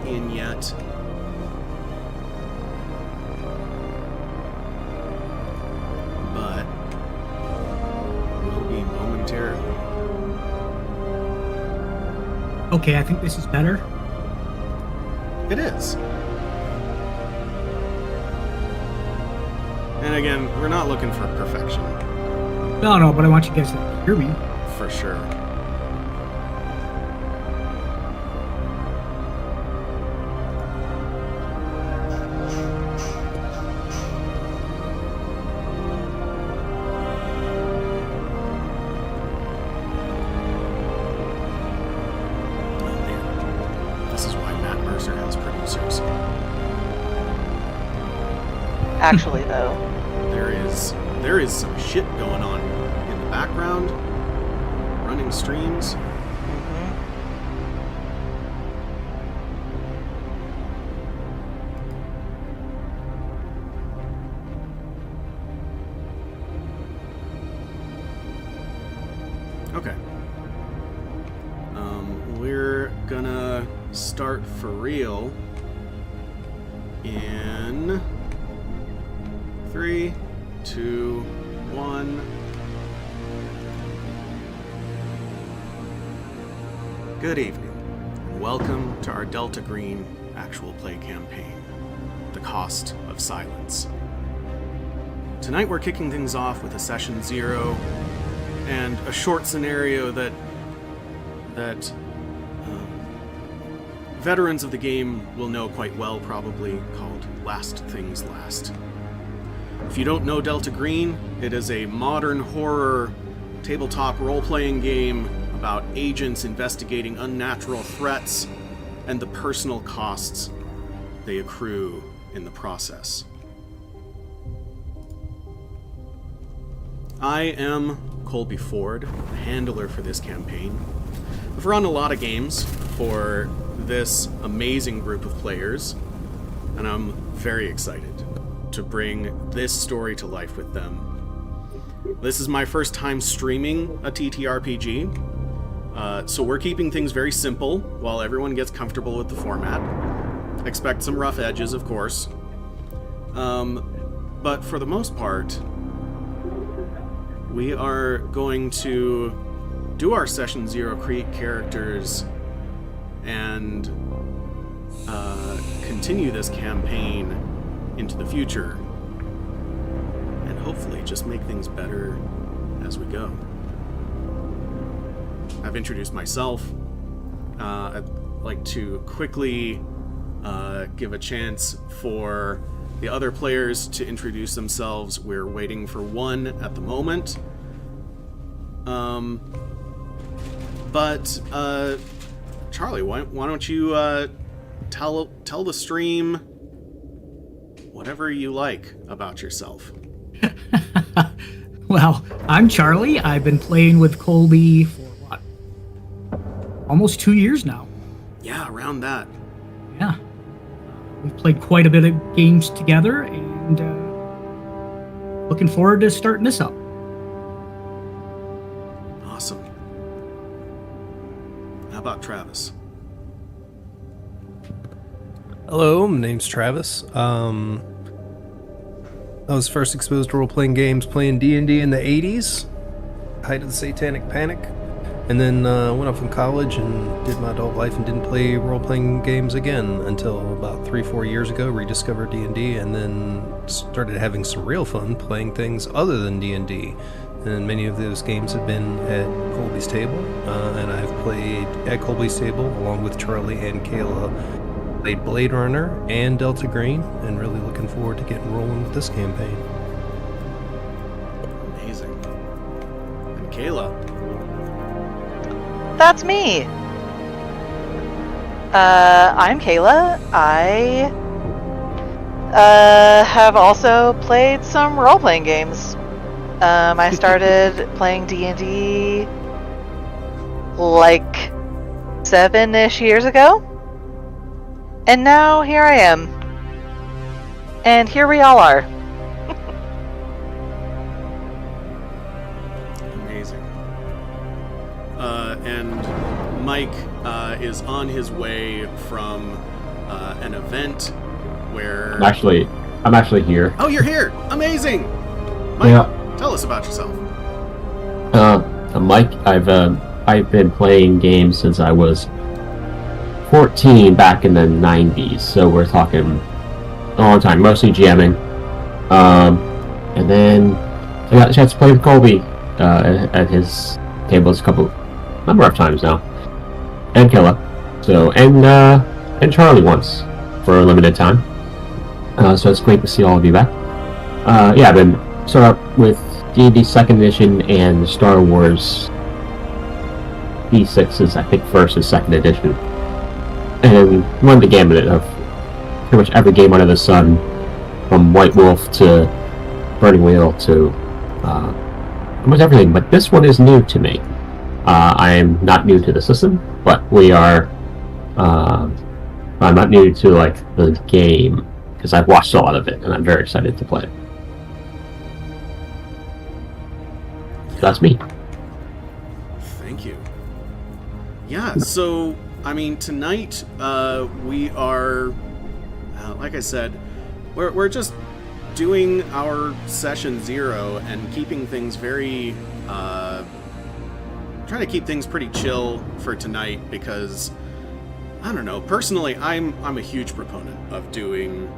in yet. But will be momentarily. Okay, I think this is better. It is. And again, we're not looking for perfection. No, but I want you guys to hear me. For sure. Actually, though. There is some shit going on in the background, running streams. Okay. We're gonna start for real in 3, 2, 1. Good evening, and welcome to our Delta Green actual play campaign, The Cost of Silence. Tonight we're kicking things off with a session 0 and a short scenario that veterans of the game will know quite well, probably, called Last Things Last. If you don't know Delta Green, it is a modern horror tabletop role-playing game about agents investigating unnatural threats and the personal costs they accrue in the process. I am Colby Ford, the handler for this campaign. I've run a lot of games for this amazing group of players, and I'm very excited to bring this story to life with them. This is my first time streaming a TTRPG, so we're keeping things very simple while everyone gets comfortable with the format. Expect some rough edges, of course. But for the most part, we are going to do our Session 0, create characters, and continue this campaign into the future, and hopefully just make things better as we go. I've introduced myself. I'd like to quickly give a chance for the other players to introduce themselves. We're waiting for one at the moment. But Charlie, why don't you tell the stream whatever you like about yourself. Well, I'm Charlie. I've been playing with Colby for what? Almost 2 years now. Yeah, around that. Yeah. We've played quite a bit of games together, and looking forward to starting this up. Awesome. How about Travis? Hello, my name's Travis. I was first exposed to role-playing games playing D&D in the 80s, height of the Satanic Panic, and then went off in college and did my adult life and didn't play role-playing games again until about 3-4 years ago, rediscovered D&D, and then started having some real fun playing things other than D&D. And many of those games have been at Colby's table, and I've played at Colby's table along with Charlie and Kayla. Played Blade Runner and Delta Green, and really looking forward to getting rolling with this campaign. Amazing. And Kayla? That's me. I'm Kayla. I have also played some role-playing games. I started playing D&D like 7-ish years ago. And now here I am. And here we all are. Amazing. And Mike is on his way from an event where... I'm actually here. Oh, you're here! Amazing! Mike, Yeah. tell us about yourself. Mike, I've been playing games since I was 14 back in the 90s, so we're talking a long time, mostly GMing. And then I got a chance to play with Colby at his tables a number of times now, and Killa, and Charlie once for a limited time. So it's great to see all of you back. I've been started up with D&D 2nd Edition and Star Wars D6 is, I think, 1st and 2nd Edition. And run the gamut of pretty much every game under the sun, from White Wolf to Burning Wheel to almost everything. But this one is new to me. I am not new to the system, but we are... I'm not new to, like, the game, because I've watched a lot of it, and I'm very excited to play it. That's me. Thank you. Yeah, so, I mean, tonight, we are, like I said, we're just doing our session 0 and keeping things very, trying to keep things pretty chill for tonight because, I don't know, personally, I'm a huge proponent of doing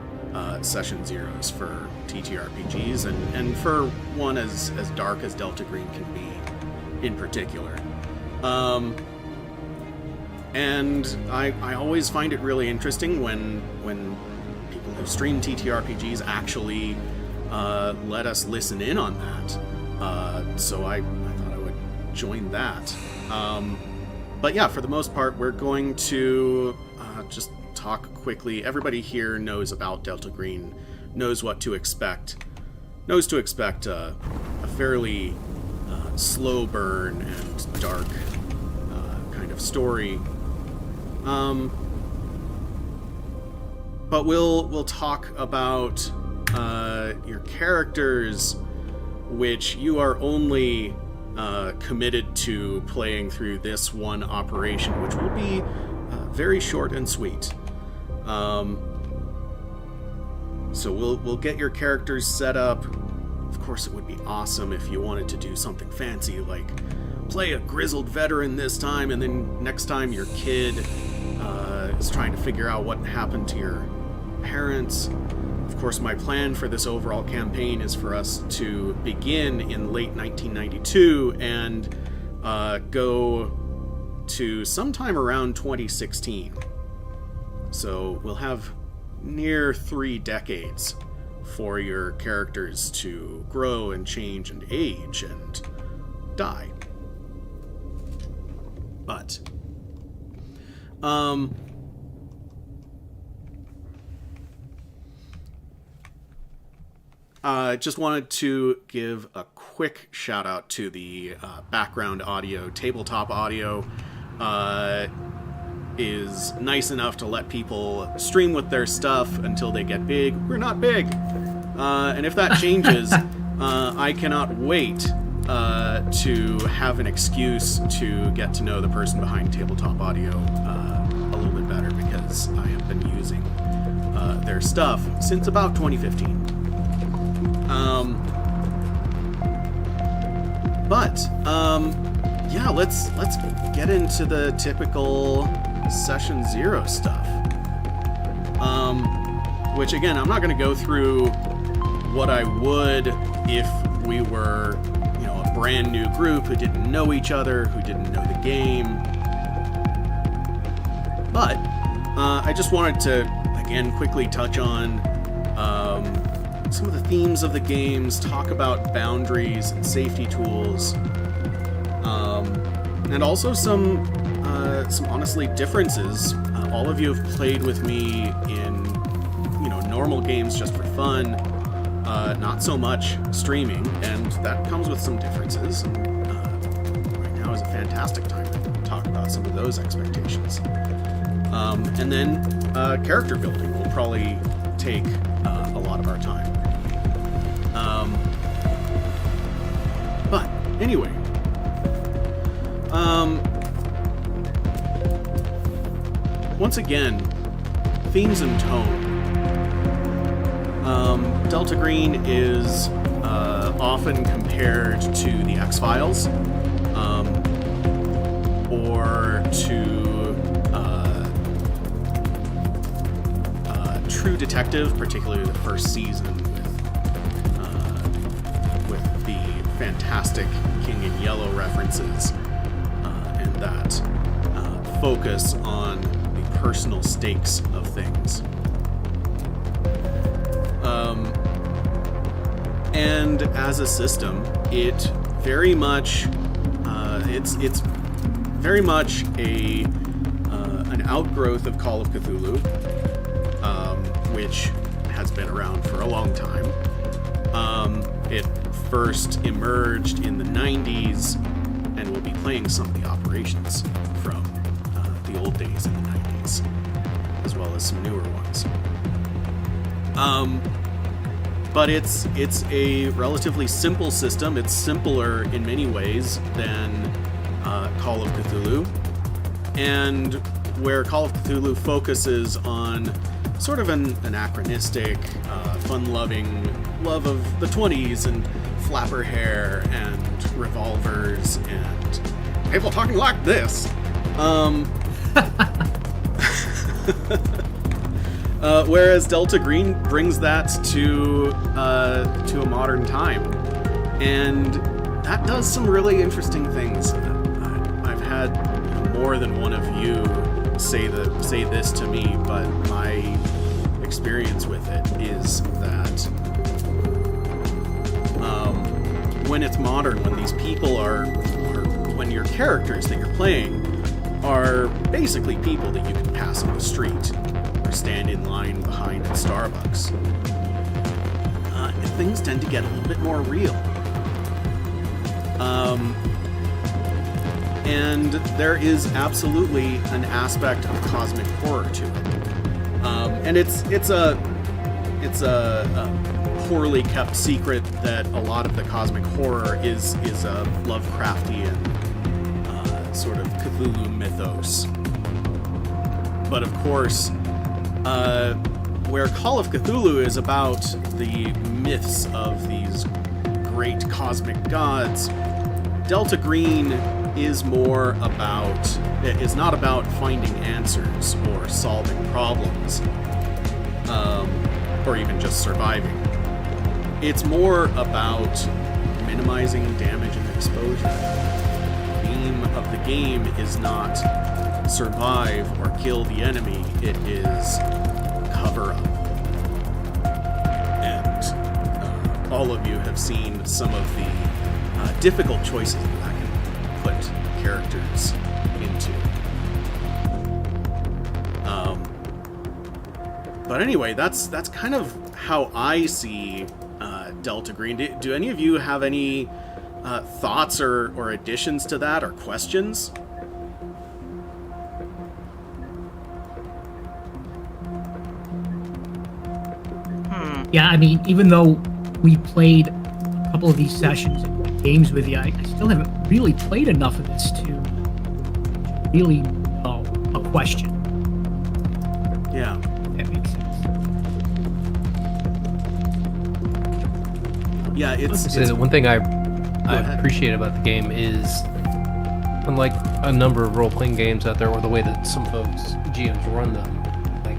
session 0s for TTRPGs and for one as dark as Delta Green can be in particular. And I always find it really interesting when people who stream TTRPGs actually let us listen in on that. So I thought I would join that. But yeah, for the most part, we're going to just talk quickly. Everybody here knows about Delta Green, knows what to expect, knows to expect a fairly slow burn and dark kind of story. But we'll talk about your characters, which you are only committed to playing through this one operation, which will be very short and sweet. So we'll get your characters set up. Of course, it would be awesome if you wanted to do something fancy, like play a grizzled veteran this time, and then next time your kid is trying to figure out what happened to your parents. Of course, my plan for this overall campaign is for us to begin in late 1992 and go to sometime around 2016. So we'll have near 3 decades for your characters to grow and change and age and die. But I just wanted to give a quick shout out to the background audio. Tabletop Audio is nice enough to let people stream with their stuff until they get big. We're not big. And if that changes, I cannot wait to have an excuse to get to know the person behind Tabletop Audio a little bit better, because I have been using their stuff since about 2015. Yeah, let's get into the typical Session 0 stuff. Which again, I'm not going to go through what I would if we were, a brand new group who didn't know each other, who didn't know the game. But I just wanted to, again, quickly touch on some of the themes of the games, talk about boundaries and safety tools, and also some honestly differences. All of you have played with me in normal games just for fun, not so much streaming, and that comes with some differences. Right now is a fantastic time to talk about some of those expectations. And then character building will probably take a lot of our time. But anyway, once again, themes and tone. Delta Green is often compared to the X-Files, or to True Detective, particularly the first season with the fantastic King in Yellow references, and that focus on the personal stakes of things. And as a system, it very much it's very much an outgrowth of Call of Cthulhu, which has been around for a long time. It first emerged in the 90s, and we'll be playing some of the operations from the old days in the 90s, as well as some newer ones. But it's a relatively simple system. It's simpler in many ways than Call of Cthulhu, and where Call of Cthulhu focuses on sort of an anachronistic, fun-loving love of the 20s and flapper hair and revolvers and people talking like this. Whereas Delta Green brings that to a modern time, and that does some really interesting things. I've had more than one of you say this to me, but my experience with it is that when it's modern, when these people are when your characters that you're playing are basically people that you can pass on the street or stand in line behind at Starbucks, things tend to get a little bit more real. And there is absolutely an aspect of cosmic horror to it, and it's a poorly kept secret that a lot of the cosmic horror is a Lovecraftian sort of Cthulhu mythos. But of course, where Call of Cthulhu is about the myths of these great cosmic gods, Delta Green is not about finding answers or solving problems, or even just surviving. It's more about minimizing damage and exposure. The theme of the game is not survive or kill the enemy, it is cover up. And all of you have seen some of the difficult choices that I can put characters into. But anyway, that's kind of how I see Delta Green. Do any of you have any thoughts or additions to that, or questions? Yeah, I mean, even though we played a couple of these sessions and played games with you, I still haven't really played enough of this to really know a question. Yeah. If that makes sense. Yeah, it's the one thing I ahead. appreciate about the game is, unlike a number of role-playing games out there, or the way that some folks, GMs, run them, like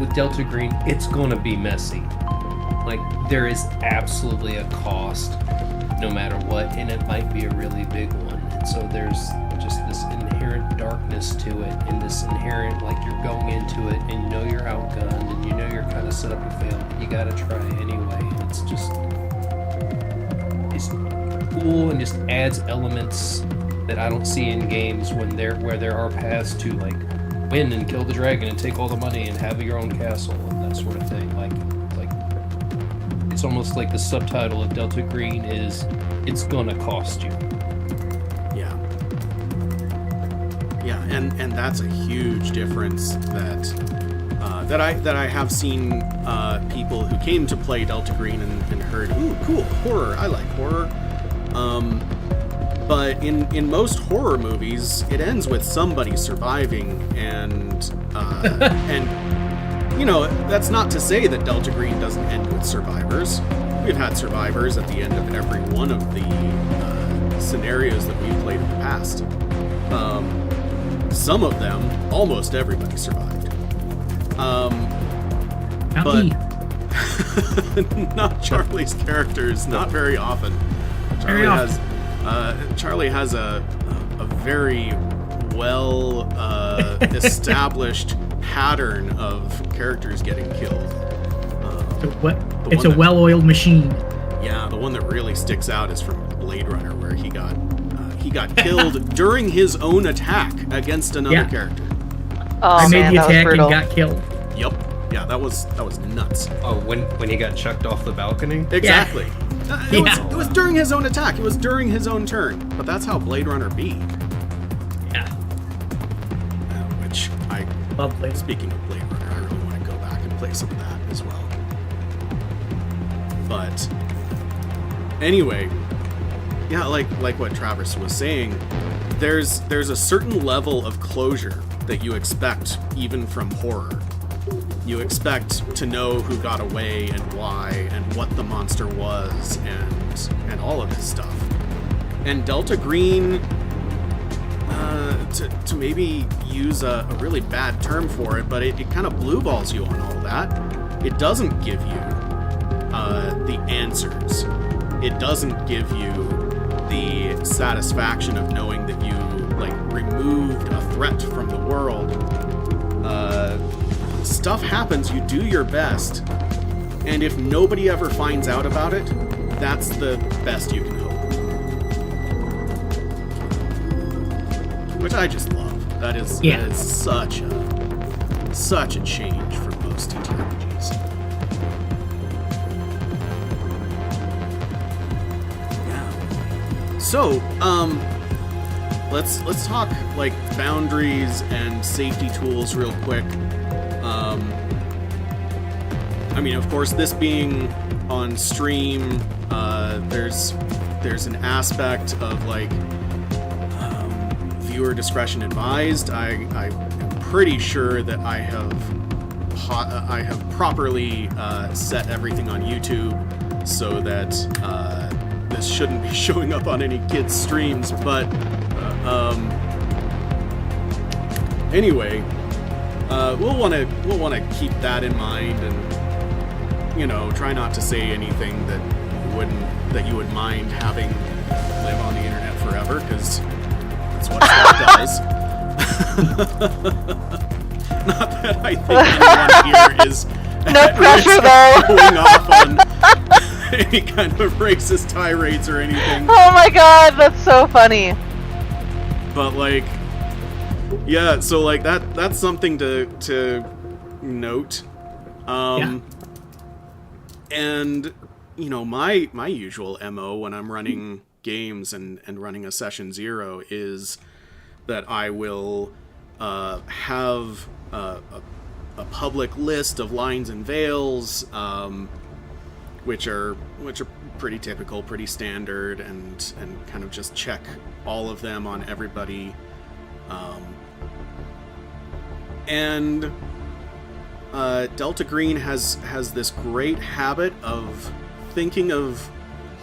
with Delta Green, it's going to be messy. Like, there is absolutely a cost, no matter what, and it might be a really big one. And so there's just this inherent darkness to it, and this inherent, like, you're going into it, and you know you're outgunned, and you know you're kind of set up to fail, but you gotta try anyway. And it's cool and just adds elements that I don't see in games where there are paths to, like, win and kill the dragon and take all the money and have your own castle and that sort of thing. Like it's almost like the subtitle of Delta Green is, it's gonna cost you. Yeah, and that's a huge difference that I have seen people who came to play Delta Green and heard, ooh, cool, horror, I like horror. But in most horror movies, it ends with somebody surviving and you know, that's not to say that Delta Green doesn't end with survivors. We've had survivors at the end of every one of the scenarios that we've played in the past. Some of them, almost everybody survived. Not but me. not Charlie's characters, not very often. Charlie has a very well established pattern of characters getting killed. It's a well-oiled machine. Yeah, the one that really sticks out is from Blade Runner, where he got killed during his own attack against another character. Oh, I made man, the that was attack and brutal. got killed. Yep. Yeah, that was nuts. Oh, when he got chucked off the balcony? Exactly. Yeah. It was during his own attack. It was during his own turn. But that's how Blade Runner be. Yeah. Which I Love Blade. Speaking of Blade Runner, I really want to go back and play some of that as well. But anyway, yeah, like what Travis was saying, there's a certain level of closure that you expect even from horror. You expect to know who got away and why and what the monster was and all of this stuff. And Delta Green, to maybe use a really bad term for it, but it kind of blue balls you on all that. It doesn't give you the answers. It doesn't give you the satisfaction of knowing that you removed a threat from the world. Stuff happens, you do your best, and if nobody ever finds out about it, that's the best you can hope. Which I just love. That is such a change from most TTRPGs. Yeah. So, let's talk boundaries and safety tools real quick. I mean, of course, this being on stream, there's an aspect of viewer discretion advised. I'm pretty sure that I have properly set everything on YouTube so that this shouldn't be showing up on any kids' streams. But anyway. We'll want to keep that in mind, and try not to say anything that you would mind having live on the internet forever, because that's what stuff does. Not that I think anyone here is No pressure, though. going off on any kind of racist tirades or anything. Oh my god, that's so funny. But yeah, so that's something to note. And my usual MO when I'm running games and running a session 0 is that I will have a public list of lines and veils, which are pretty typical, pretty standard, and kind of just check all of them on everybody. And Delta Green has this great habit of thinking of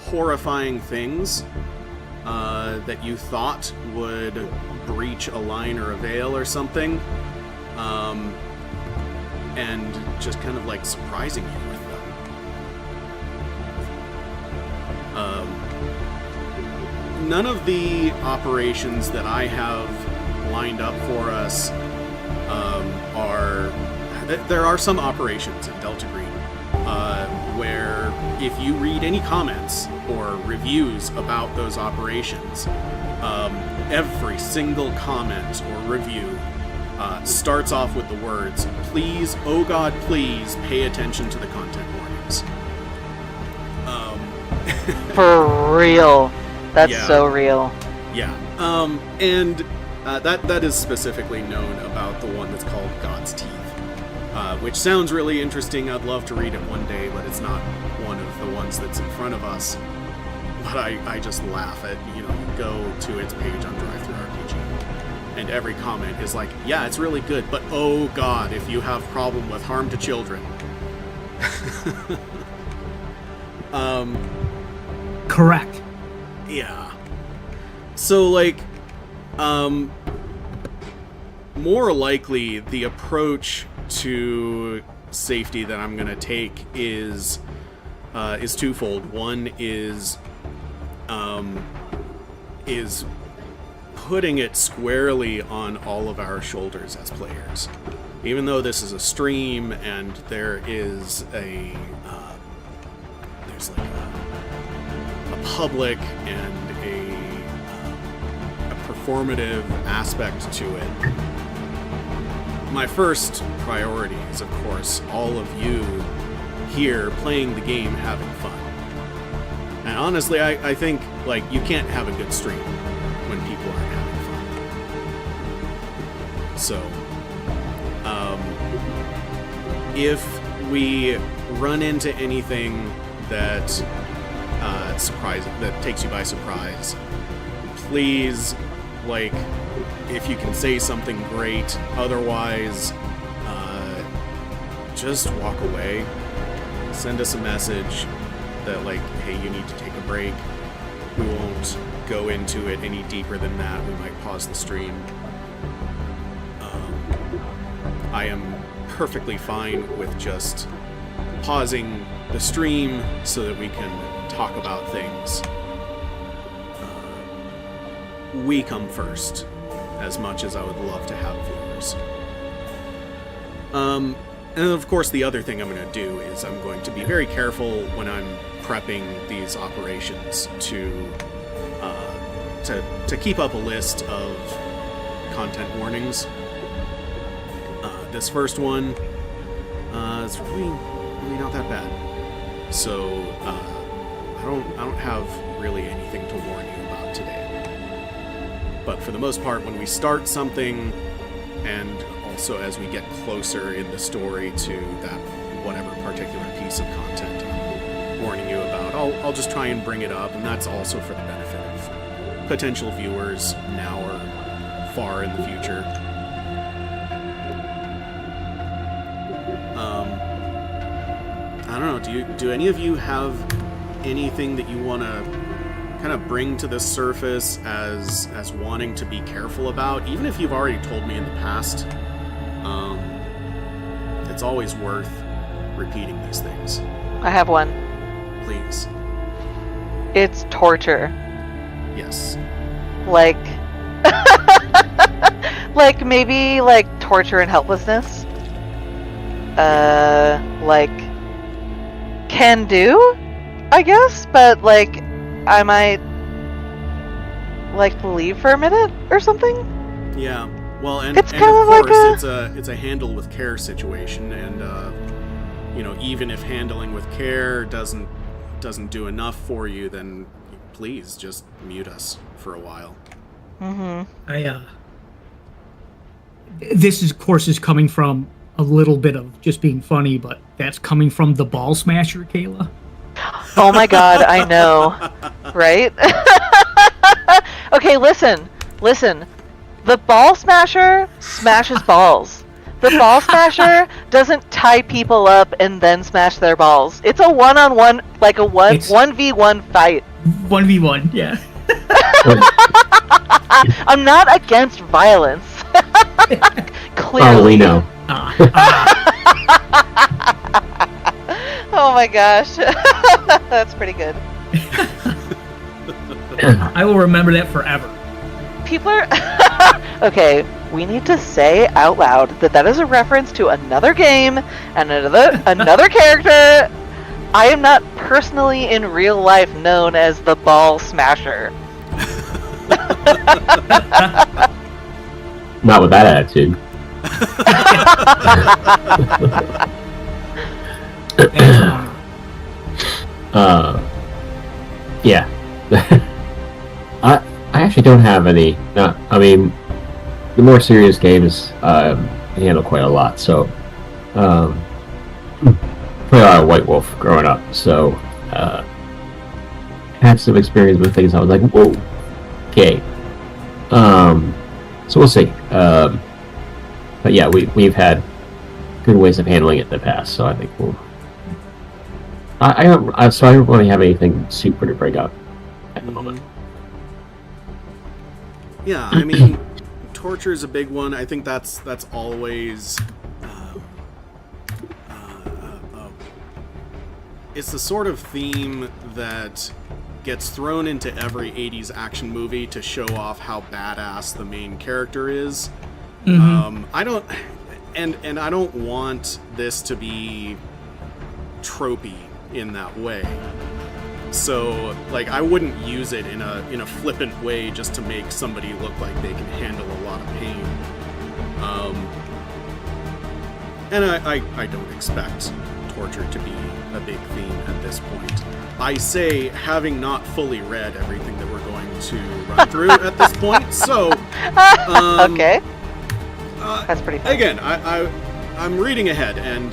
horrifying things that you thought would breach a line or a veil or something, and just kind of surprising you with them. None of the operations that I have lined up for us there are some operations in Delta Green where if you read any comments or reviews about those operations, every single comment or review starts off with the words, "Please, oh God, please pay attention to the content warnings." For real. That's so real. Yeah. And that is specifically known about the one that's called God's Teeth, which sounds really interesting. I'd love to read it one day, but it's not one of the ones that's in front of us. But I just laugh at, you go to its page on DriveThruRPG, and every comment is like, yeah, it's really good, but oh god, if you have problem with harm to children. Correct. Yeah. So, like, more likely the approach to safety that I'm gonna take is twofold. One is putting it squarely on all of our shoulders as players. Even though this is a stream and there is there's like a public and a performative aspect to it, my first priority is, of course, all of you here playing the game, having fun. And honestly, I think, like, you can't have a good stream when people aren't having fun. So, if we run into anything that that takes you by surprise, please, like, if you can say something great, otherwise, just walk away. Send us a message that, like, hey, you need to take a break. We won't go into it any deeper than that. We might pause the stream. I am perfectly fine with just pausing the stream so that we can talk about things. We come first, as much as I would love to have viewers. And of course, the other thing I'm going to do is I'm going to be very careful when I'm prepping these operations to keep up a list of content warnings. This first one is really not that bad. So I don't have really anything to warn you about today. But for the most part, when we start something, and also as we get closer in the story to that whatever particular piece of content I'm warning you about, I'll just try and bring it up, and that's also for the benefit of potential viewers now or far in the future. I don't know, do any of you have anything that you want to kind of bring to the surface as wanting to be careful about, even if you've already told me in the past? It's always worth repeating these things. I have one. Please. It's torture. Yes. Like, like maybe like torture and helplessness. Like, can do, I guess, but like, I might like leave for a minute or something. Yeah. Well, and It's of kind of like course, it's a handle with care situation, and you know, even if handling with care doesn't do enough for you, then please just mute us for a while. Mm-hmm. This is, of course, is coming from a little bit of just being funny, but that's coming from the ball smasher, Kayla. Oh my god, I know. Right? Okay, listen. The ball smasher smashes balls. The ball smasher doesn't tie people up and then smash their balls. It's a one-on-one, like a 1v1 fight. 1v1, yeah. I'm not against violence. Clearly. Oh, we know. Oh my gosh. That's pretty good. I will remember that forever. People are... Okay, we need to say out loud that is a reference to another game and another character. I am not personally in real life known as the ball smasher. Not with that attitude. Yeah. I actually don't have any. I mean, the more serious games I handle quite a lot. So, played a lot of White Wolf growing up. So, had some experience with things. I was like, whoa, okay. So we'll see. But yeah, we've had good ways of handling it in the past, so I think we'll. I don't really have anything super to bring up at the moment. Yeah, I mean, torture is a big one. I think that's always. It's the sort of theme that gets thrown into every 80s action movie to show off how badass the main character is. I don't want this to be tropey in that way. So, like, I wouldn't use it in a flippant way just to make somebody look like they can handle a lot of pain. And I don't expect torture to be a big theme at this point. I say, having not fully read everything that we're going to run through at this point, so... Okay. That's pretty fun. Again, I'm reading ahead, and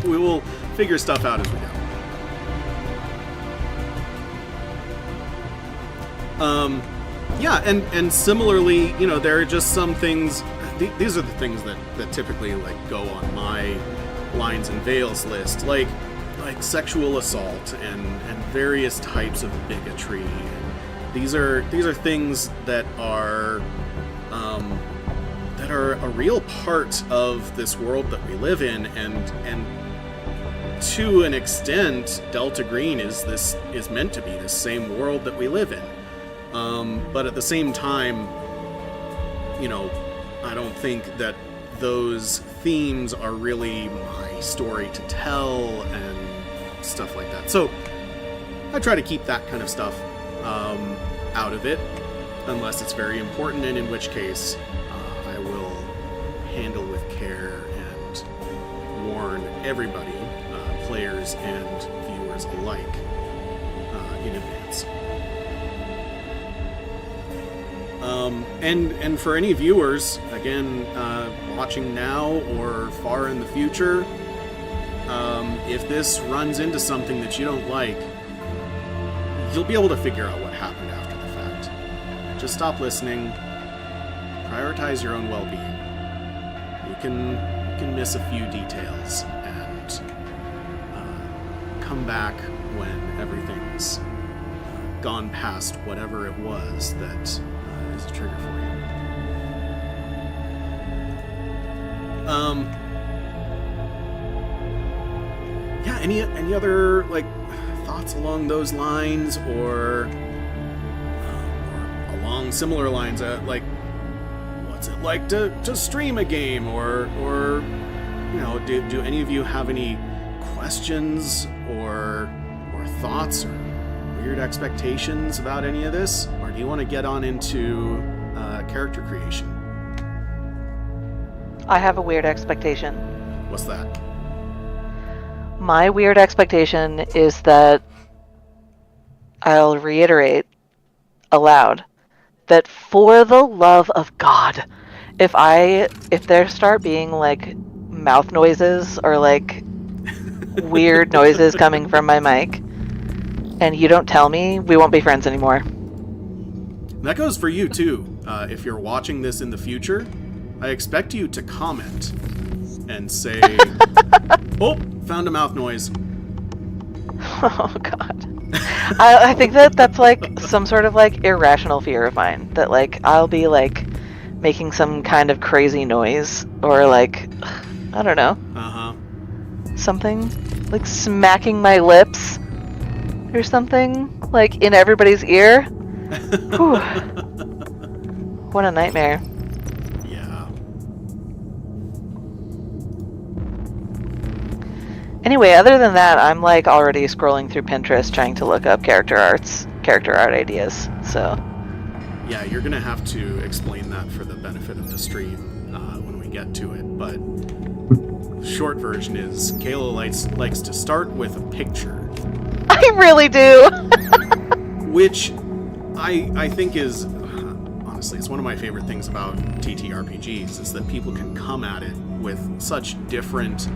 we will figure stuff out as we go. Yeah, and similarly, you know, there are just some things... These are the things that typically, like, go on my lines and veils list, like sexual assault and various types of bigotry. These are things that are a real part of this world that we live in, and to an extent, Delta Green is meant to be this same world that we live in. But at the same time, you know, I don't think that those themes are really my story to tell and stuff like that. So I try to keep that kind of stuff out of it, unless it's very important, and in which case I will handle with care and warn everybody, players and viewers alike, in advance. And for any viewers, again, watching now or far in the future, if this runs into something that you don't like, you'll be able to figure out what happened after the fact. Just stop listening. Prioritize your own well-being. You can miss a few details and come back when everything's gone past whatever it was that is a trigger for you. Yeah, any other, like, thoughts along those lines, or along similar lines, like, what's it like to stream a game, or you know, do any of you have any questions or thoughts or weird expectations about any of this, or do you want to get on into character creation? I have a weird expectation. What's that? My weird expectation is that I'll reiterate aloud that, for the love of God, if there start being, like, mouth noises or, like, weird noises coming from my mic, and you don't tell me, we won't be friends anymore. And that goes for you too. If you're watching this in the future, I expect you to comment and say, "Oh, found a mouth noise." Oh God. I think that's like some sort of, like, irrational fear of mine, that, like, I'll be, like, making some kind of crazy noise, or, like, I don't know, something like smacking my lips or something, like, in everybody's ear. Whew. What a nightmare. Yeah. Anyway, other than that, I'm, like, already scrolling through Pinterest trying to look up character art ideas, so. Yeah, you're gonna have to explain that for the benefit of the stream when we get to it, but short version is Kayla likes to start with a picture. I really do! Which I think is, honestly, it's one of my favorite things about TTRPGs, is that people can come at it with such different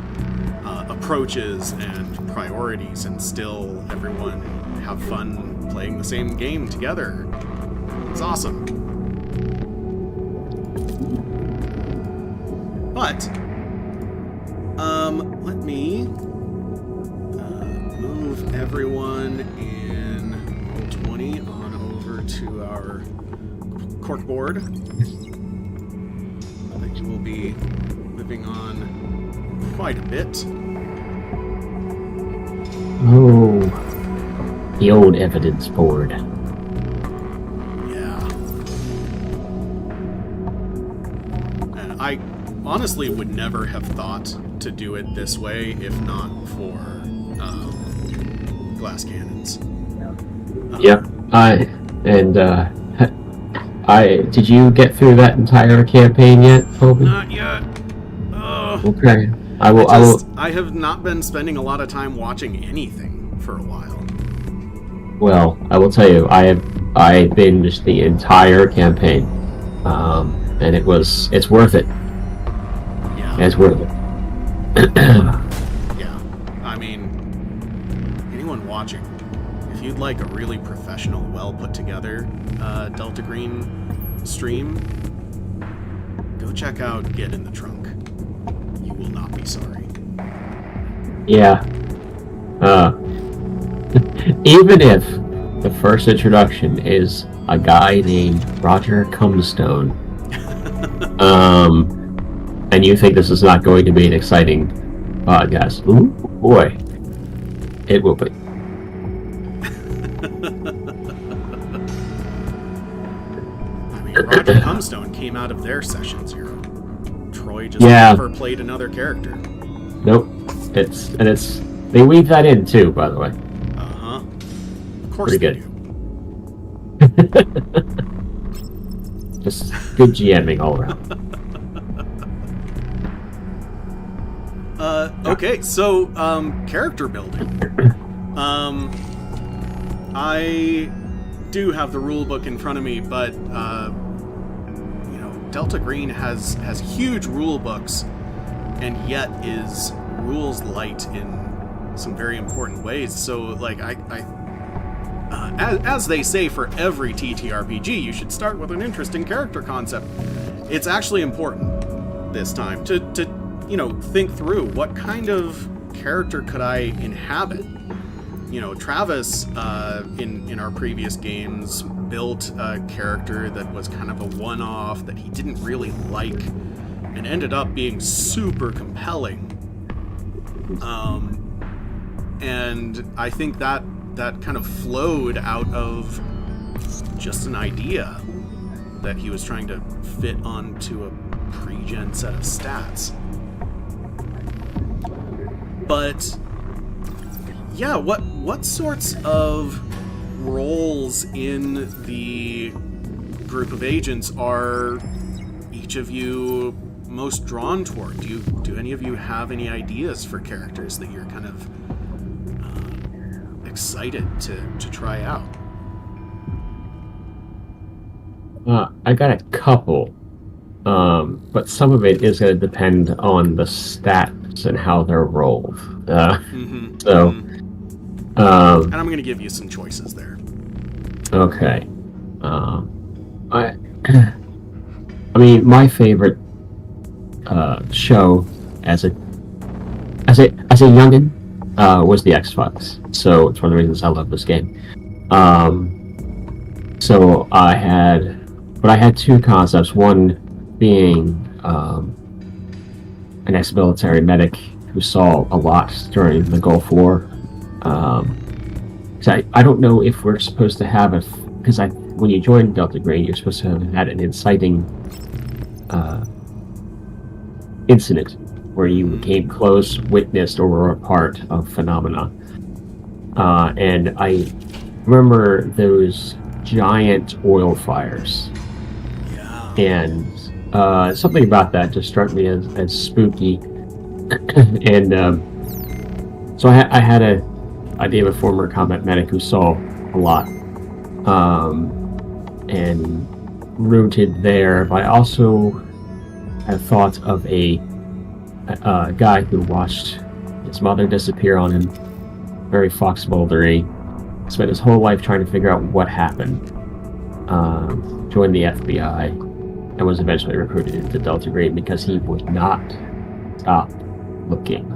approaches and priorities, and still everyone have fun playing the same game together. It's awesome. But let me move everyone in Roll20 on over to our corkboard. That you will be living on quite a bit. Oh, the old evidence board. Yeah. And I honestly would never have thought to do it this way if not for glass cannons. Yep. Did you get through that entire campaign yet, Toby? Not yet. Ugh. Okay. I have not been spending a lot of time watching anything for a while. Well, I will tell you, I binged the entire campaign, and it's worth it. Yeah. It's worth it. Yeah. I mean, anyone watching, if you'd like a really professional, well put together Delta Green stream, go check out Get in the Trunk. You will not be sorry. Yeah. Even if the first introduction is a guy named Roger Cumstone, and you think this is not going to be an exciting podcast, ooh, boy, it will be. I mean, Roger Cumstone came out of their session 0. Troy just Yeah. never played another character. Nope. They weave that in too, by the way. Uh-huh. Of course Pretty they good. do. Just good GMing all around. Okay, so, character building. I do have the rule book in front of me, but, Delta Green has huge rule books, and yet is rules light in some very important ways. So, like, as they say for every TTRPG, you should start with an interesting character concept. It's actually important this time to think through what kind of character could I inhabit. Travis in our previous games built a character that was kind of a one-off that he didn't really like and ended up being super compelling. And I think that kind of flowed out of just an idea that he was trying to fit onto a pre-gen set of stats. But yeah, what sorts of roles in the group of agents are each of you most drawn toward? Do any of you have any ideas for characters that you're kind of excited to try out? I got a couple, but some of it is going to depend on the stats and how they're rolled. And I'm going to give you some choices there. Okay. I mean, my favorite show as a youngin was the X-Files. So it's one of the reasons I love this game. So I had two concepts. One being an ex-military medic who saw a lot during the Gulf War. So I don't know if we're supposed to have because when you join Delta Green, you're supposed to have had an inciting incident where you became close, witnessed, or were a part of phenomena. And I remember those giant oil fires. Yeah. And something about that just struck me as spooky. And so I had an idea of a former combat medic who saw a lot. And rooted there, but I also had thought of a guy who watched his mother disappear on him, very Fox Muldery, spent his whole life trying to figure out what happened, joined the FBI, and was eventually recruited into Delta Green because he would not stop looking.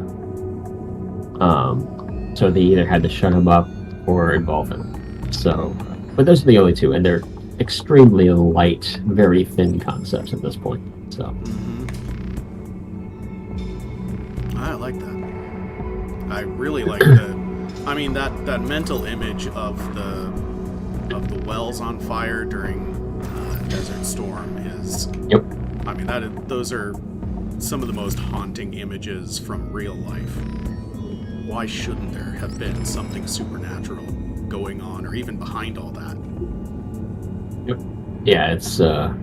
So they either had to shut him up or involve him. So, but those are the only two, and they're extremely light, very thin concepts at this point. So, I like that. I really like that. I mean, that mental image of the wells on fire during Desert Storm is. Yep. I mean, those are some of the most haunting images from real life. Why shouldn't there have been something supernatural going on, or even behind all that? Yep. Yeah, it's that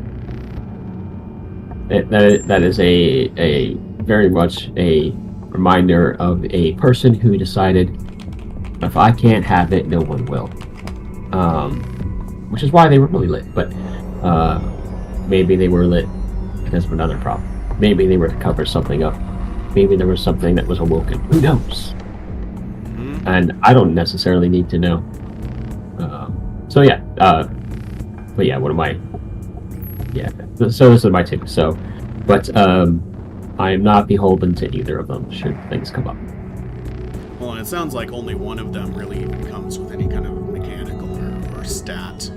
is a very much a reminder of a person who decided, if I can't have it, no one will. Which is why they were really lit, but maybe they were lit because of another problem. Maybe they were to cover something up. Maybe there was something that was awoken. Who knows? And I don't necessarily need to know. So yeah, but yeah, what am I? Yeah, so this is my take. So, but I am not beholden to either of them should things come up. Well, and it sounds like only one of them really even comes with any kind of mechanical or stat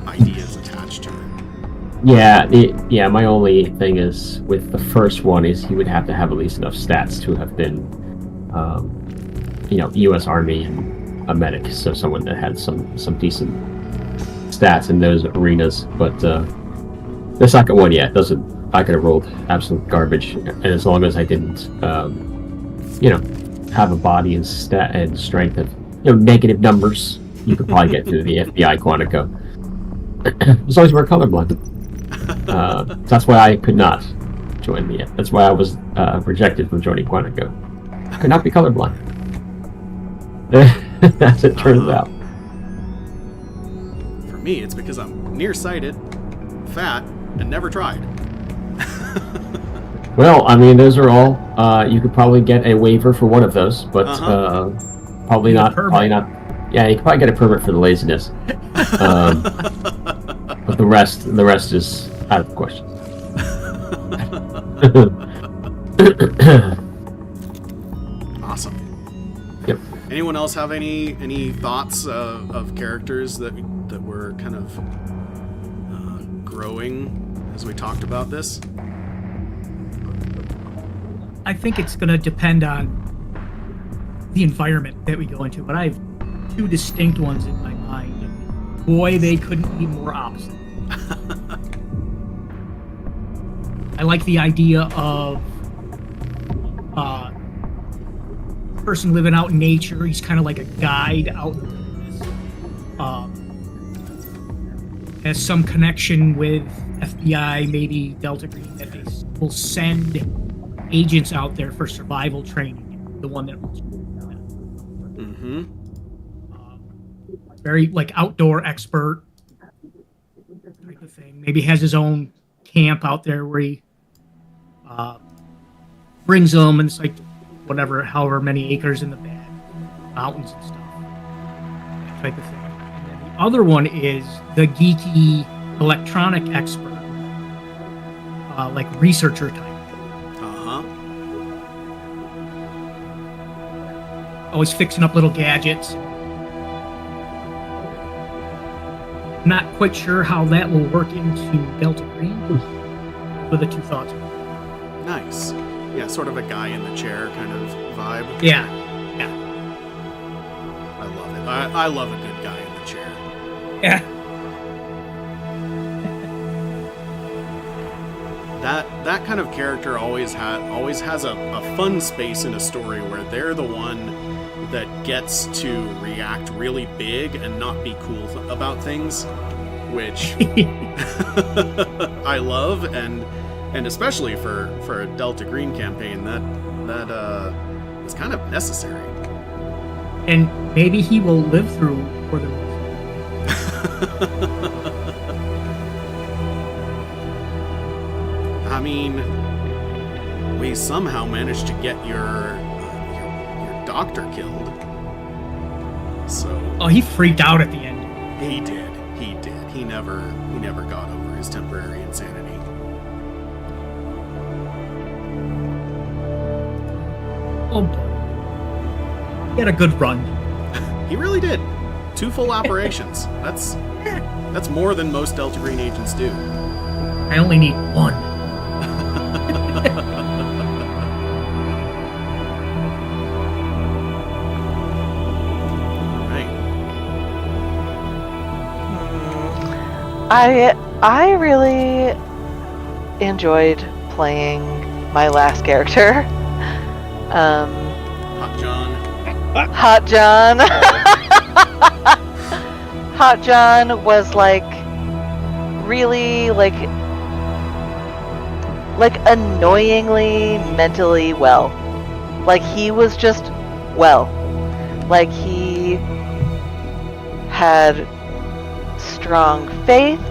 ideas attached to it. Yeah, my only thing is with the first one is he would have to have at least enough stats to have been, U.S. Army and a medic, so someone that had some decent stats in those arenas. But the second one, yeah, doesn't. I could have rolled absolute garbage, and as long as I didn't, have a body and stat and strength of negative numbers, you could probably get through the FBI Quantico. As long as we're colorblind. That's why I could not join the. That's why I was rejected from joining Quantico. I could not be colorblind. As it turns out. For me, it's because I'm nearsighted, fat, and never tried. Well, I mean, those are all. You could probably get a waiver for one of those, but probably not. Probably not. Yeah, you could probably get a permit for the laziness. But the rest is out of the question. Awesome. Yep. Anyone else have any thoughts of characters that were kind of growing as we talked about this? I think it's going to depend on the environment that we go into, but I have two distinct ones in my mind. And boy, they couldn't be more opposite. I like the idea of a person living out in nature. He's kind of like a guide out in the wilderness. Has some connection with FBI, maybe Delta Green, that they will send agents out there for survival training. The one that was very like outdoor expert type of thing. Maybe has his own camp out there where he brings them, and it's like however many acres in the back, mountains and stuff, that type of thing. And then the other one is the geeky electronic expert, like researcher type. Always fixing up little gadgets. Not quite sure how that will work into Delta Green. With the two thoughts. Nice. Yeah, sort of a guy in the chair kind of vibe. Yeah. I love it. I love a good guy in the chair. Yeah. That kind of character always has a fun space in a story where they're the one that gets to react really big and not be cool about things, which I love, and especially for a Delta Green campaign, that is kind of necessary. And maybe he will live through for the I mean, we somehow managed to get your doctor killed. So. Oh, he freaked out at the end. He did. He did. He never got over his temporary insanity. Oh, he had a good run. He really did. 2 full operations. That's more than most Delta Green agents do. I only need one. Right. I really enjoyed playing my last character. Hot John. Hot John. Hot John was like really like annoyingly mentally well. Like he was just well. Like he had strong faith,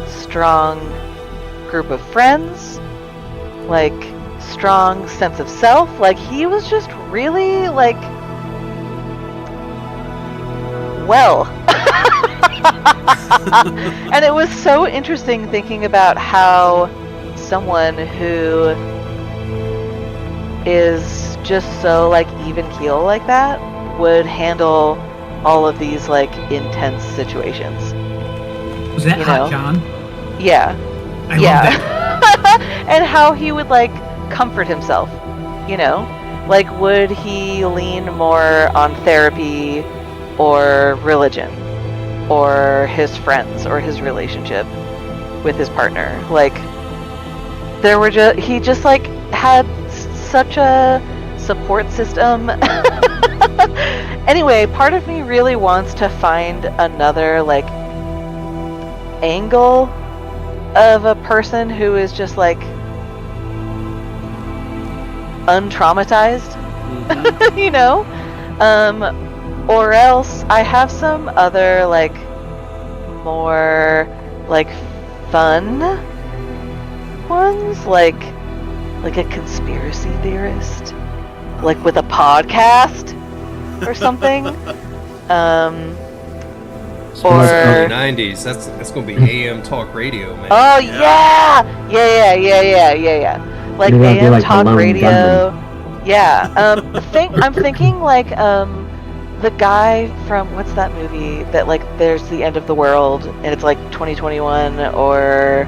strong group of friends, like strong sense of self. Like he was just really like well. And it was so interesting thinking about how someone who is just so like even keel like that would handle all of these like intense situations. Was that Hot John? Yeah. I love that. And how he would like comfort himself, you know? Like would he lean more on therapy or religion or his friends or his relationship with his partner? Like he just like had such a support system. Anyway, part of me really wants to find another like angle of a person who is just like untraumatized. Mm-hmm. You know? Or else I have some other like more like fun ones, like a conspiracy theorist, like with a podcast or something. So Or that's early 90s. That's gonna be AM talk radio, man. oh Yeah. yeah. Like Maybe I'll be AM like the talk lone radio. Yeah. I'm thinking like the guy from what's that movie that like there's the end of the world and it's like 2021 or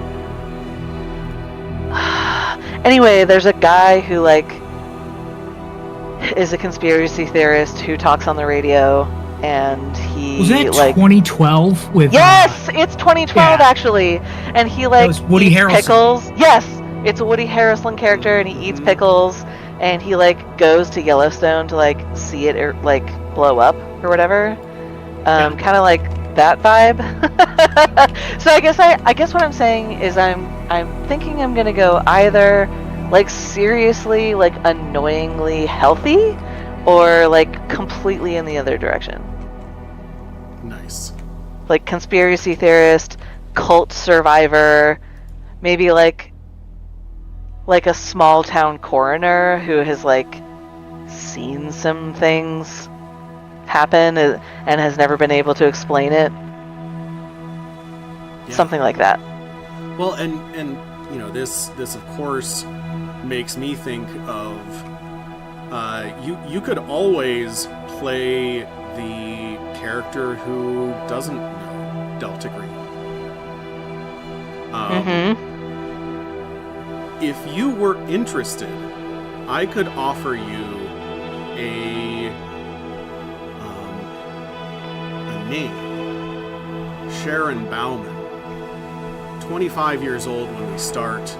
anyway, there's a guy who like is a conspiracy theorist who talks on the radio and he Was that like 2012 with? Yes, it's 2012 yeah. actually, and he like was Woody eats Harrelson. pickles. Yes, it's a Woody Harrelson character, and he eats pickles, and he like goes to Yellowstone to like see it or like blow up or whatever. Kind of like that vibe. So I guess what I'm saying is I'm thinking I'm gonna go either like seriously like annoyingly healthy, or like completely in the other direction. Nice. Like conspiracy theorist, cult survivor, maybe like a small town coroner who has like seen some things happen and has never been able to explain it. Yeah. Something like that. Well, and you know, this of course makes me think of you could always play the character who doesn't know Delta Green. If you were interested, I could offer you a name. Sharon Bauman. 25 years old when we start.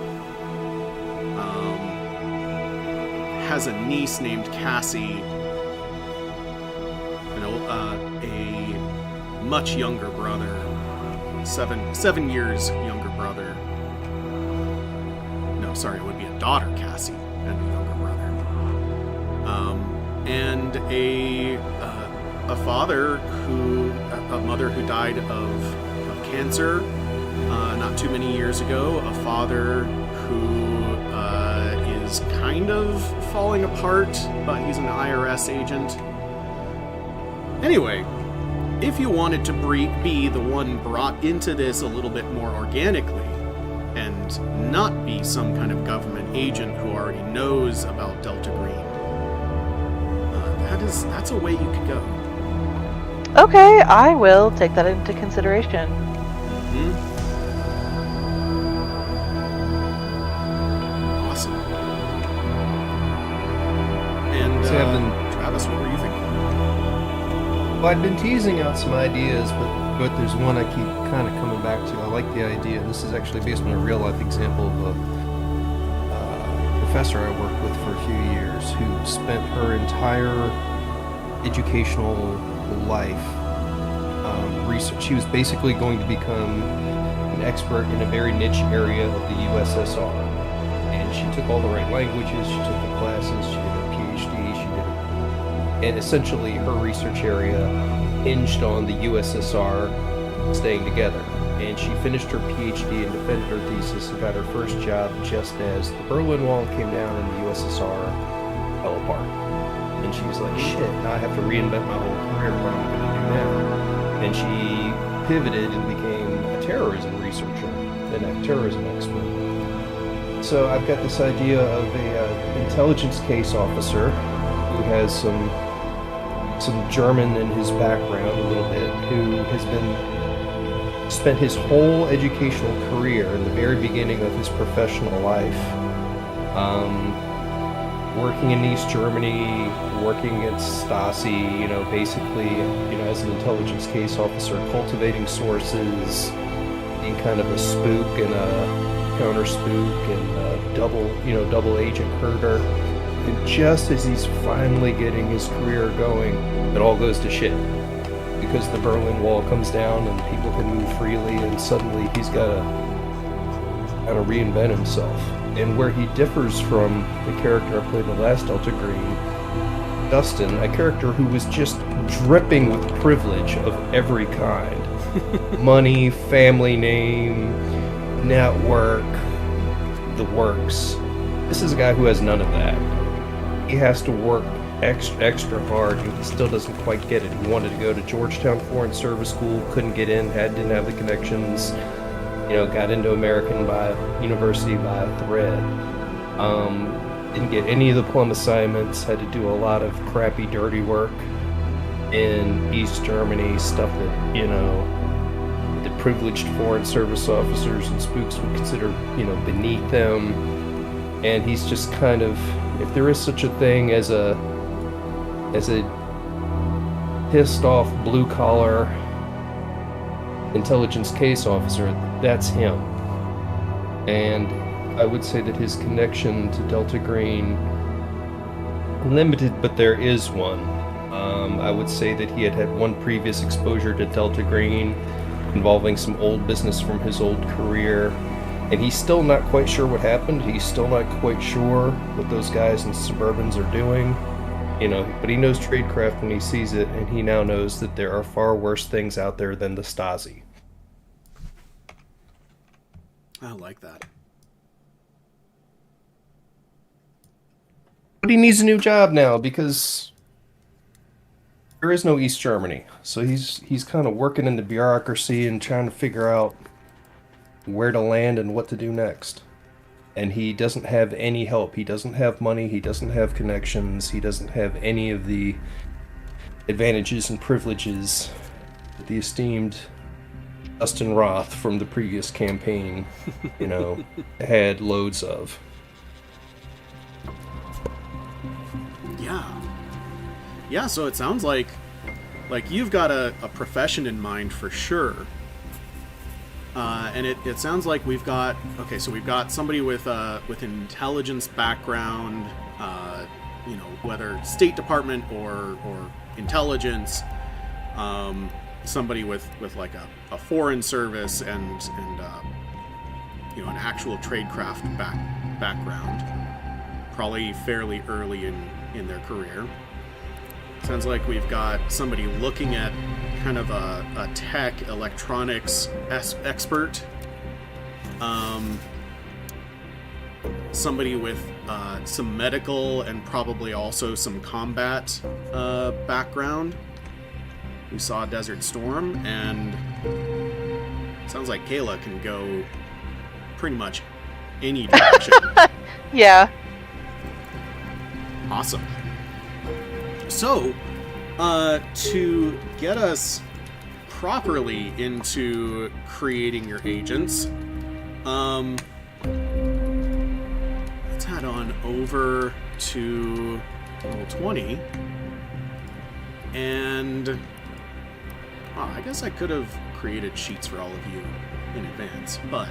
Has a niece named Cassie. A much younger brother. 7 years younger brother. No, sorry, it would be a daughter, Cassie, and a younger brother. And a mother who died of cancer not too many years ago. A father who is kind of falling apart, but he's an IRS agent. Anyway, if you wanted to be the one brought into this a little bit more organically, and not be some kind of government agent who already knows about Delta Green, that's a way you could go. Okay, I will take that into consideration. Awesome. And See, Travis, what were you thinking? Well, I've been teasing out some ideas, but there's one I keep kind of coming back to. I like the idea. This is actually based on a real life example of a professor I worked with for a few years who spent her entire educational life research. She was basically going to become an expert in a very niche area of the USSR. And she took all the right languages, she took the classes, she did a PhD, and essentially her research area hinged on the USSR staying together. And she finished her PhD and defended her thesis and got her first job just as the Berlin Wall came down and the USSR fell apart. And she was like, shit, now I have to reinvent my whole career. What am I going to do now? And she pivoted and became a terrorism researcher and a terrorism expert. So I've got this idea of a intelligence case officer who has some German in his background a little bit, who has spent his whole educational career in the very beginning of his professional life working in East Germany, working at Stasi, basically, as an intelligence case officer, cultivating sources, being kind of a spook and a counter spook and a double agent herder. And just as he's finally getting his career going, it all goes to shit. Because the Berlin Wall comes down and people can move freely, and suddenly he's got to kind of reinvent himself. And where he differs from the character I played in the last Delta Green, Dustin, a character who was just dripping with privilege of every kind. Money, family name, network, the works. This is a guy who has none of that. He has to work extra hard, and he still doesn't quite get it. He wanted to go to Georgetown Foreign Service School, couldn't get in, didn't have the connections. Got into American University by a thread. Didn't get any of the plum assignments, had to do a lot of crappy, dirty work in East Germany, stuff that, the privileged foreign service officers and spooks would consider, beneath them. And he's just kind of, if there is such a thing as a pissed off blue-collar intelligence case officer, that's him. And I would say that his connection to Delta Green, limited, but there is one. I would say that he had one previous exposure to Delta Green involving some old business from his old career, and he's still not quite sure what happened. He's still not quite sure what those guys in Suburbans are doing, but he knows tradecraft when he sees it, and he now knows that there are far worse things out there than the Stasi. I like that. But he needs a new job now because there is no East Germany. So he's kind of working in the bureaucracy and trying to figure out where to land and what to do next. And he doesn't have any help. He doesn't have money. He doesn't have connections. He doesn't have any of the advantages and privileges that the esteemed Dustin Roth from the previous campaign, had loads of. Yeah, so it sounds like you've got a profession in mind for sure. And it sounds like we've got somebody with an intelligence background, whether State Department or intelligence, somebody with like a foreign service and an actual tradecraft background, probably fairly early in their career. Sounds like we've got somebody looking at kind of a tech electronics expert, somebody with some medical and probably also some combat background, we saw Desert Storm, and sounds like Kayla can go pretty much any direction. Yeah. Awesome. So, to get us properly into creating your agents, let's head on over to Roll20, and I guess I could have created sheets for all of you in advance, but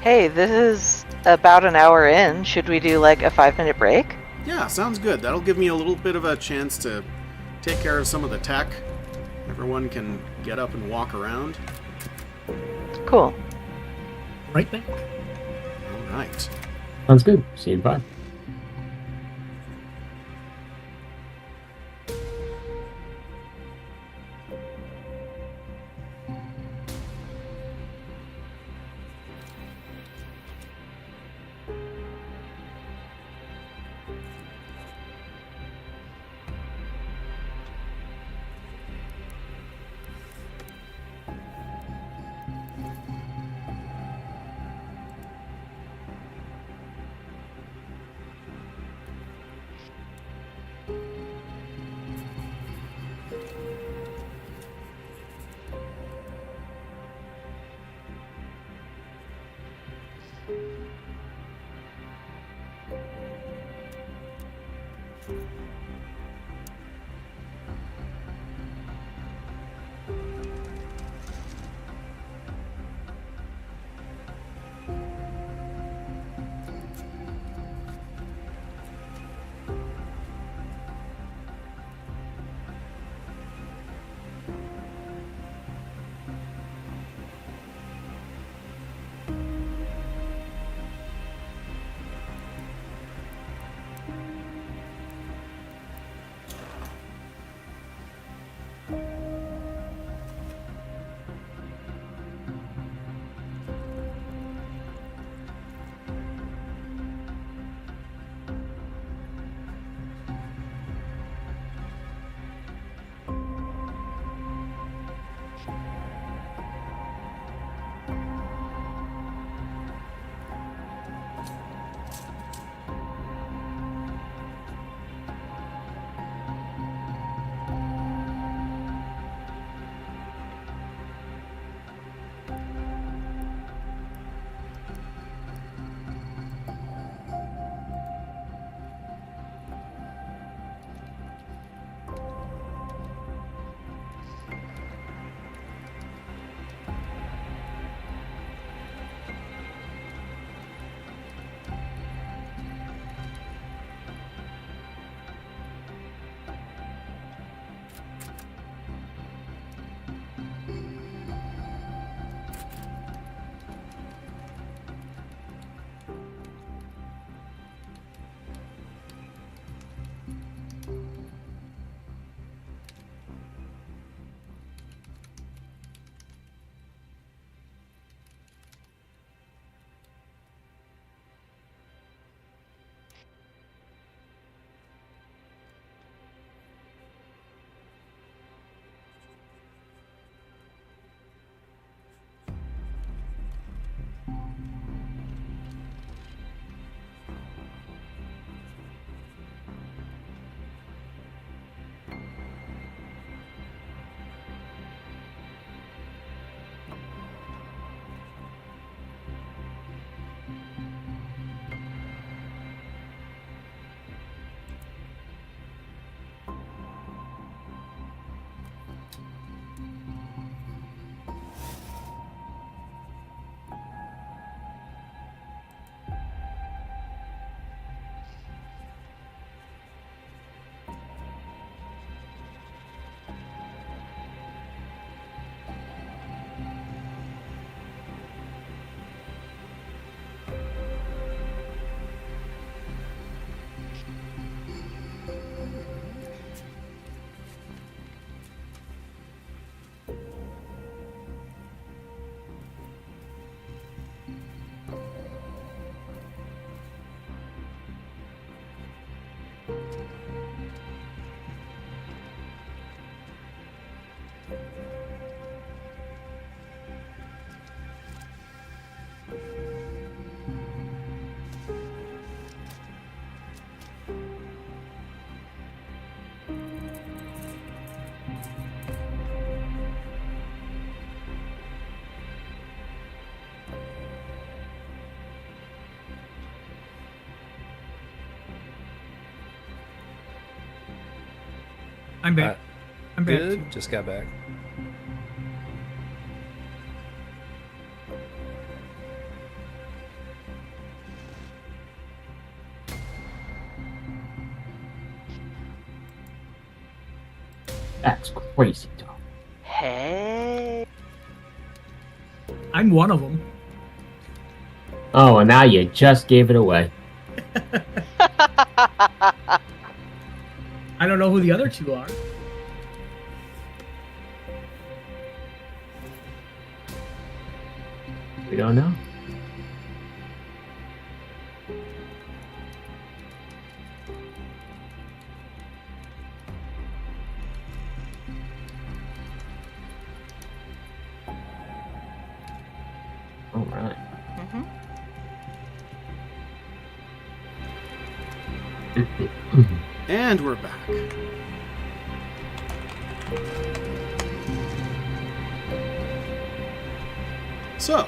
Hey, this is about an hour in. Should we do like a 5-minute break? yeah, sounds good. That'll give me a little bit of a chance to take care of some of the tech. Everyone can get up and walk around. Cool. Right back. All right. Sounds good. See you in 5. I'm back. I'm back. Good. Too. Just got back. That's crazy, Tom. Hey. I'm one of them. Oh, and now you just gave it away. I don't know who the other two are. We don't know. All right. And we're back. So,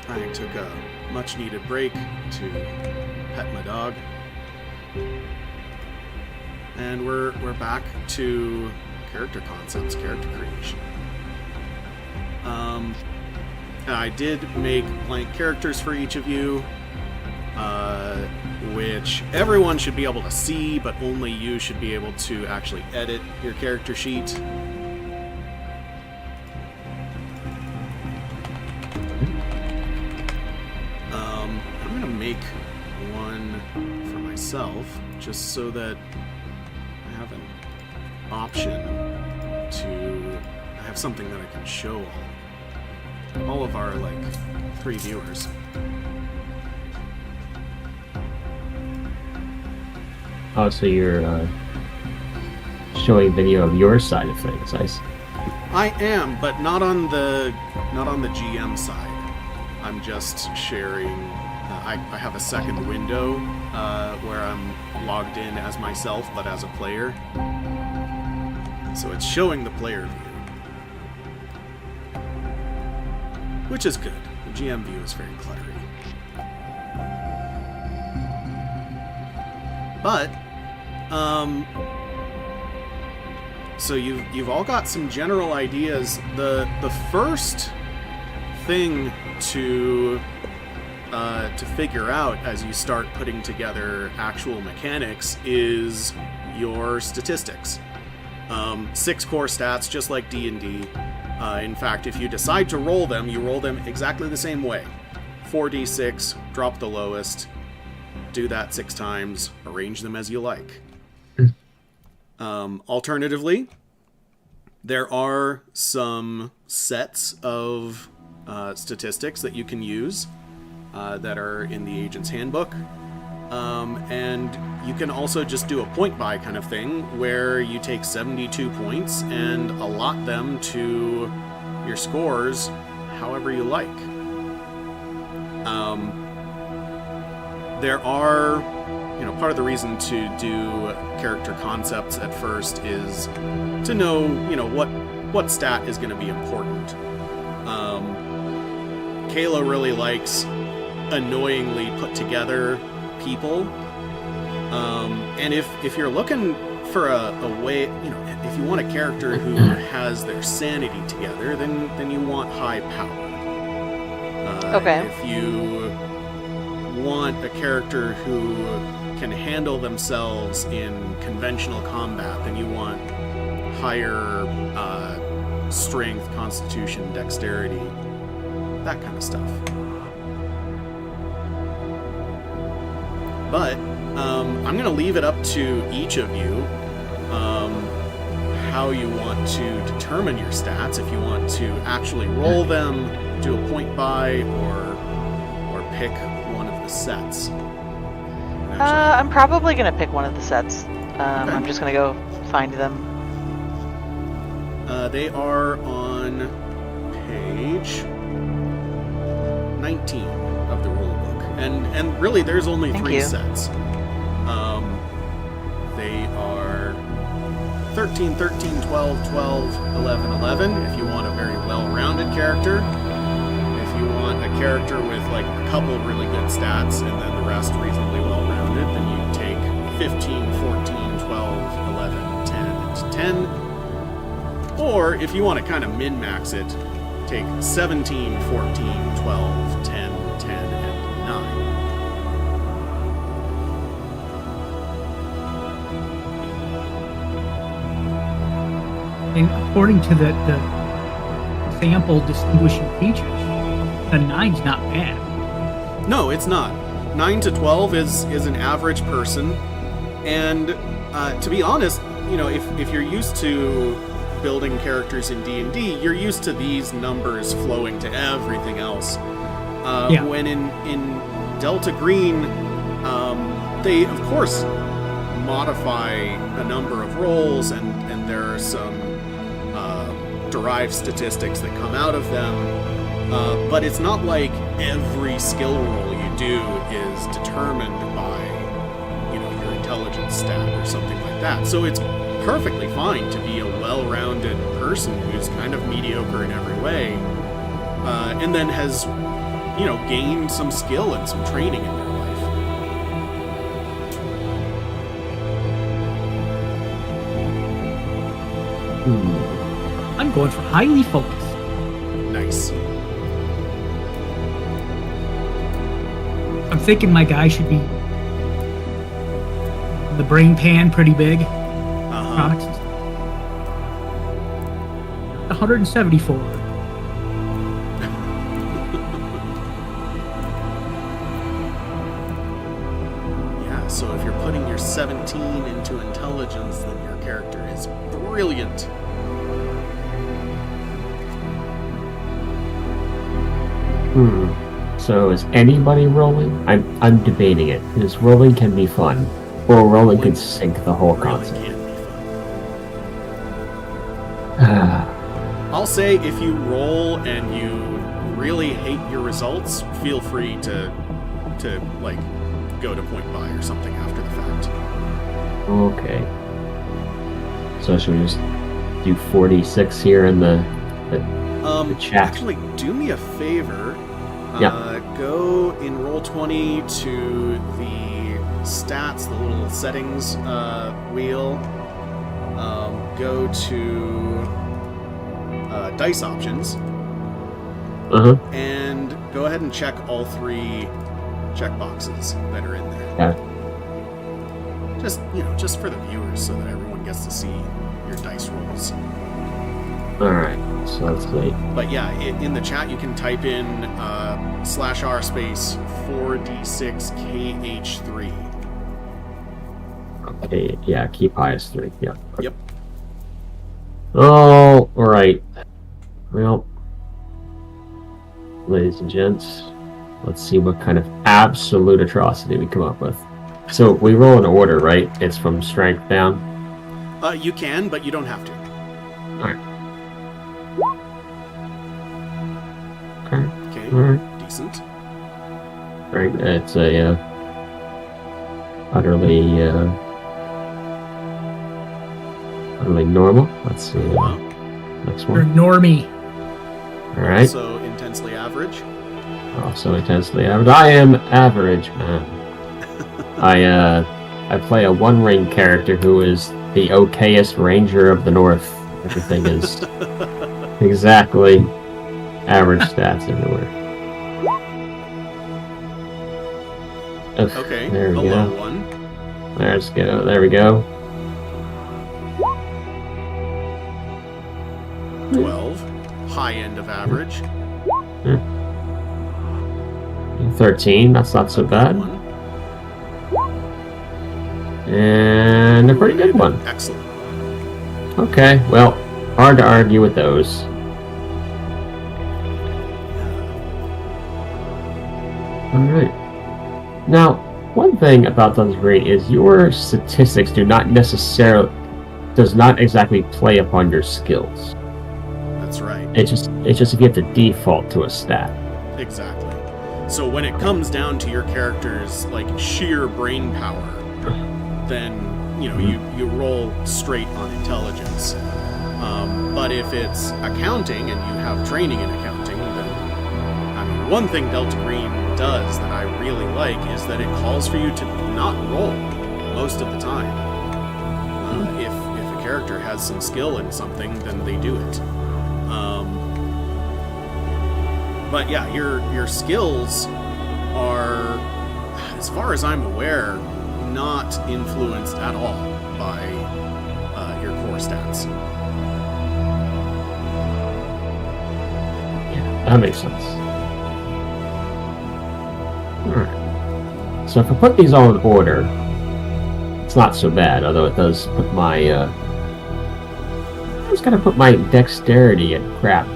I took a much-needed break to pet my dog. And we're back to character concepts, character creation. And I did make blank characters for each of you, which everyone should be able to see, but only you should be able to actually edit your character sheet. I'm gonna make one for myself, just so that I have an option to have something that I can show all of our, like, 3 viewers. Oh, so you're showing video of your side of things, I see. I am, but not on the GM side. I'm just sharing. I have a second window where I'm logged in as myself, but as a player. So it's showing the player view, which is good. The GM view is very cluttery. But so you've all got some general ideas. The first thing to figure out as you start putting together actual mechanics is your statistics. 6 core stats, just like D&D. In fact, if you decide to roll them, you roll them exactly the same way. 4d6, drop the lowest, do that 6 times, arrange them as you like. Alternatively, there are some sets of statistics that you can use that are in the Agent's Handbook. And you can also just do a point buy kind of thing where you take 72 points and allot them to your scores however you like. There are, part of the reason to do character concepts at first is to know, what stat is going to be important. Kayla really likes annoyingly put together people. And if you're looking for a way, if you want a character who has their sanity together, then you want high power. Okay. If you want a character who can handle themselves in conventional combat, then you want higher strength, constitution, dexterity, that kind of stuff. But I'm going to leave it up to each of you how you want to determine your stats. If you want to actually roll them, do a point buy, or pick one of the sets. I'm probably going to pick one of the sets. I'm just going to go find them. They are on page 19 of the rulebook. And really, there's only Thank 3 you. sets. They are 13, 13, 12, 12, 11, 11, if you want a very well-rounded character. If you want a character with, like, a couple really good stats and then the rest reasonably well-rounded, then you take 15, 14, 12, 10. Or if you want to kind of min-max it, take 17, 14, 12, 10, 10, and 9. And according to the sample distinguishing features, the 9's not bad. No, it's not. 9 to 12 is an average person, and to be honest, if you're used to building characters in D&D, you're used to these numbers flowing to everything else. When in Delta Green, they of course modify a number of rolls, and there are some derived statistics that come out of them. But it's not like every skill roll you do is determined by, your intelligence stat or something like that. So it's perfectly fine to be a well-rounded person who's kind of mediocre in every way, and then has, gained some skill and some training in their life. I'm going for highly focused. Nice. I'm thinking my guy should be the brain pan pretty big. Electronics and stuff. 174. Yeah, so if you're putting your 17 into intelligence, then your character is brilliant. So is anybody rolling? I'm debating it, because rolling can be fun, or rolling can sink the whole Really concept. can be fun. I'll say if you roll and you really hate your results, feel free to go to point buy or something after the fact. Okay. So should we just do 46 here in the chat? Actually, do me a favor. Yeah. Go in Roll20 to the stats, the little settings wheel. Go to dice options. And go ahead and check all 3 checkboxes that are in there. Yeah. Just for the viewers, so that everyone gets to see your dice rolls. Alright, so let's see. But yeah, in the chat you can type in /r space 4d6kh3. Okay, yeah, keep high as 3. Yeah. Yep. Oh, alright. Well, ladies and gents, let's see what kind of absolute atrocity we come up with. So we roll in order, right? It's from strength down? You can, but you don't have to. Alright. Okay. Okay, Alright. decent. Right, it's a utterly normal. Let's see. Next You're one. normie. All right. So intensely average. Also intensely average. I am average, man. I play a one-ring character who is the okayest ranger of the north. Everything is exactly average stats everywhere. Ugh, Okay, there a we low go. one. Let's go. There we go. 12. High end of average. 13. That's not so bad. One. And a pretty good one. Excellent. Okay, well, hard to argue with those. Alright. Now, one thing about Dungeons & Dragons is your statistics does not exactly play upon your skills. That's right. It's just if you have to default to a stat. Exactly. So when it comes down to your character's sheer brain power, then you roll straight on intelligence. But if it's accounting and you have training in accounting, then one thing Delta Green does that I really like is that it calls for you to not roll most of the time. If a character has some skill in something, then they do it. But yeah, your skills are, as far as I'm aware, not influenced at all by your core stats. Yeah, that makes sense. Alright. So if I put these all in order, it's not so bad, although it does put my, I was gonna put my dexterity at crap,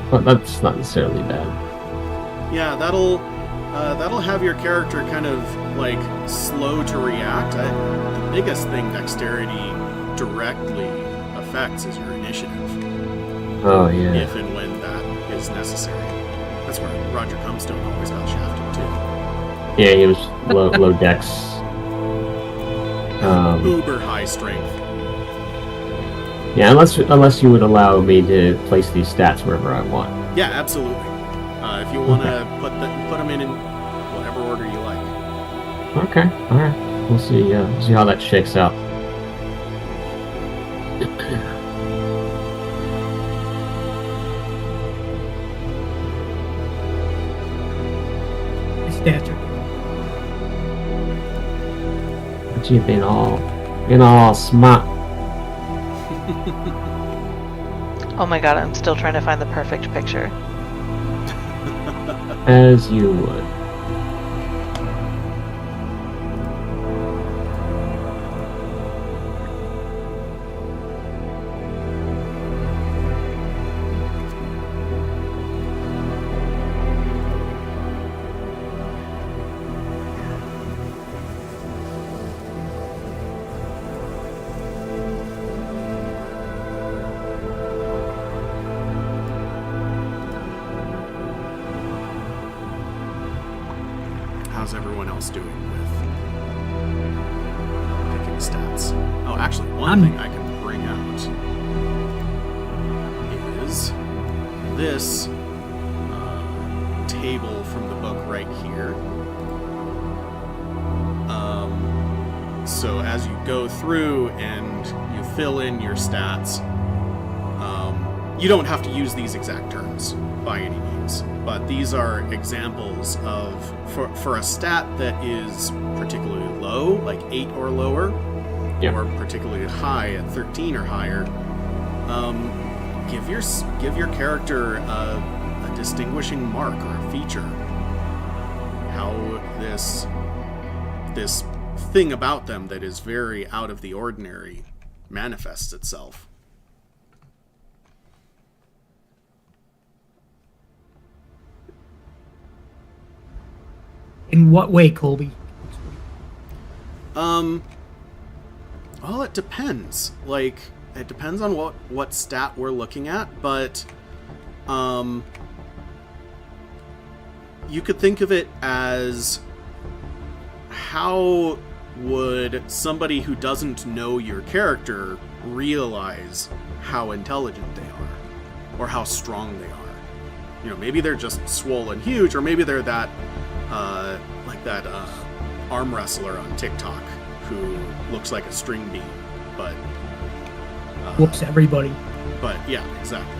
but that's not necessarily bad. Yeah, that'll have your character kind of like slow to react. The biggest thing dexterity directly affects is your initiative, Oh, yeah. if and when that is necessary. That's where Roger Comstone always got shafted too. Yeah, he was low dex. Uber high strength. Yeah, unless you would allow me to place these stats wherever I want. Yeah, absolutely. If you want to put them in whatever order you like. Okay, alright. We'll see how that shakes out. Stats are But you've been all smart. Oh my god, I'm still trying to find the perfect picture. As you would. How's everyone else doing with picking stats? Oh, actually, one thing I can bring out is this table from the book right here. So as you go through and you fill in your stats, you don't have to use these exact terms by any means, but these are examples of, for a stat that is particularly low, like 8 or lower, Yeah. or particularly high at 13 or higher, give your character a distinguishing mark or a feature. How this thing about them that is very out of the ordinary manifests itself. in what way, Colby? Well, it depends. Like, it depends on what stat we're looking at, but you could think of it as, how would somebody who doesn't know your character realize how intelligent they are or how strong they are? You know, maybe they're just swollen huge, or maybe they're that like that arm wrestler on TikTok who looks like a string bean, but Whoops, everybody. but yeah, exactly.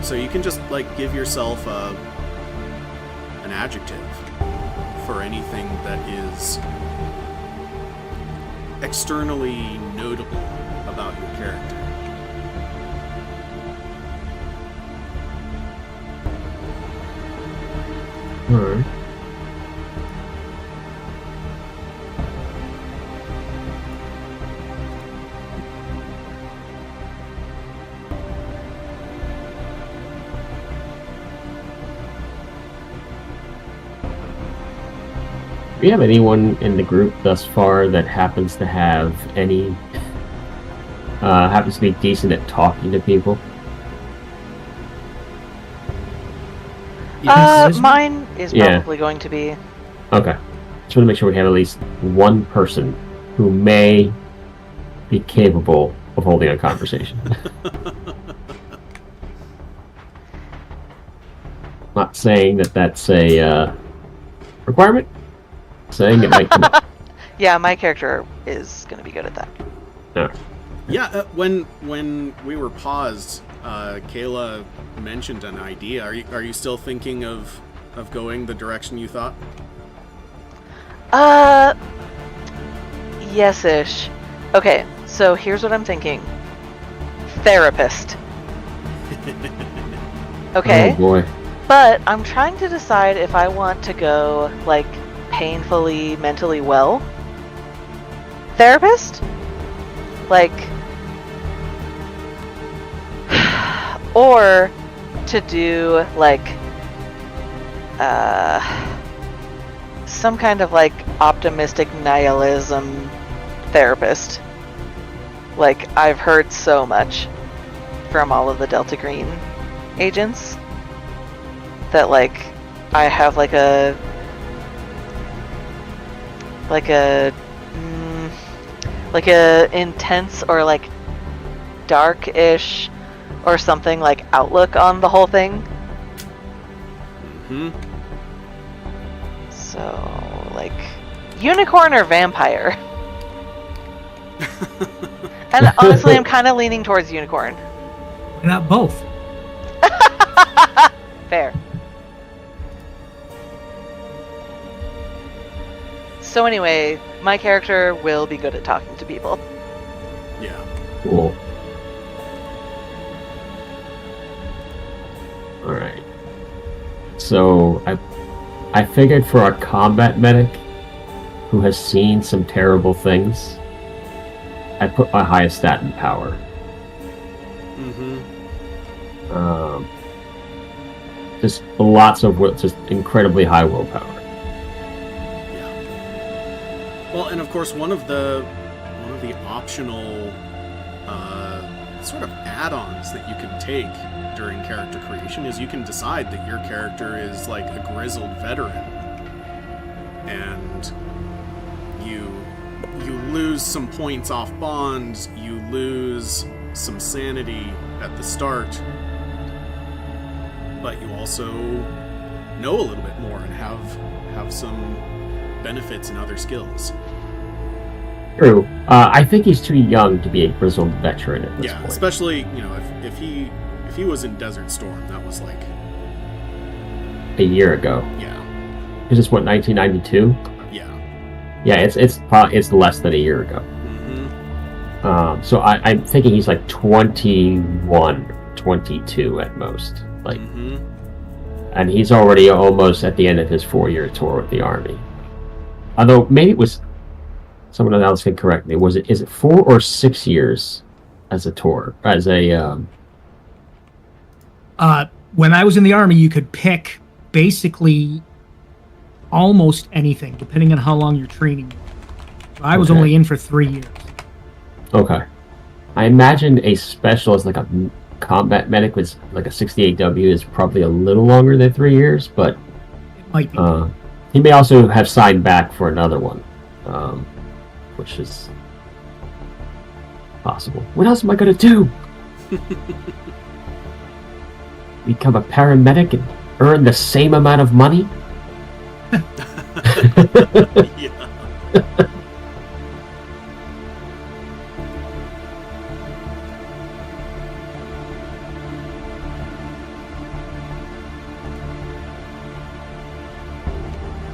So you can just like give yourself an adjective for anything that is externally notable about your character. Alright. Do we have anyone in the group thus far that happens to have any happens to be decent at talking to people? Yes. Mine is Yeah. probably going to be. Okay. Just want to make sure we have at least one person who may be capable of holding a conversation. Not saying that that's a requirement. Saying it might come up. Yeah, my character is going to be good at that. Yeah. Yeah, when we were paused, Kayla mentioned an idea. Are you still thinking of going the direction you thought? Yes-ish. Okay, so here's what I'm thinking. Therapist. Okay? Oh boy. But I'm trying to decide if I want to go, like, painfully mentally well. Therapist? Like... or to do, like... some kind of, like, optimistic nihilism therapist. Like, I've heard so much from all of the Delta Green agents that, like, I have like a intense or like dark-ish or something like outlook on the whole thing. Mm-hmm. So, like, unicorn or vampire? And honestly, I'm kind of leaning towards unicorn. Why not both? Fair. So anyway, my character will be good at talking to people. Yeah. Cool. Alright. So, I figured for a combat medic who has seen some terrible things, I put my highest stat in power. Mm-hmm. Just lots of just incredibly high willpower. Yeah. Well, and of course, one of the optional sort of add-ons that you can take during character creation is you can decide that your character is like a grizzled veteran, and you lose some points off bonds, you lose some sanity at the start, but you also know a little bit more and have some benefits and other skills. True. I think he's too young to be a grizzled veteran at this Yeah, point. especially, if he was in Desert Storm, that was like A year ago. yeah. Is this what, 1992? Yeah. Yeah, it's less than a year ago. Mm-hmm. So I'm thinking he's like 21, 22 at most. Like, Mm-hmm. and he's already almost at the end of his 4-year tour with the army. Although maybe it was, someone else can correct me. Is it 4 or 6 years as a tour, as a When I was in the army, you could pick basically almost anything, depending on how long your training was. I was Okay. only in for 3 years. Okay. I imagined a specialist, like a combat medic with like a 68W, is probably a little longer than 3 years, but It might be. he may also have signed back for another one, which is possible. What else am I going to do? Become a paramedic and earn the same amount of money? Yeah.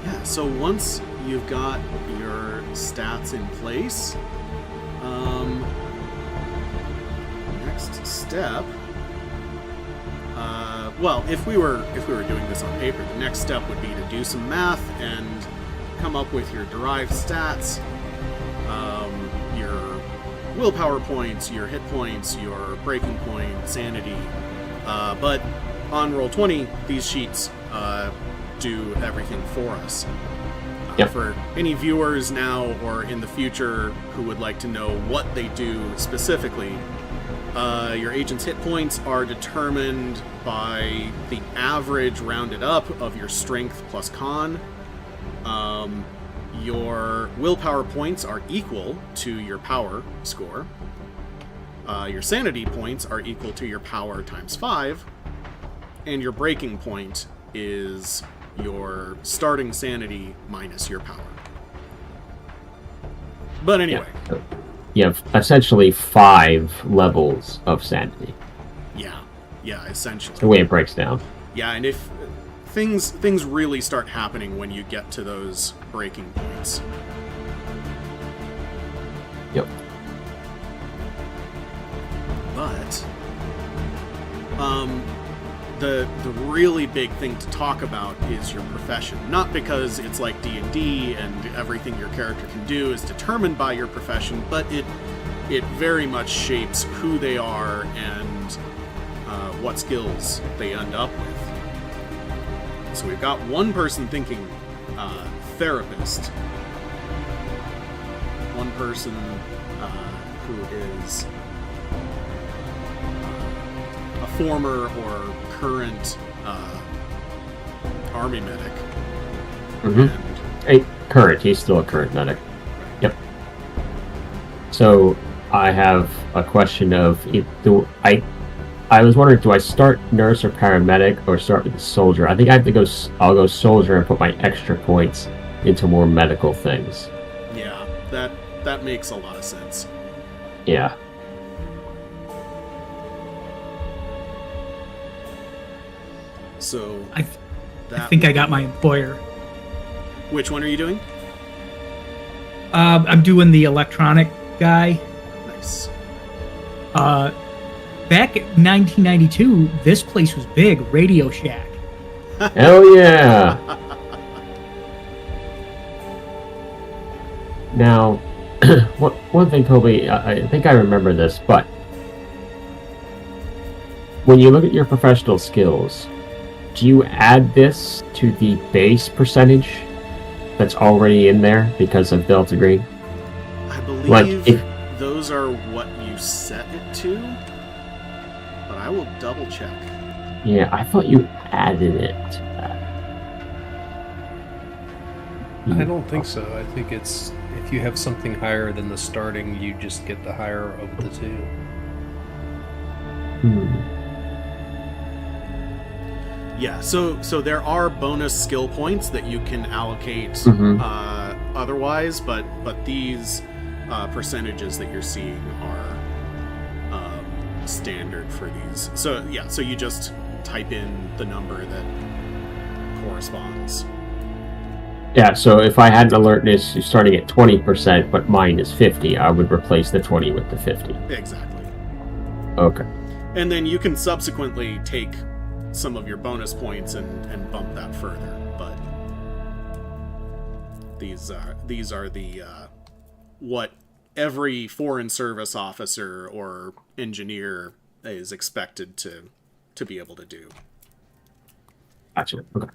Yeah, so once you've got your stats in place, next step. Well, if we were doing this on paper, the next step would be to do some math and come up with your derived stats, your willpower points, your hit points, your breaking point, sanity. But on Roll20, these sheets do everything for us. Yep. For any viewers now or in the future who would like to know what they do specifically, your agent's hit points are determined by the average rounded up of your strength plus con. Your willpower points are equal to your power score. Your sanity points are equal to your power times 5. And your breaking point is your starting sanity minus your power. But anyway. Yeah. You have essentially 5 levels of sanity. Yeah, essentially. The way it breaks down. Yeah, and if things really start happening when you get to those breaking points. Yep. But the really big thing to talk about is your profession. Not because it's like D&D and everything your character can do is determined by your profession, but it very much shapes who they are and what skills they end up with. So we've got one person thinking therapist, one person who is a former or current army medic. Mm-hmm. Current. He's still a current medic. Yep. So I have a question of I was wondering, do I start nurse or paramedic or start with the soldier? I think I have to go. I'll go soldier and put my extra points into more medical things. Yeah, that makes a lot of sense. Yeah. So I think I got my employer. Which one are you doing? I'm doing the electronic guy. Nice. Back in 1992, this place was big, Radio Shack. Hell yeah! Now, one thing, Kobe, I think I remember this, but when you look at your professional skills, do you add this to the base percentage that's already in there because of Delta Green? I believe those are what you set it to, but I will double check. Yeah, I thought you added it to that. I don't think so. I think it's if you have something higher than the starting, you just get the higher of the two. Yeah, so there are bonus skill points that you can allocate otherwise, but these percentages that you're seeing are standard for these. So yeah, so you just type in the number that corresponds. Yeah, so if I had an alertness starting at 20%, but mine is 50, I would replace the 20 with the 50. Exactly. Okay. And then you can subsequently take some of your bonus points and bump that further. But these are the what every foreign service officer or engineer is expected to be able to do. Gotcha. Okay.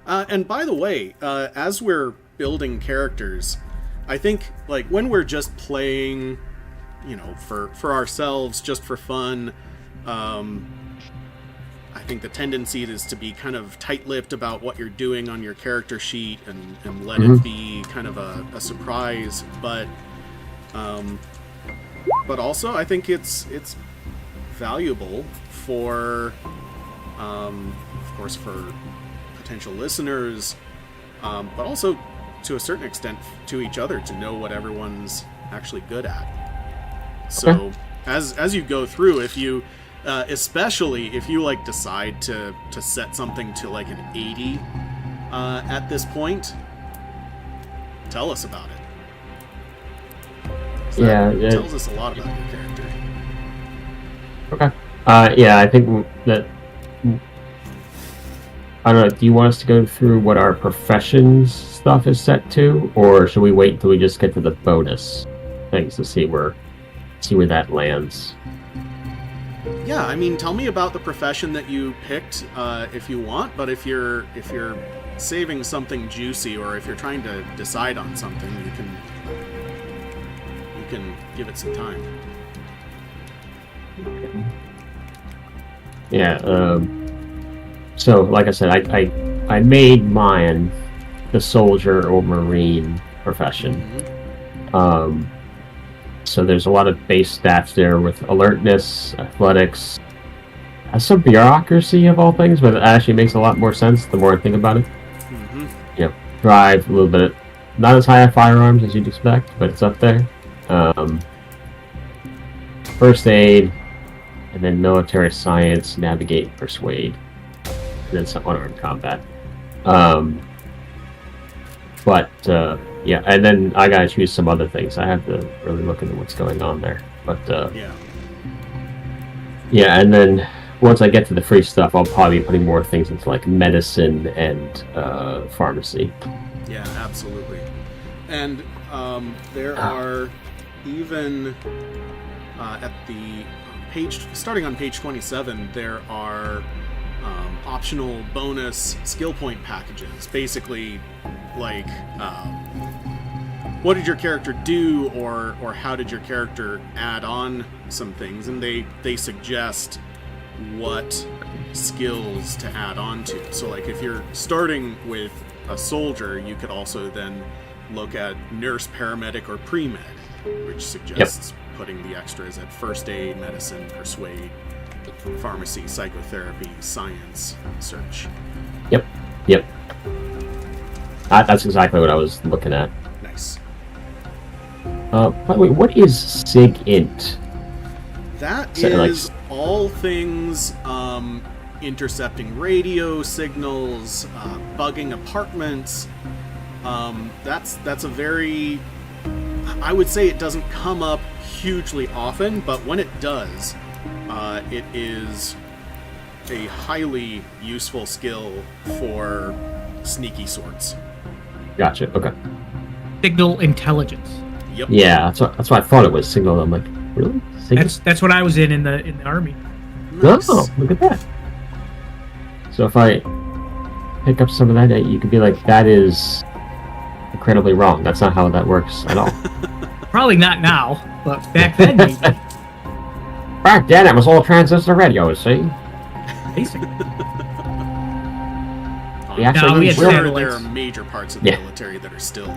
And by the way, as we're building characters, I think like when we're just playing, for ourselves, just for fun, I think the tendency is to be kind of tight-lipped about what you're doing on your character sheet and let it be kind of a surprise. But also I think it's valuable for, of course, for potential listeners, but also to a certain extent to each other to know what everyone's actually good at. So as you go through, if you especially if you like decide to set something to like an 80 at this point, tell us about it. So that tells us a lot about your character. Okay. I think that I don't know. Do you want us to go through what our professions stuff is set to, or should we wait until we just get to the bonus things to see where that lands? Yeah, I mean, tell me about the profession that you picked, if you want. But if you're saving something juicy, or if you're trying to decide on something, you can give it some time. Yeah. So, like I said, I made mine the soldier or marine profession. So there's a lot of base stats there with alertness, athletics, some bureaucracy of all things, but it actually makes a lot more sense the more I think about it. Mm-hmm. Yep. Drive, a little bit, not as high on firearms as you'd expect, but it's up there. First aid, and then military science, navigate, persuade, and then some unarmed combat. Yeah, and then I gotta choose some other things. I have to really look into what's going on there. But yeah, and then once I get to the free stuff, I'll probably be putting more things into like medicine and pharmacy. Yeah, absolutely. And there are even at the page, starting on page 27, there are optional bonus skill point packages. Basically, like what did your character do, or how did your character add on some things, and they suggest what skills to add on to. So like if you're starting with a soldier, you could also then look at nurse, paramedic, or pre-med, which suggests putting the extras at first aid, medicine, persuade, pharmacy, psychotherapy, science, search. Yep. That's exactly what I was looking at. Nice. By the way, what is SIG-INT? That So, is all things intercepting radio signals, bugging apartments. That's a very... I would say it doesn't come up hugely often, but when it does, it is a highly useful skill for sneaky sorts. Gotcha. Okay. Signal intelligence. Yep. Yeah, that's what I thought it was. Signal. I'm like, really? Signal? That's what I was in the army. Nice. Oh, look at that. So if I pick up some of that, you could be like, that is incredibly wrong. That's not how that works at all. Probably not now, but back then maybe. Back then, it was all transistor radio, see? Basically. We actually No, we had Sure, satellites. there are major parts of the Yeah. military that are still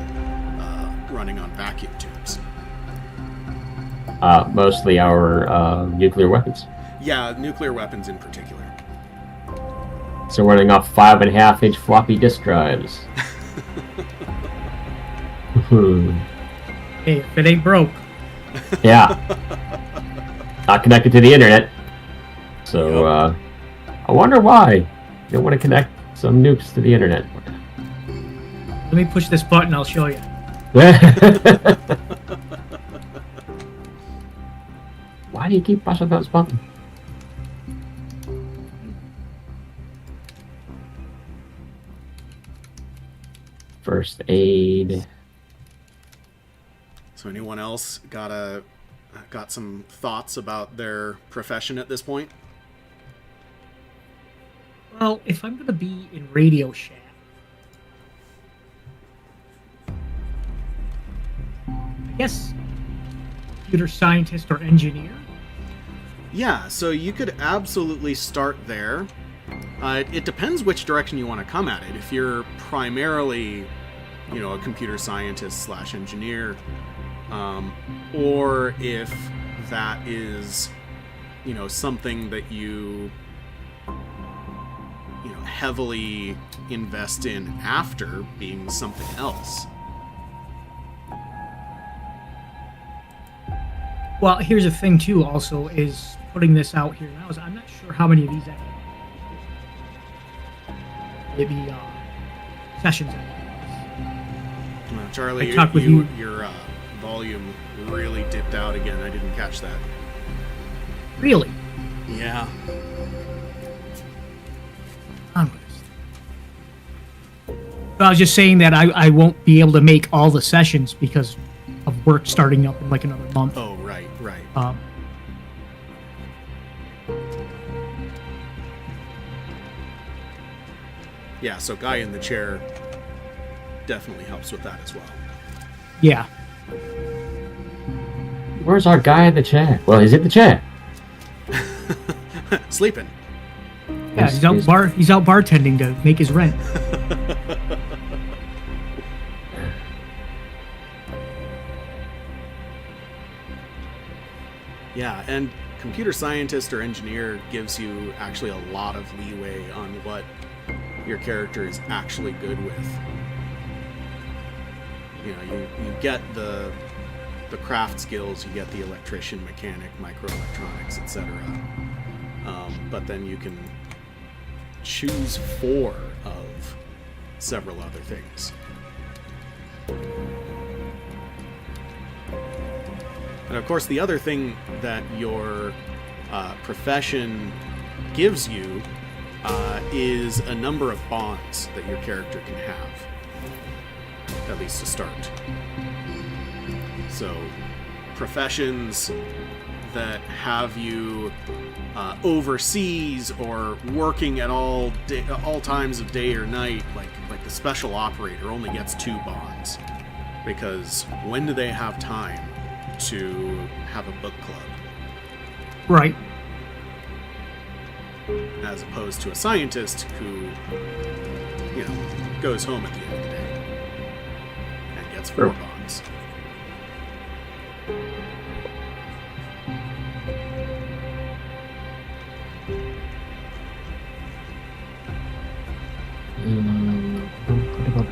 running on vacuum tubes. Mostly our nuclear weapons. Yeah, nuclear weapons in particular. So running off 5.5-inch floppy disk drives. Hey, if it ain't broke. Yeah. Not connected to the internet. So, I wonder why you don't want to connect some nukes to the internet. Let me push this button, I'll show you. Why do you keep pushing those buttons? First aid. So anyone else got some thoughts about their profession at this point? Well, if I'm gonna be in Radio Shack, I guess computer scientist or engineer. Yeah, so you could absolutely start there. It depends which direction you want to come at it. If you're primarily, a computer scientist / engineer, or if that is, something that you heavily invest in after being something else. Well, here's the thing too. Also, is putting this out here now is I'm not sure how many of these maybe sessions. Charlie, I talked with you. Your volume really dipped out again. I didn't catch that. Really? Yeah. Onwards. I was just saying that I won't be able to make all the sessions because of work starting up in like another month. Oh, right. Yeah, so guy in the chair definitely helps with that as well. Yeah. Where's our guy in the chair? Well, he's in the chair. Sleeping. Yeah, he's out bartending to make his rent. Yeah, and computer scientist or engineer gives you actually a lot of leeway on what your character is actually good with. You know, you get the craft skills, you get the electrician, mechanic, microelectronics, etc. But then you can choose 4 of several other things. And of course, the other thing that your profession gives you is a number of bonds that your character can have, at least to start. So, professions that have you overseas or working at all times of day or night, like the special operator, only gets 2 bonds, because when do they have time to have a book club? Right. As opposed to a scientist who, you know, goes home at the end of the day and gets 4 bonds.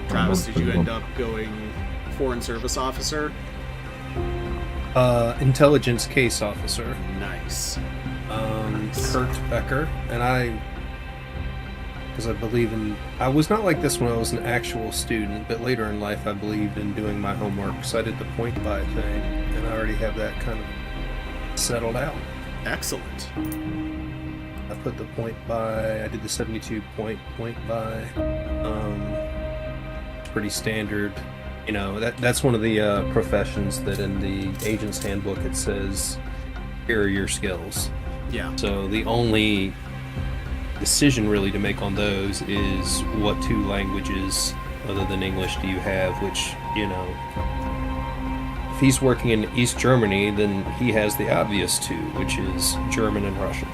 Travis, did you end up going Foreign Service Officer? Intelligence case officer. Nice. Nice. Kurt Becker, and because I believe in, I was not like this when I was an actual student, but later in life I believed in doing my homework, so I did the point buy thing, and I already have that kind of settled out. Excellent. I put the point buy, I did the 72 point buy. Pretty standard. You know, that's one of the professions that in the agent's handbook it says, here are your skills. Yeah. So the only decision really to make on those is what 2 languages other than English do you have, which, you know, if he's working in East Germany, then he has the obvious 2, which is German and Russian.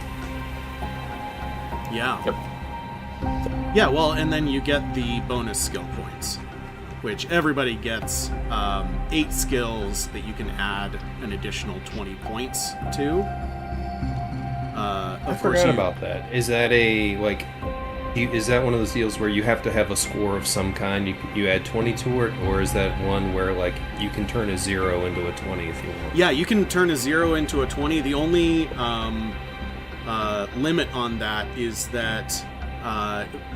Yeah. Yep. Yeah, well, and then you get the bonus skill points, which everybody gets 8 skills that you can add an additional 20 points to. I forgot about that. Is that is that one of those deals where you have to have a score of some kind? You add 20 to it, or is that one where like you can turn a 0 into a 20 if you want? Yeah, you can turn a 0 into a 20. The only limit on that is that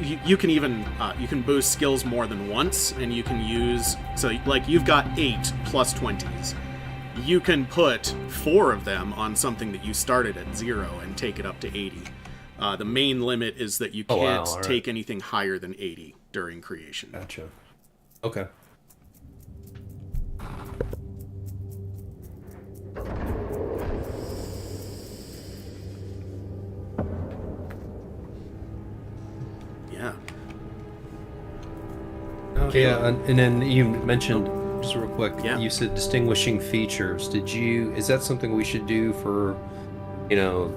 you can even you can boost skills more than once, and you can use, so like you've got 8 plus 20s. You can put 4 of them on something that you started at 0 and take it up to 80. The main limit is that you can't take anything higher than 80 during creation. Gotcha. Okay. Yeah. Yeah, and then you mentioned, just real quick, Yeah. you said distinguishing features. Is that something we should do for, you know,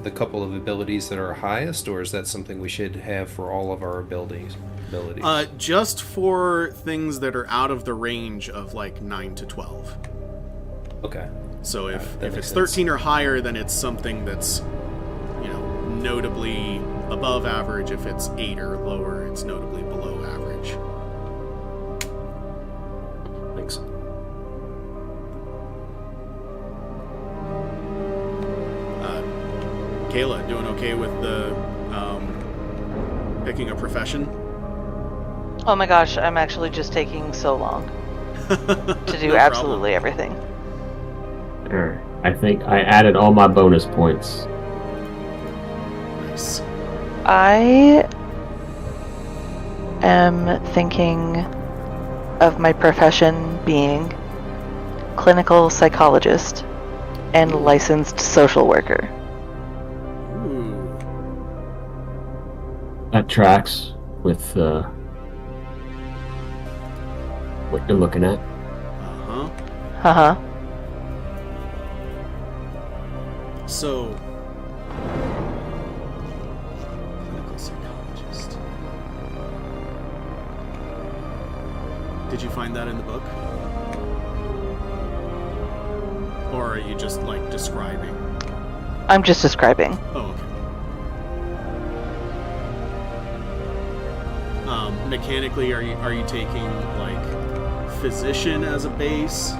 the couple of abilities that are highest, or is that something we should have for all of our abilities? Just for things that are out of the range of like 9 to 12. Okay. So if That it's makes 13 or higher, then it's something that's, you know, notably above average. If it's 8 or lower, it's notably below average. Thanks. Kayla, doing okay with the picking a profession? Oh my gosh, I'm actually just taking so long to do No absolutely everything. Alright. I think I added all my bonus points. Nice. I am thinking of my profession being clinical psychologist and licensed social worker. Ooh. That tracks with what you're looking at. Uh-huh. Haha. So, clinical psychologist. Did you find that in the book? Or are you just like describing? I'm just describing. Oh, okay. Mechanically, are you taking like physician as a base?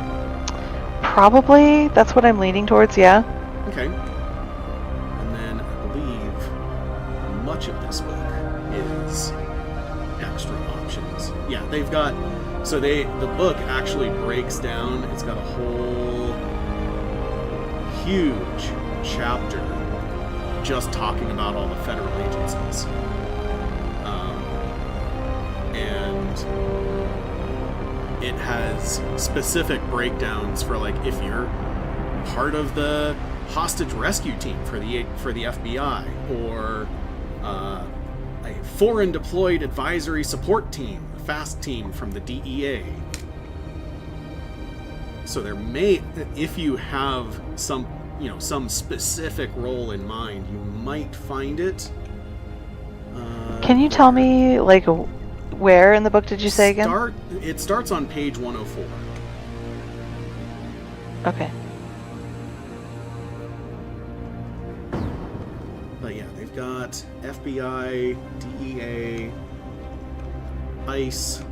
Probably. That's what I'm leaning towards, yeah. Okay. And then I believe much of this book is extra options. Yeah, they've got. So the book actually breaks down. It's got a whole huge chapter just talking about all the federal agencies. And it has specific breakdowns for like if you're part of the hostage rescue team for the FBI, or a foreign deployed advisory support team, a FAST team from the DEA. So there may, if you have some specific role in mind, you might find it. Can you tell me, like, where in the book did you say again? It starts on page 104. Okay. But yeah, they've got FBI, DEA, ICE,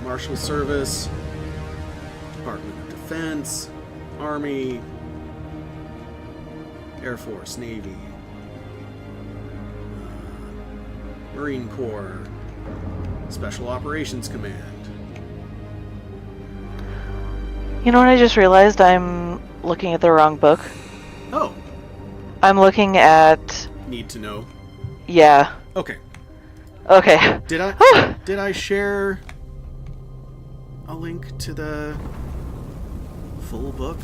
Marshal Service, Department of Defense, Army, Air Force, Navy, Marine Corps, Special Operations Command. You know what I just realized? I'm looking at the wrong book. Oh, I'm looking at... need to know. Yeah. Okay. Okay. Did I share a link to the full book?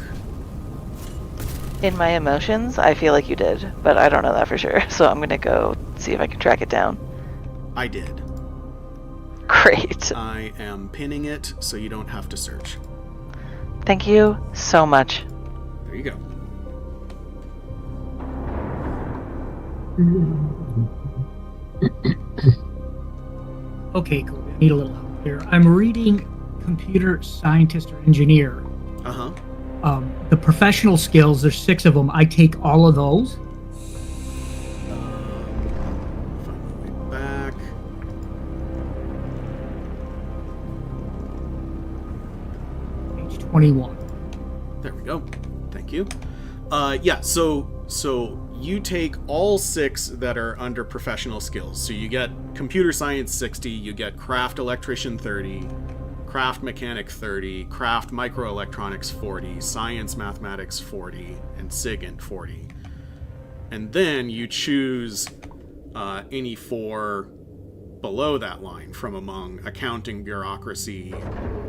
In my emotions, I feel like you did, but I don't know that for sure. So I'm gonna go see if I can track it down. I did. Great. I am pinning it so you don't have to search. Thank you so much. There you go. Okay, cool. I need a little help here. I'm reading computer scientist or engineer. Uh-huh. The professional skills, there's 6 of them. I take all of those. Find my way back. Page 21. There we go. Thank you. Yeah, so you take all 6 that are under professional skills. So you get computer science 60, you get craft electrician 30, craft mechanic 30, craft microelectronics 40, science mathematics 40, and SIGINT 40. And then you choose any 4 below that line from among accounting, bureaucracy,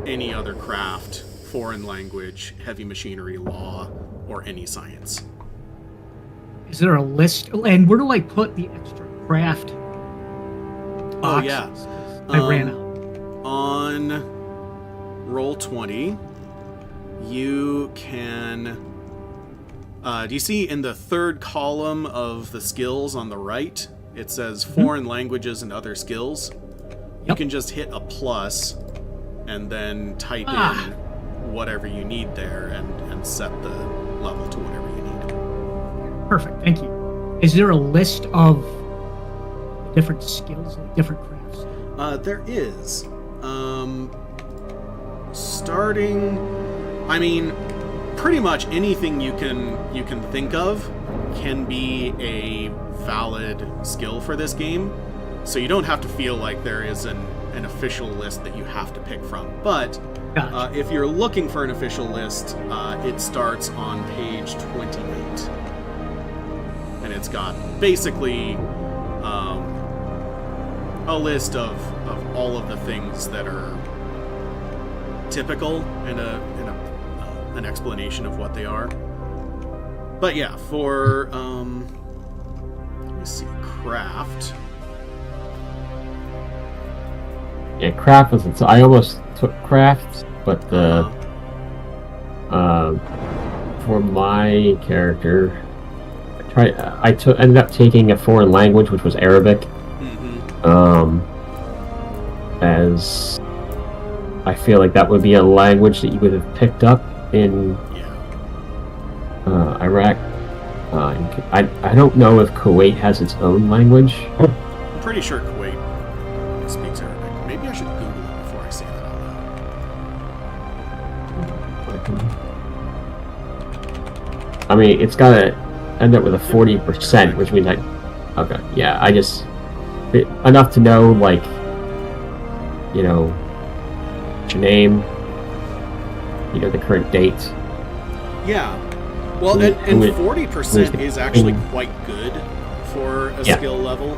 any other craft, foreign language, heavy machinery, law, or any science. Is there a list? And where do I put the extra craft boxes? Oh, yeah. I ran out. On Roll20, you can... do you see in the 3rd column of the skills on the right, it says foreign languages and other skills? You Yep. can just hit a plus and then type in whatever you need there and set the level to whatever you need. Perfect, thank you. Is there a list of different skills, like different crafts? There is. Starting... I mean, pretty much anything you can think of can be a valid skill for this game. So you don't have to feel like there is an official list that you have to pick from. But Gotcha. if you're looking for an official list, it starts on page 28. And it's got basically a list of all of the things that are typical and an explanation of what they are. But yeah, for let me see, craft. Yeah, craft was. I almost took craft, but the for my character, ended up taking a foreign language, which was Arabic. As I feel like that would be a language that you would have picked up in Iraq. I don't know if Kuwait has its own language. I'm pretty sure Kuwait speaks Arabic. Maybe I should Google it before I say that out loud. I mean, it's gotta end up with a 40%, which means okay, yeah, enough to know, like, you know, your name, you know, the current date. Yeah. Well, and 40% is actually quite good for a skill level.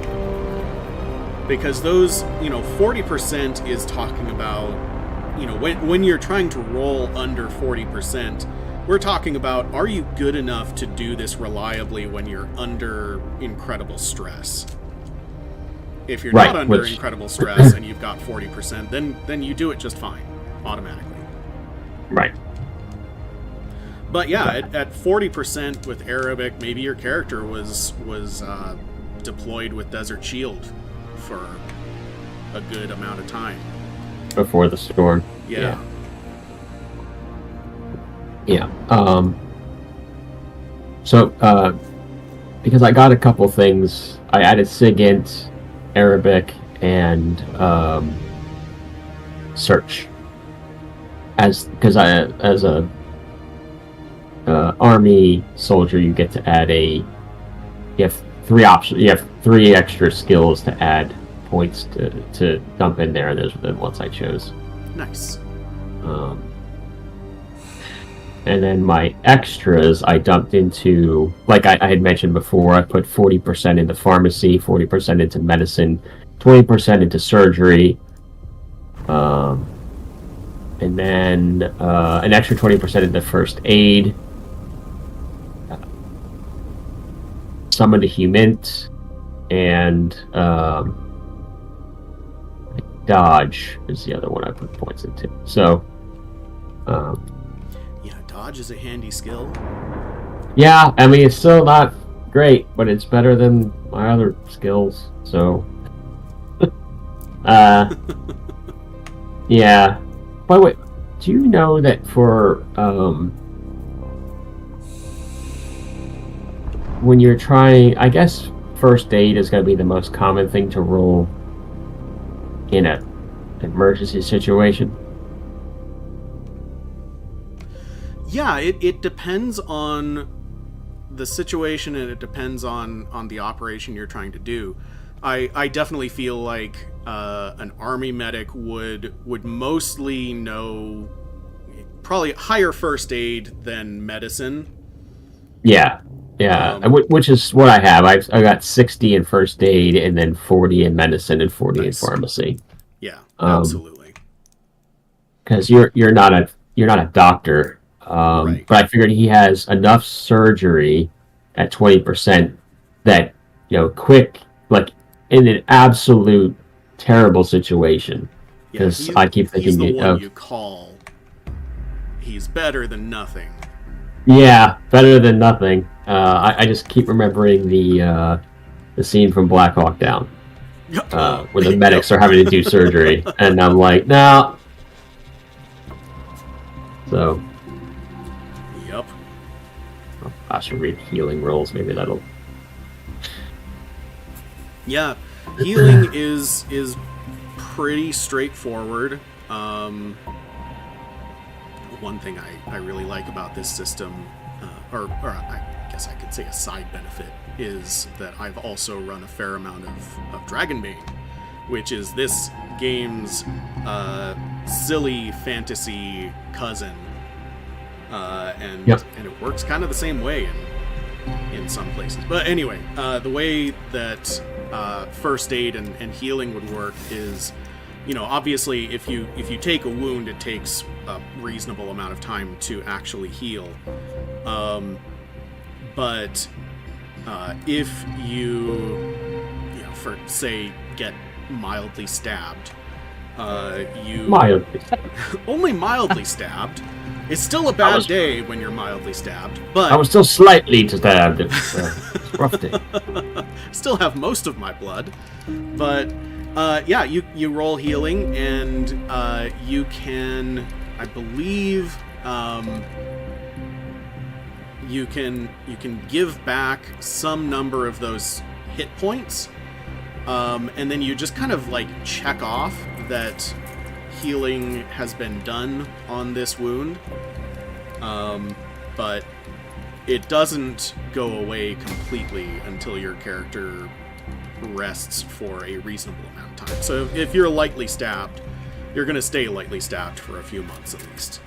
Because those, 40% is talking about, when you're trying to roll under 40%, we're talking about, are you good enough to do this reliably when you're under incredible stress? If you're not under incredible stress and you've got 40%, then you do it just fine, automatically. Right. But yeah, at 40% with Arabic, maybe your character was deployed with Desert Shield for a good amount of time. Before the storm. Yeah. So, because I got a couple things, I added SIGINT, Arabic, and search. As a army soldier, you get to add you have 3 options. You have 3 extra skills to add points to dump in there, and those were the ones I chose. Nice. And then my extras, I dumped into, like I had mentioned before, I put 40% into pharmacy, 40% into medicine, 20% into surgery, and then an extra 20% into first aid, some into humint, and dodge is the other one I put points into. So, dodge is a handy skill. Yeah, I mean, it's still not great, but it's better than my other skills, so... yeah. By the way, do you know that for, when you're trying... I guess first aid is going to be the most common thing to roll in an emergency situation? Yeah, it depends on the situation, and it depends on the operation you're trying to do. I definitely feel like an army medic would mostly know probably higher first aid than medicine. Yeah, which is what I have. I got 60 in first aid, and then 40 in medicine, and 40 in pharmacy. Yeah, absolutely. Because you're not a doctor. Right. But I figured he has enough surgery at 20% that, quick, like in an absolute terrible situation. Because I keep thinking he's the one you call. He's better than nothing. Yeah, better than nothing. I just keep remembering the scene from Black Hawk Down, where the medics are having to do surgery, and I'm like, no. So. Yep. I should read healing rolls. Maybe that'll. Yeah, healing is pretty straightforward. One thing I really like about this system, or I guess I could say a side benefit, is that I've also run a fair amount of Dragonbane, which is this game's silly fantasy cousin. And it works kind of the same way in some places. But anyway, the way that first aid and healing would work is, obviously if you take a wound, it takes a reasonable amount of time to actually heal. But if you for say get mildly stabbed, only mildly stabbed. It's still a bad day when you're mildly stabbed, but I was still slightly stabbed. It's a rough day. Still have most of my blood, but you roll healing, and you can, I believe, you can give back some number of those hit points, and then you just kind of like check off that healing has been done on this wound, but it doesn't go away completely until your character rests for a reasonable amount of time. So if you're lightly stabbed, you're going to stay lightly stabbed for a few months at least.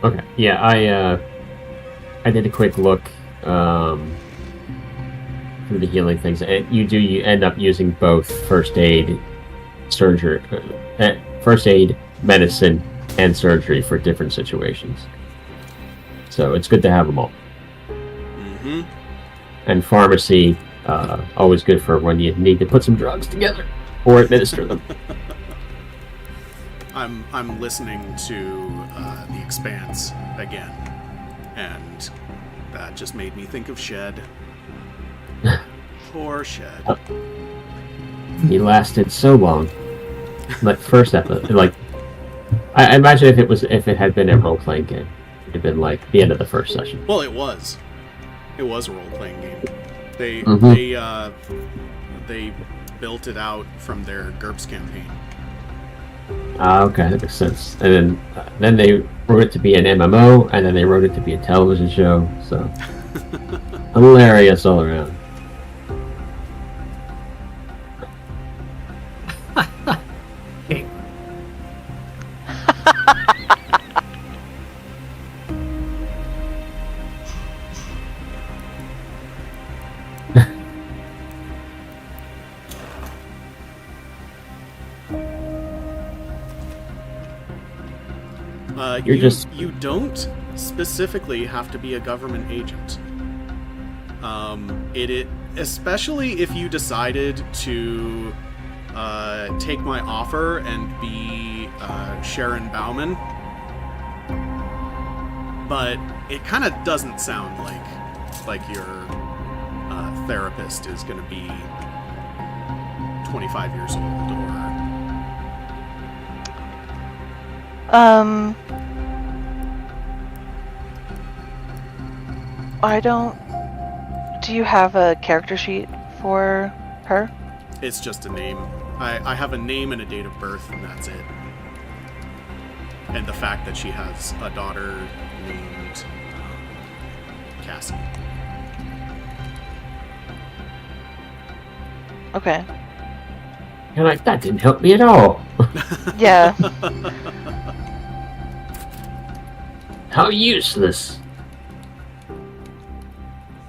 Okay. Yeah, I did a quick look through the healing things, and you end up using both first aid, surgery, first aid, medicine, and surgery for different situations. So it's good to have them all. Mm-hmm. And pharmacy, always good for when you need to put some drugs together or administer them. I'm listening to The Expanse again, and that just made me think of Shed. Poor Shed. He lasted so long. Like first episode, like I imagine if it had been a role playing game, it'd have been like the end of the first session. Well, it was a role playing game. They they built it out from their GURPS campaign. Okay, that makes sense. And then they wrote it to be an MMO, and then they wrote it to be a television show. So hilarious all around. Okay. You don't specifically have to be a government agent. It especially if you decided to take my offer and be Sharon Bauman, but it kind of doesn't sound like your therapist is going to be 25 years old or. I don't... Do you have a character sheet for her? It's just a name. I have a name and a date of birth, and that's it. And the fact that she has a daughter named Cassie. Okay. You're like, that didn't help me at all. Yeah. How useless.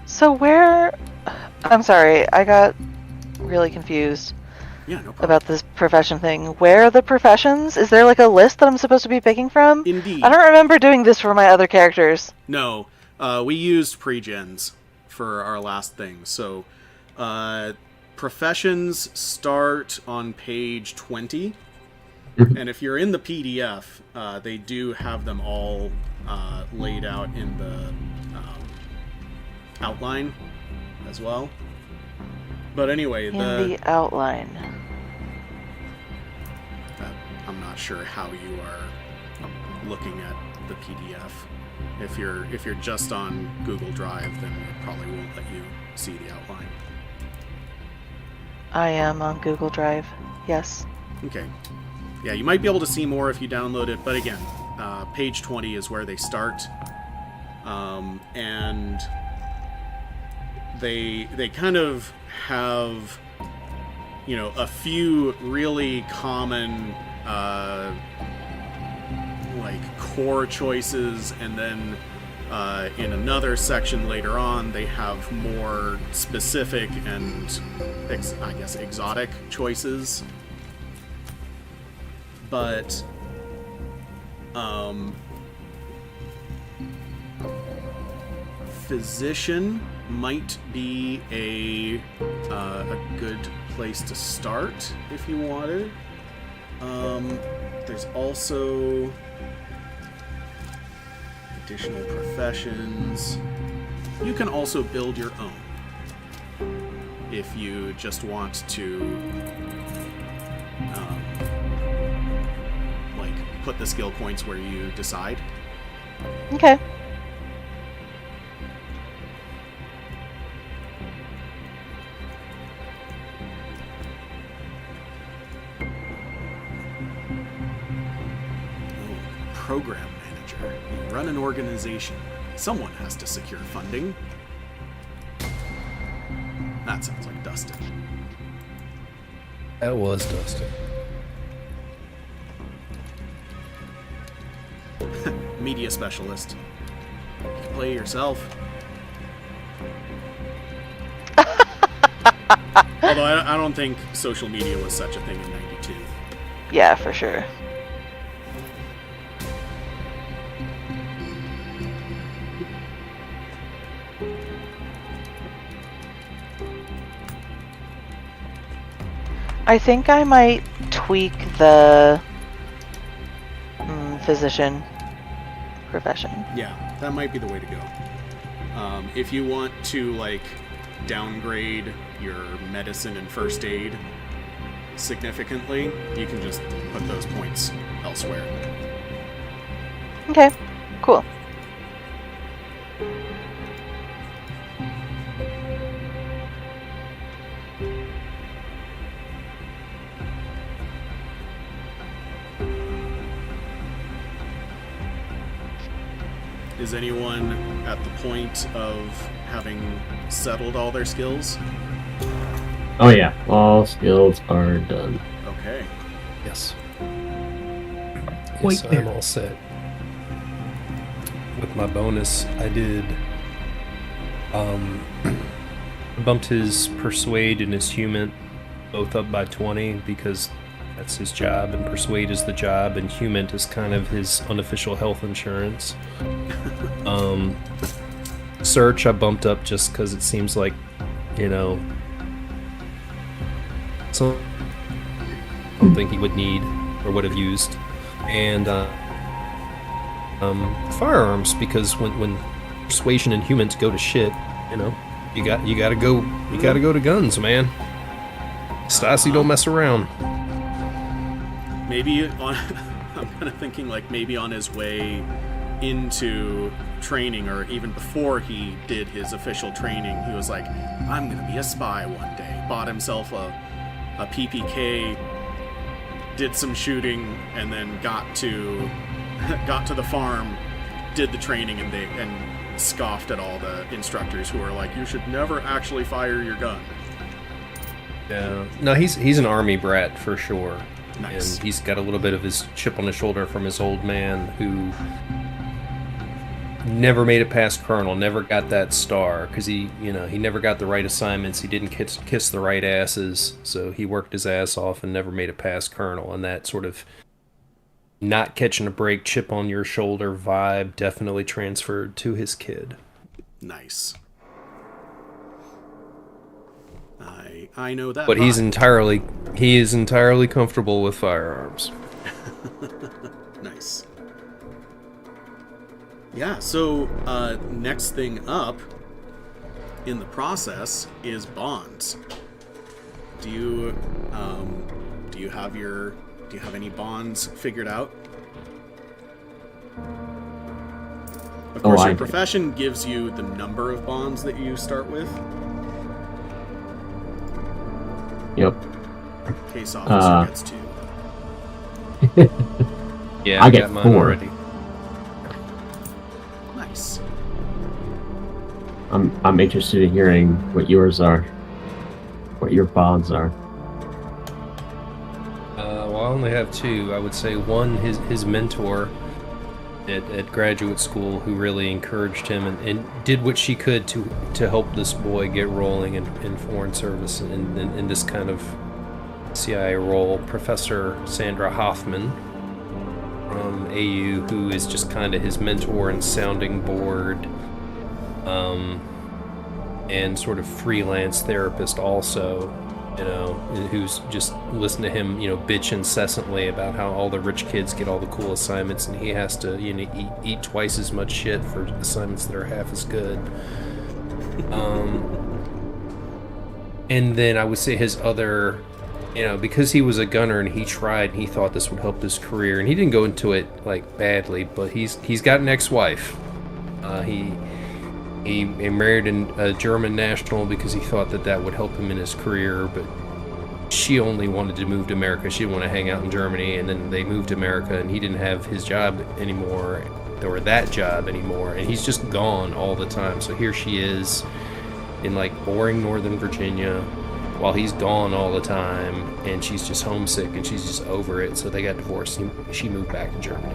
So where... I'm sorry, I got really confused Yeah, no problem. about this profession thing. Where are the professions? Is there like a list that I'm supposed to be picking from? Indeed. I don't remember doing this for my other characters. No, we used pre-gens for our last thing. So, professions start on page 20. And if you're in the PDF, they do have them all laid out in the outline as well. But anyway, In the outline. I'm not sure how you are looking at the PDF. If you're just on Google Drive, then it probably won't let you see the outline. I am on Google Drive. Yes. Okay. Yeah, you might be able to see more if you download it, but again, page 20 is where they start. And they kind of have, a few really common core choices, and then in another section later on they have more specific and exotic choices. But physician might be a good place to start if you wanted. There's also additional professions. You can also build your own if you just want to put the skill points where you decide. Okay. program manager. You run an organization. Someone has to secure funding. That sounds like Dustin. That was Dustin. Media specialist. You can play yourself. Although I don't think social media was such a thing in '92. Yeah, for sure. I think I might tweak the physician profession. Yeah, that might be the way to go. If you want to, like, downgrade your medicine and first aid significantly, you can just put those points elsewhere. Okay, cool. Is anyone at the point of having settled all their skills? Oh yeah, all skills are done. Okay. Yes. Wait Yes, there. I'm all set. With my bonus, I did. I bumped his persuade and his human both up by 20 because that's his job, and persuade is the job, and human is kind of his unofficial health insurance. Search I bumped up just because it seems like, something he would need or would have used, and firearms because when persuasion and humans go to shit, you gotta go to guns, man. Stassi don't mess around. Maybe on, I'm kind of thinking like maybe on his way into training, or even before he did his official training, he was like, I'm gonna be a spy one day. Bought himself a PPK, did some shooting, and then got to the farm, did the training, and scoffed at all the instructors who were like, you should never actually fire your gun. Yeah. No, he's an army brat for sure. Nice. And he's got a little bit of his chip on his shoulder from his old man who never made it past colonel, never got that star because he never got the right assignments. He didn't kiss the right asses, so he worked his ass off and never made it past colonel. And that sort of not catching a break, chip on your shoulder vibe definitely transferred to his kid. Nice. I know that. But vibe. he is entirely comfortable with firearms. Nice. Yeah, so next thing up in the process is bonds. Do you have any bonds figured out? Of course, your profession gives you the number of bonds that you start with. Yep. Case officer gets 2. Yeah, I get got mine 4. already. Nice. I'm interested in hearing what yours are, what your bonds are. Well, I only have 2. I would say one, his mentor at graduate school, who really encouraged him and did what she could to help this boy get rolling in foreign service and in this kind of CIA role. Professor Sandra Hoffman from AU, who is just kind of his mentor and sounding board, and sort of freelance therapist also, who's just listen to him, bitch incessantly about how all the rich kids get all the cool assignments and he has to, eat twice as much shit for assignments that are half as good. And then I would say his other, because he was a gunner and he tried and he thought this would help his career, and he didn't go into it like badly, but he's got an ex-wife. He married a German national because he thought that would help him in his career, but she only wanted to move to America. She didn't want to hang out in Germany, and then they moved to America, and he didn't have his job anymore, or that job anymore, and he's just gone all the time. So here she is in like boring Northern Virginia while he's gone all the time, and she's just homesick and she's just over it. So they got divorced. She moved back to Germany.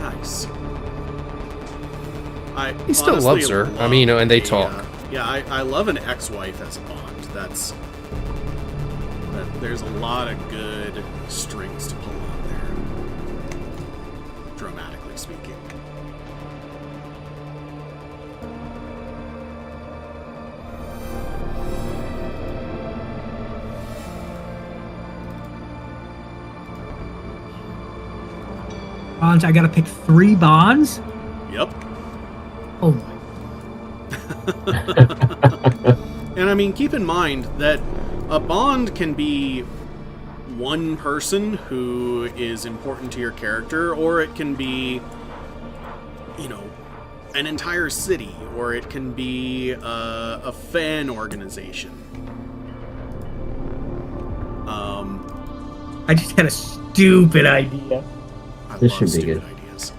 Nice. He still loves her. I mean, and they talk. I love an ex-wife as a Bond. There's a lot of good strings to pull on there, dramatically speaking. Bonds, I gotta pick 3 bonds? Yep. Oh my. And I mean, keep in mind that a Bond can be one person who is important to your character, or it can be, you know, an entire city, or it can be a fan organization. I just had a stupid idea. This should be good. Ideas.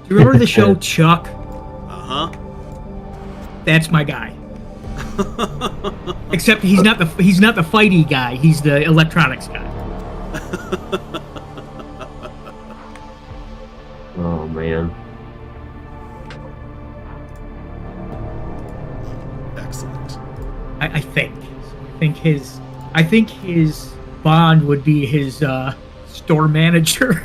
Do you remember the show Chuck? Uh-huh. That's my guy. Except he's not the fighty guy. He's the electronics guy. Oh man. Excellent. I think his Bond would be his store manager.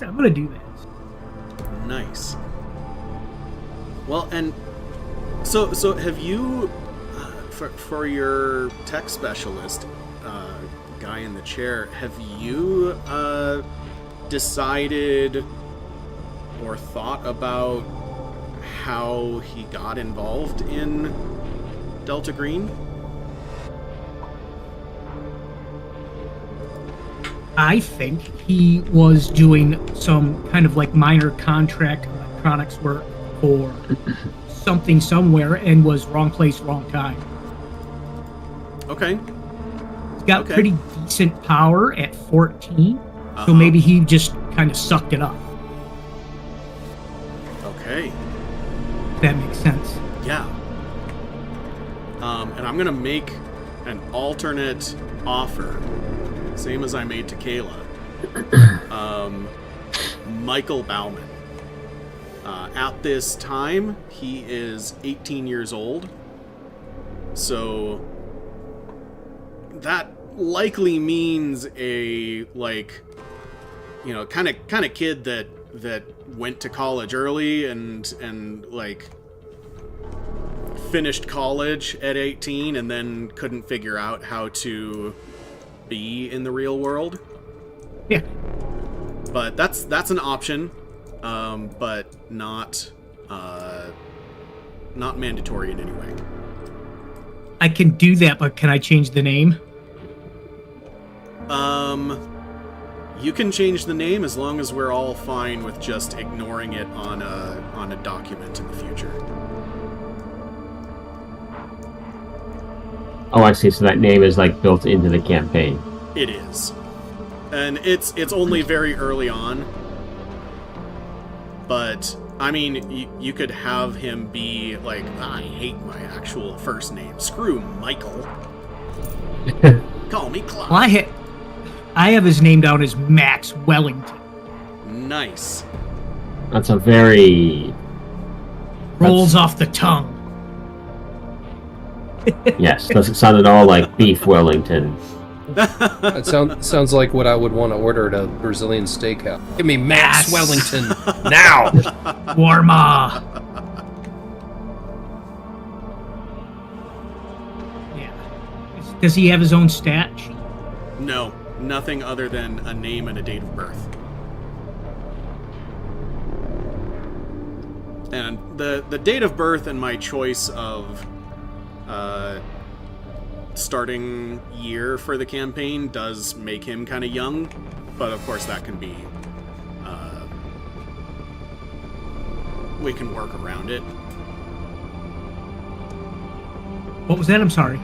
I'm gonna do that. Nice. Well, and so have you, for your tech specialist guy in the chair, have you decided or thought about how he got involved in Delta Green? I think he was doing some kind of like minor contract electronics work for something somewhere and was wrong place, wrong time. Okay. He's got pretty decent power at 14, Uh-huh. so maybe he just kind of sucked it up. Okay. If that makes sense. Yeah. And I'm gonna make an alternate offer, same as I made to Kayla. Michael Bauman. At this time, he is 18 years old. So that likely means a, like, you know, kind of kid that went to college early and like finished college at 18 and then couldn't figure out how to be in the real world. Yeah. But that's an option, but not mandatory in any way. I can do that, but can I change the name? You can change the name as long as we're all fine with just ignoring it on a document in the future. Oh, I see. So that name is like built into the campaign. It is. And it's only very early on. But, I mean, you could have him be like, I hate my actual first name. Screw Michael. Call me Clyde. Well, I have his name down as Max Wellington. Nice. That's a very... Rolls off the tongue. Yes, doesn't sound at all like Beef Wellington. That sounds like what I would want to order at a Brazilian steakhouse. Give me Max Yes. Wellington now. Warma. Yeah. Does he have his own stat sheet? No, nothing other than a name and a date of birth. And the date of birth and my choice of starting year for the campaign does make him kind of young, but of course that can be we can work around it. What was that? I'm sorry.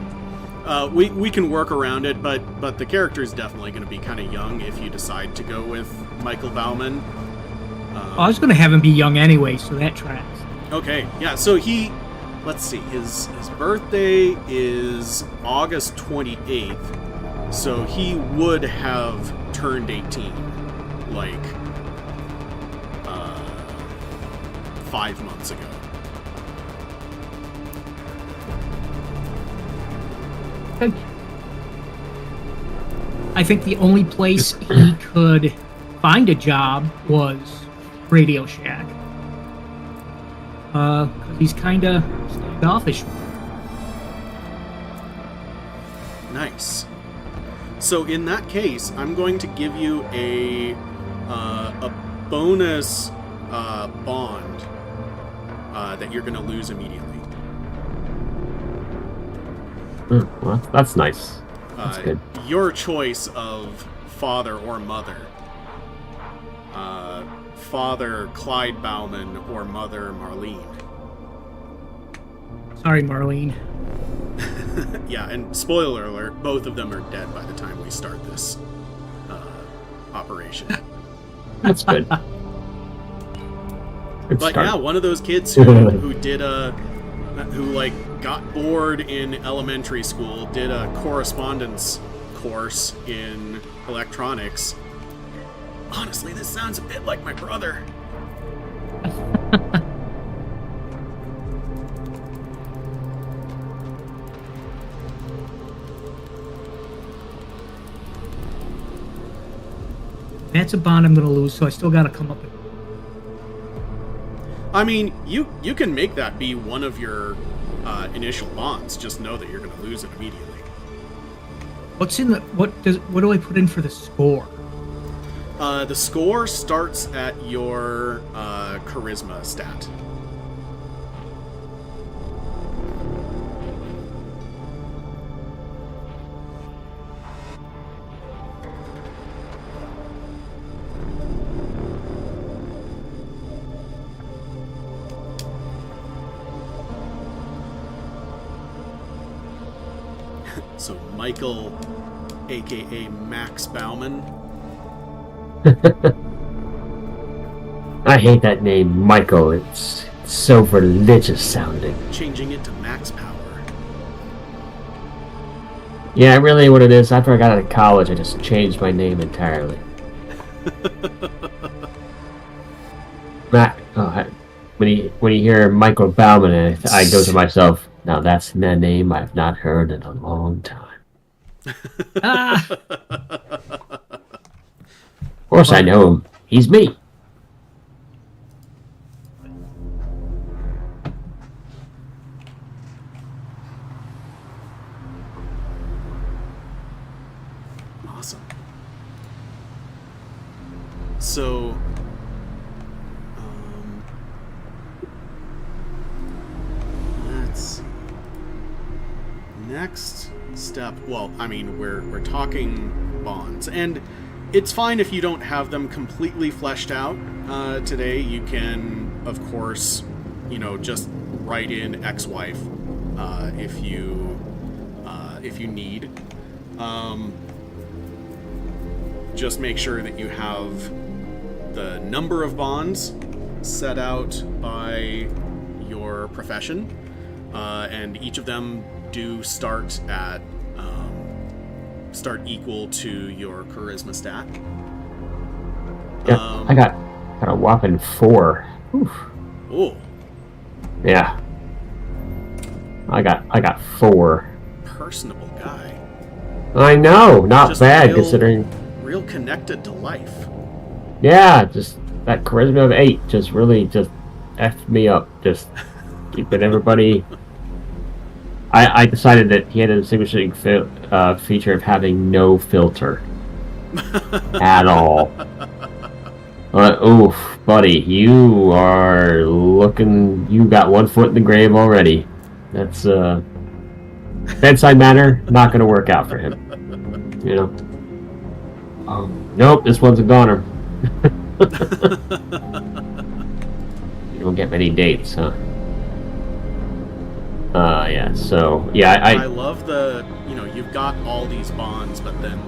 We can work around it, but the character is definitely going to be kind of young if you decide to go with Michael Bauman. I was going to have him be young anyway, so that tracks. Okay, yeah. So let's see, his birthday is August 28th, so he would have turned 18, like 5 months ago. I think the only place he could find a job was Radio Shack. 'Cause he's kind of standoffish. Nice. So in that case, I'm going to give you a bonus bond that you're going to lose immediately. Well, that's nice. That's good. Your choice of father or mother. Father Clyde Bauman or mother Marlene. Sorry, Marlene. Yeah, and spoiler alert, both of them are dead by the time we start this operation. That's good. Good But start. yeah, one of those kids who did got bored in elementary school, did a correspondence course in electronics. Honestly, this sounds a bit like my brother. That's a bond I'm going to lose, so I still got to come up with. I mean, you can make that be one of your initial bonds. Just know that you're going to lose it immediately. What's in the what do I put in for the score? The score starts at your charisma stat. So Michael, aka Max Bauman. I hate that name, Michael. It's so religious sounding. Changing it to Max Power. Yeah, really what it is. After I got out of college, I just changed my name entirely. When you hear Michael Bauman, I go to myself, now that's a name I've not heard in a long time. Of course I know him. He's me. Awesome. So, let's see. Next step. Well, I mean, we're talking bonds, and it's fine if you don't have them completely fleshed out today. You can, of course, just write in ex-wife if you need. Just make sure that you have the number of bonds set out by your profession, and each of them do start equal to your charisma stat. Yeah, I got a whopping 4. Oof. Oh, Yeah. I got 4. personable guy. I know, not Just bad real- considering. Real connected to life. Yeah, just that charisma of 8 just really just effed me up. Just keeping everybody. I decided that he had a distinguishing feature of having no filter at all. Oof, buddy, you are looking. You got one foot in the grave already. That's bedside manner not going to work out for him. Nope, this one's a goner. You don't get many dates, huh? Yeah. So yeah, I love the, you've got all these bonds, but then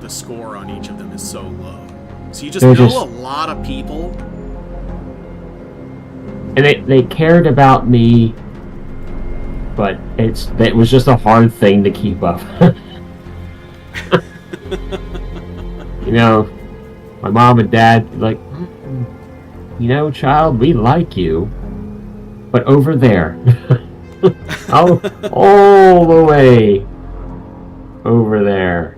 the score on each of them is so low. So you just know a lot of people. And they cared about me, but it was just a hard thing to keep up. My mom and dad like, child, we like you, but over there, all the way over there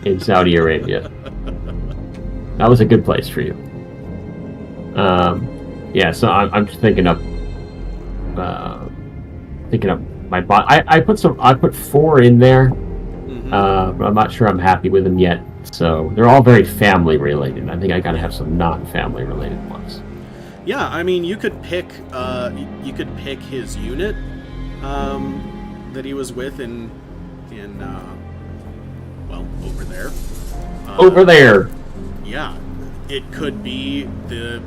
in Saudi Arabia. That was a good place for you. Yeah, so I'm just thinking of my bot. I put 4 in there, but I'm not sure I'm happy with them yet. So they're all very family related. I think I gotta have some non-family related ones. Yeah, I mean, you could pick his unit that he was with in over there. Over there. Yeah, it could be the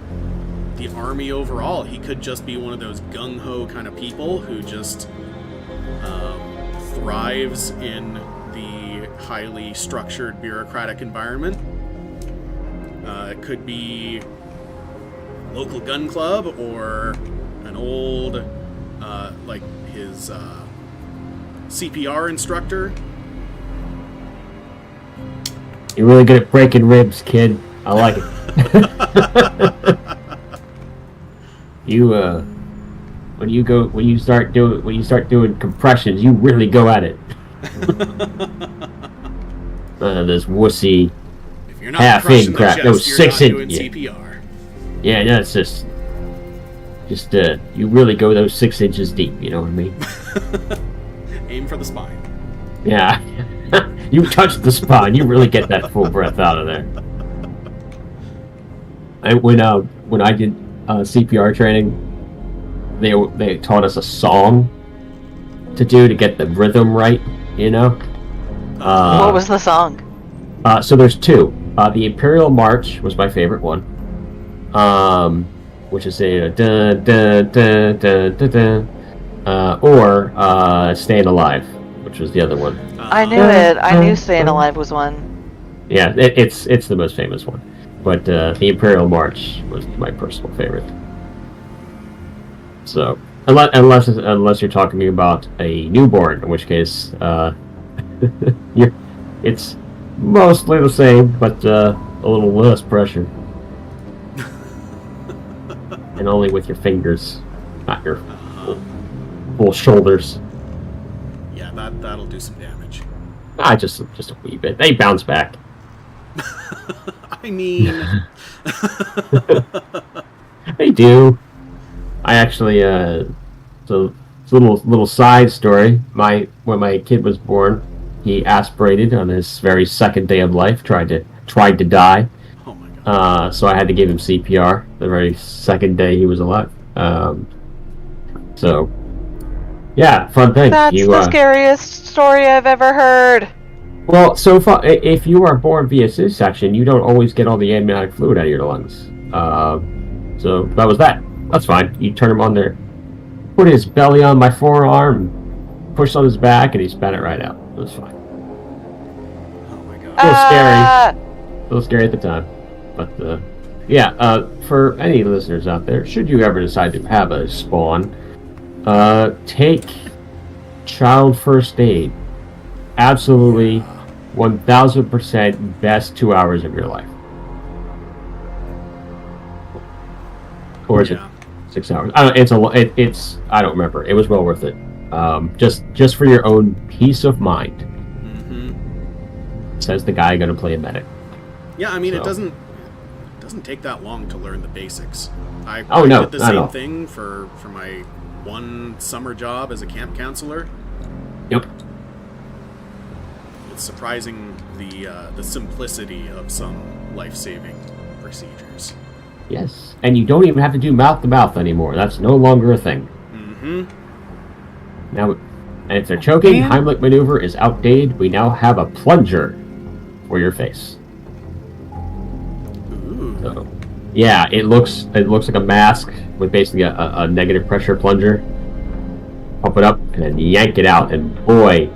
army overall. He could just be one of those gung-ho kind of people who just thrives in the highly structured bureaucratic environment. It could be local gun club or an old like his CPR instructor. You're really good at breaking ribs, kid. I like it. When you start doing compressions, you really go at it. This wussy If you're not half crushing in the crap. chest, No, you're 6 not in. doing Yeah. CPR. Yeah, no, it's just you really go those 6 inches deep. You know what I mean? Aim for the spine. Yeah. You touch the spine, you really get that full breath out of there. When I did CPR training, they taught us a song to do to get the rhythm right. What was the song? So there's 2. The Imperial March was my favorite one, which is a dun dun dun dun dun dun, or Staying Alive, which was the other one. I knew it. I knew Staying Alive was one. Yeah, it's the most famous one, but the Imperial March was my personal favorite. So unless you're talking to me about a newborn, in which case it's mostly the same, but a little less pressure, and only with your fingers, not your full shoulders. Yeah, that'll do some damage. Just a wee bit. They bounce back. I mean, They do. I actually, so it's a little side story. When my kid was born, he aspirated on his very second day of life. Tried to die. oh my god. So I had to give him CPR the very second day he was alive. So yeah, fun thing. That's the scariest story I've ever heard. Well, so far, if you are born via C-section, you don't always get all the amniotic fluid out of your lungs. So that was that. That's fine. You turn him on there, put his belly on my forearm, push on his back, and he spat it right out. It was fine. Oh my god. A little scary. A little scary at the time. But, yeah, for any listeners out there, should you ever decide to have a spawn, take child first aid. Absolutely 1000% best 2 hours of your life. Or is it 6 hours? I don't, it's I don't remember. It was well worth it. Just for your own peace of mind. Mm-hmm. Says the guy going to play a medic. Yeah, I mean, So. it doesn't take that long to learn the basics. I no, did the not at same all. thing for my one summer job as a camp counselor. Yep. It's surprising the simplicity of some life-saving procedures. Yes. And you don't even have to do mouth to mouth anymore. That's no longer a thing. Mm-hmm. Now, and if they're choking, Heimlich maneuver is outdated. We now have a plunger for your face. Ooh. So, yeah, it looks like a mask with basically a negative pressure plunger. pump it up, and then yank it out, and boy,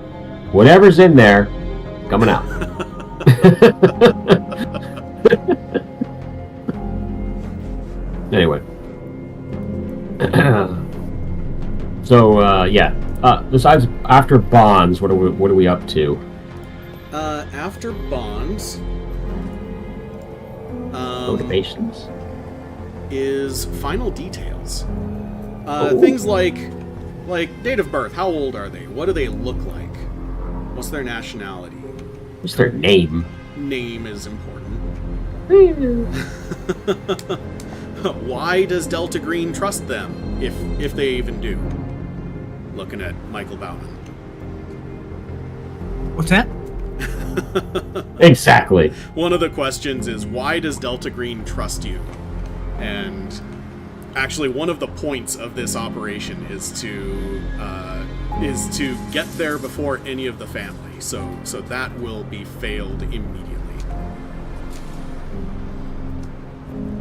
whatever's in there, coming out. Anyway. So, yeah. Besides, after Bonds, what are we up to? After Bonds... Motivations? Is final details. Things like date of birth. How old are they? What do they look like? What's their nationality? What's their name? Name is important. Why does Delta Green trust them, if they even do? Looking at Michael Bauman. What's that? Exactly. One of the questions is, why does Delta Green trust you? And actually, one of the points of this operation is to get there before any of the family. So that will be failed immediately.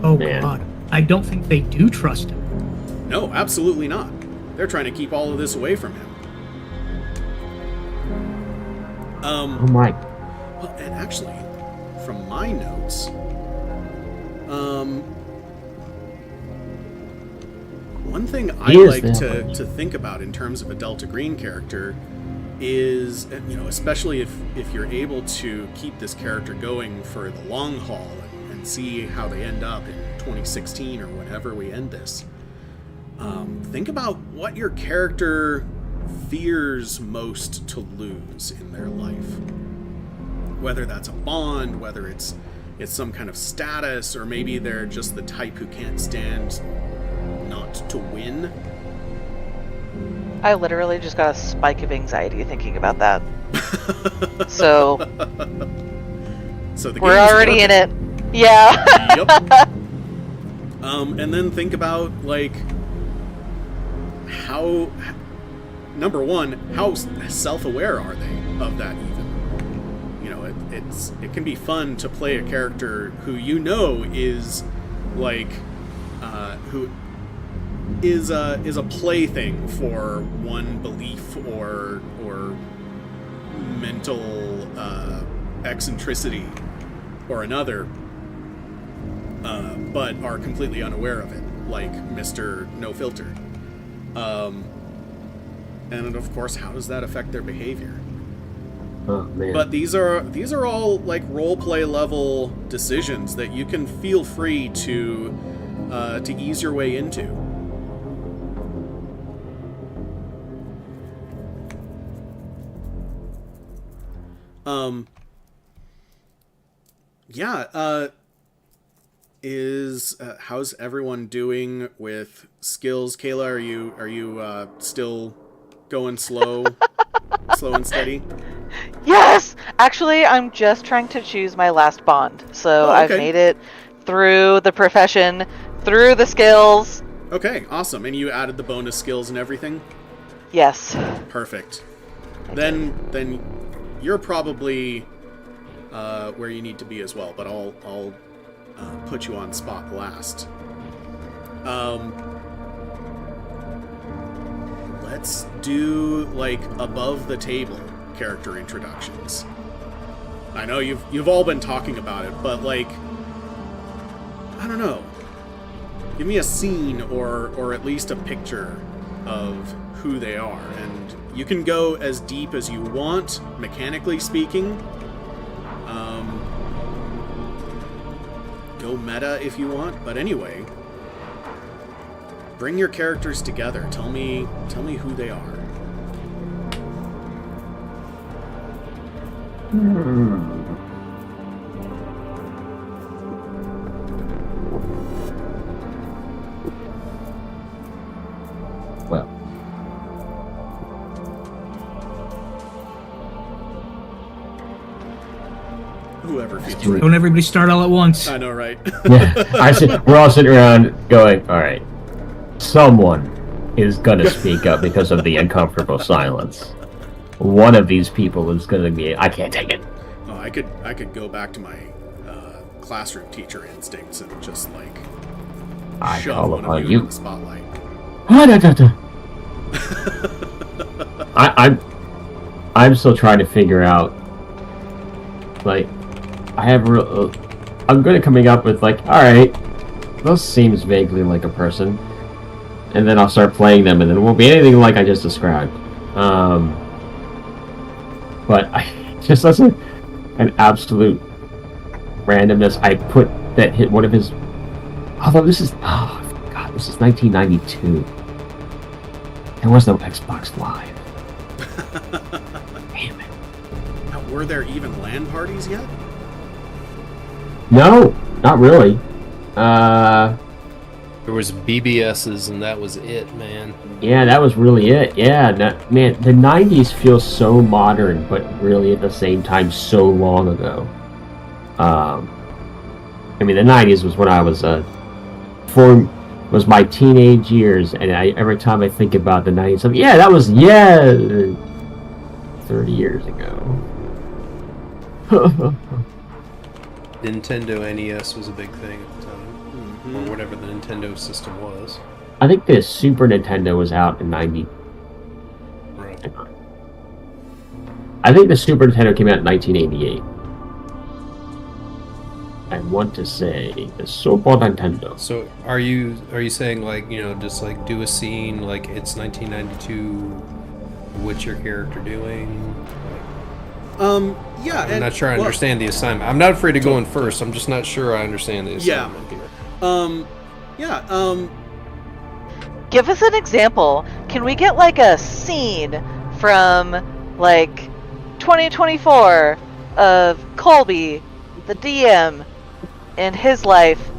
Oh, Man. God. I don't think they do trust him. No, absolutely not. They're trying to keep all of this away from him. Oh my. Well, and actually, from my notes, one thing I like to think about in terms of a Delta Green character is, especially if you're able to keep this character going for the long haul and see how they end up in 2016 or whenever we end this, think about what your character fears most to lose in their life. Whether that's a bond, whether it's some kind of status, or maybe they're just the type who can't stand not to win. I literally just got a spike of anxiety thinking about that. So the we're already in it. Yeah. Yep. And then think about, like, how, number one, how self-aware are they of that even? It can be fun to play a character who is like who is a plaything for one belief or mental eccentricity or another, but are completely unaware of it, like Mr. No Filter. And of course, how does that affect their behavior? Oh, man. But these are all like role play level decisions that you can feel free to ease your way into. How's everyone doing with skills? Kayla, are you still going slow and steady? Yes! Actually, I'm just trying to choose my last bond. So okay. I've made it through the profession, through the skills. Okay, awesome. And you added the bonus skills and everything? Yes. Perfect. Then you're probably where you need to be as well, but I'll put you on spot last. Let's do like above the table character introductions. I know you've all been talking about it, but like, I don't know. Give me a scene or at least a picture of who they are, and you can go as deep as you want, mechanically speaking. Go meta if you want, but anyway, bring your characters together. Tell me who they are. Well, Whoever feels right. Don't everybody start all at once. I know, right? yeah, we're all sitting around going, all right, someone is going to speak up because of the uncomfortable silence. One of these people is going to be, I can't take it. Oh, I could go back to my classroom teacher instincts and just like I shove call one upon of you you. in the spotlight. I'm still trying to figure out. Like, I'm good at coming up with like, all right, this seems vaguely like a person, and then I'll start playing them, and then it won't be anything like I just described. But I just as an absolute randomness, I put that hit one of his. Although this is, oh god, this is 1992. There was no Xbox Live. Damn it. Now, were there even LAN parties yet? No, not really. There was BBSs, and that was it, man. Yeah, that was really it. Yeah, man, the 90s feels so modern, but really at the same time so long ago. I mean, the 90s was when I was was my teenage years, and every time I think about the 90s, that was 30 years ago. Nintendo NES was a big thing at the time, or whatever the Nintendo system was. I think the Super Nintendo was out in 90. Right. I think the Super Nintendo came out in 1988. I want to say the Super Nintendo. So are you saying, like, just like do a scene like it's 1992? What's your character doing? Yeah. I'm not sure I understand the assignment. I'm not afraid of going first. I'm just not sure I understand the assignment here. Give us an example. Can we get like a scene from like 2024 of Colby, the DM, in his life?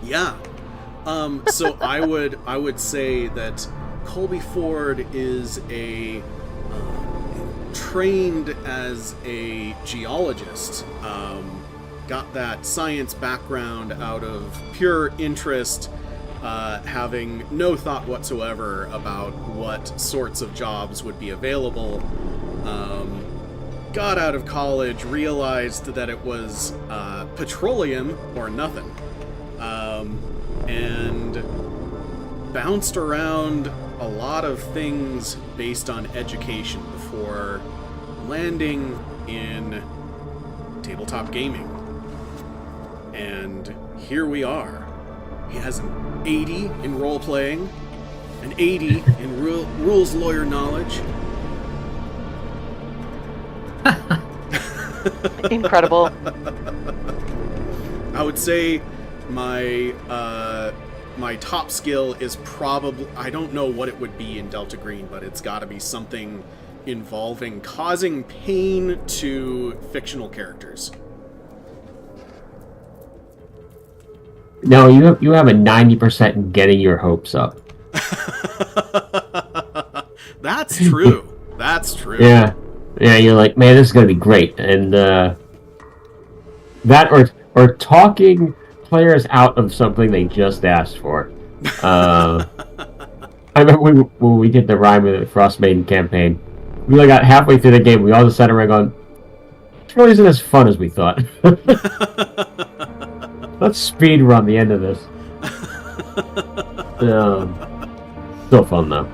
Yeah. So I would say that Colby Ford is trained as a geologist. Got that science background out of pure interest, having no thought whatsoever about what sorts of jobs would be available. Got out of college, realized that it was petroleum or nothing, and bounced around a lot of things based on education before landing in tabletop gaming. And here we are. He has an 80 in role-playing, an 80 in rules lawyer knowledge. Incredible. I would say my top skill is probably, I don't know what it would be in Delta Green, but it's got to be something involving causing pain to fictional characters. No, you have a 90% in getting your hopes up. That's true. That's true. Yeah, you're like, man, this is gonna be great, and that or talking players out of something they just asked for. I remember when we did the Rhyme with the Frost Maiden campaign, we like got halfway through the game, we all just sat around going, "This really isn't as fun as we thought." Let's speed run the end of this. Still fun though.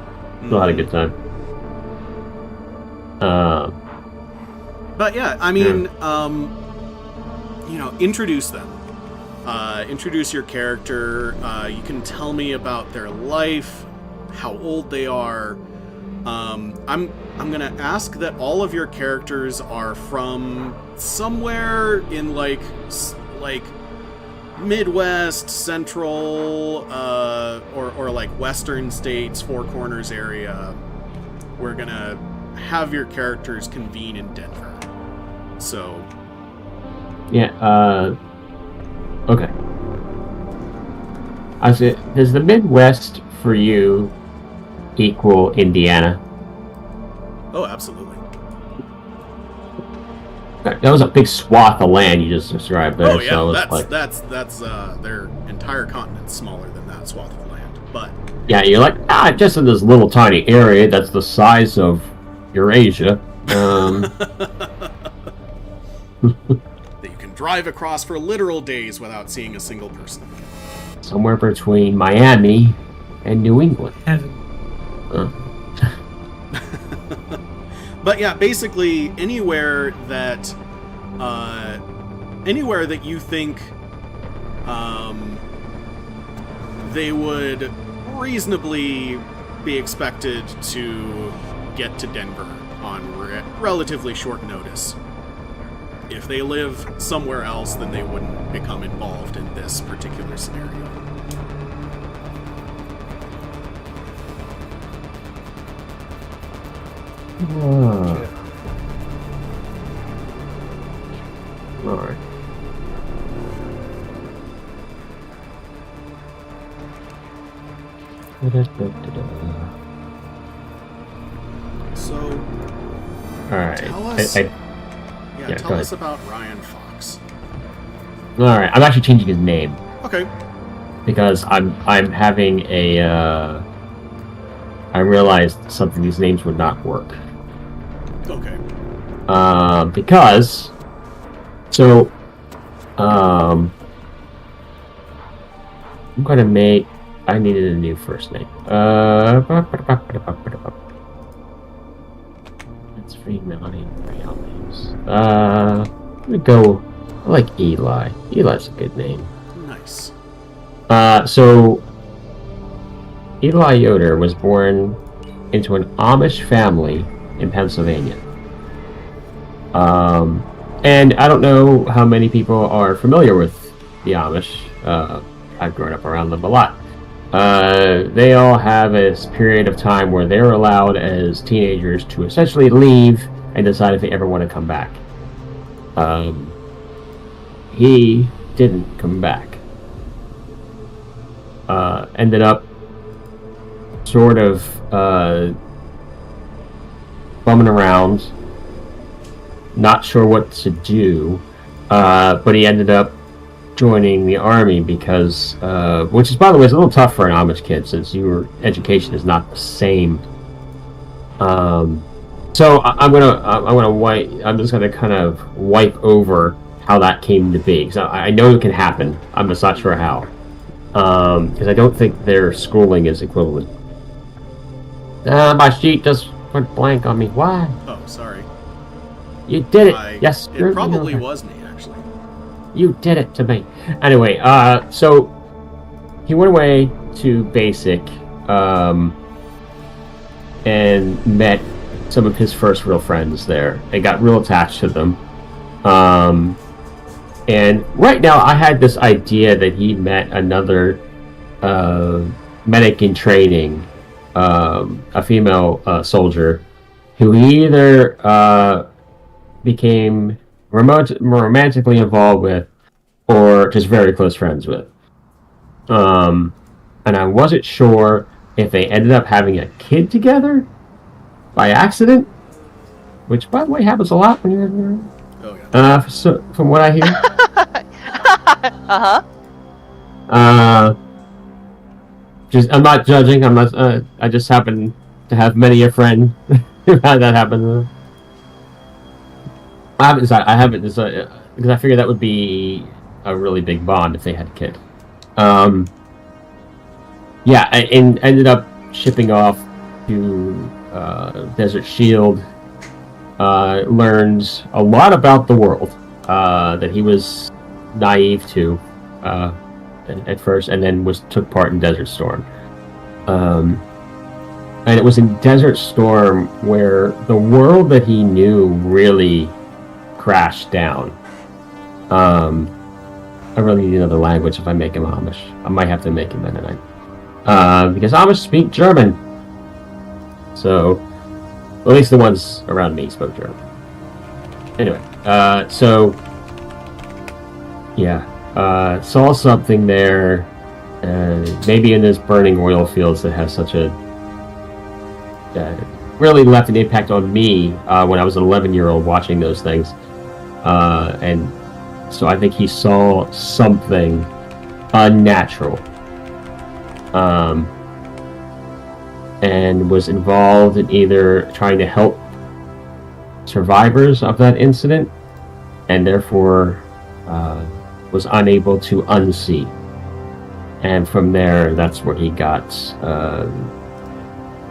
Still had a good time. But yeah, I mean, introduce them. Introduce your character. You can tell me about their life, how old they are. I'm gonna ask that all of your characters are from somewhere in like Midwest, Central, or like Western states, Four Corners area. We're gonna have your characters convene in Denver. So. Yeah. Okay. I said, does the Midwest for you equal Indiana? Oh, absolutely. That was a big swath of land you just described there. Oh yeah, so that's their entire continent's smaller than that swath of land. But yeah, you're like, just in this little tiny area that's the size of Eurasia. That you can drive across for literal days without seeing a single person. Somewhere between Miami and New England. Heaven. But yeah, basically anywhere that you think they would reasonably be expected to get to Denver on relatively short notice. If they live somewhere else, then they wouldn't become involved in this particular scenario. Alright. So, Alright. tell us, Tell tell us ahead. about Ryan Fox. Alright, I'm actually changing his name Okay. because I'm having a I realized something, these names would not work. Okay. Because I'm gonna make, I needed a new first name. That's free Melanie and real names. Let me go, I like Eli. Eli's a good name. Nice. So Eli Yoder was born into an Amish family in Pennsylvania. And I don't know how many people are familiar with the Amish. I've grown up around them a lot. They all have a period of time where they're allowed as teenagers to essentially leave and decide if they ever want to come back. He didn't come back. Ended up sort of bumming around, not sure what to do, but he ended up joining the army because, which is, by the way, is a little tough for an Amish kid since your education is not the same. So I'm just gonna kind of wipe over how that came to be, because I know it can happen. I'm just not sure how, because I don't think their schooling is equivalent. My sheet just went blank on me. Why? Oh, sorry. You did it. Yes. It probably was me, actually. You did it to me. Anyway, so he went away to basic, and met some of his first real friends there and got real attached to them. And right now I had this idea that he met another medic in training, a female soldier, who he either became romantically involved with or just very close friends with. And I wasn't sure if they ended up having a kid together by accident, which, by the way, happens a lot when you're Oh, yeah. so, from what I hear. Just, I'm not judging. I'm not. I just happen to have many a friend who had that happen. I haven't decided because I figured that would be a really big bond if they had a kid. Yeah, and ended up shipping off to Desert Shield. Learned a lot about the world that he was naive to at first, and then took part in Desert Storm. And it was in Desert Storm where the world that he knew really crashed down. I really need another language if I make him Amish. I might have to make him Mennonite. Because Amish speak German. So, at least the ones around me spoke German. Anyway, so, yeah, saw something there, maybe in this burning oil fields that has such a, really left an impact on me when I was an 11-year-old watching those things. And so I think he saw something unnatural. And was involved in either trying to help survivors of that incident, and therefore was unable to unsee. And from there, that's where he got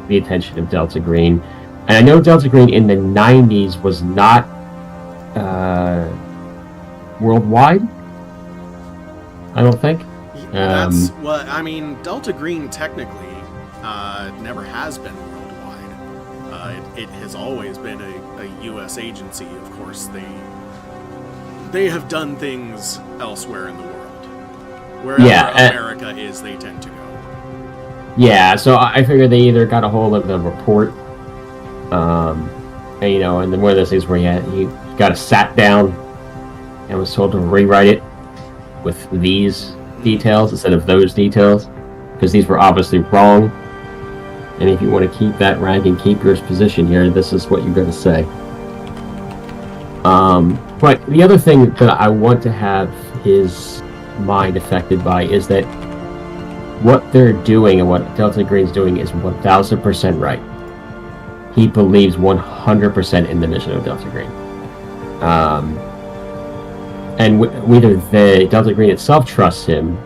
the attention of Delta Green. And I know Delta Green in the 90s was not worldwide. I don't think. That's what I mean. Delta Green technically never has been worldwide. It has always been a U.S. agency. Of course, they have done things elsewhere in the world. Wherever America is, they tend to go. Yeah, so I figured they either got a hold of the report, and, and then one of those things where he got a sat down and was told to rewrite it with these details instead of those details, because these were obviously wrong. And if you want to keep that rank and keep your position here, this is what you're going to say. But the other thing that I want to have his mind affected by is that what they're doing and what Delta Green's doing is 1000% right. He believes 100% in the mission of Delta Green. And whether the Delta Green itself trusts him,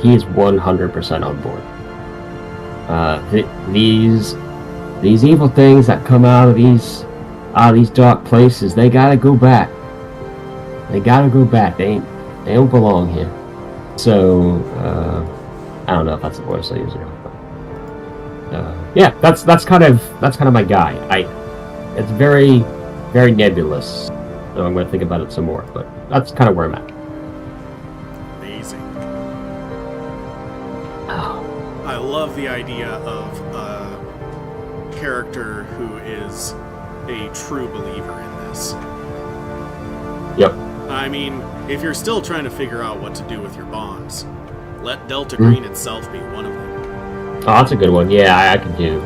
he is 100% on board. These evil things that come out of these dark places, they gotta go back. They gotta go back. They don't belong here. So I don't know if that's the voice I use or not. Yeah, that's kind of my guy. It's very, very nebulous. So I'm going to think about it some more. But that's kind of where I'm at. Amazing. I love the idea of a character who is a true believer in this. Yep. I mean, if you're still trying to figure out what to do with your bonds, let Delta Green itself be one of them. Oh, that's a good one. Yeah, I can do.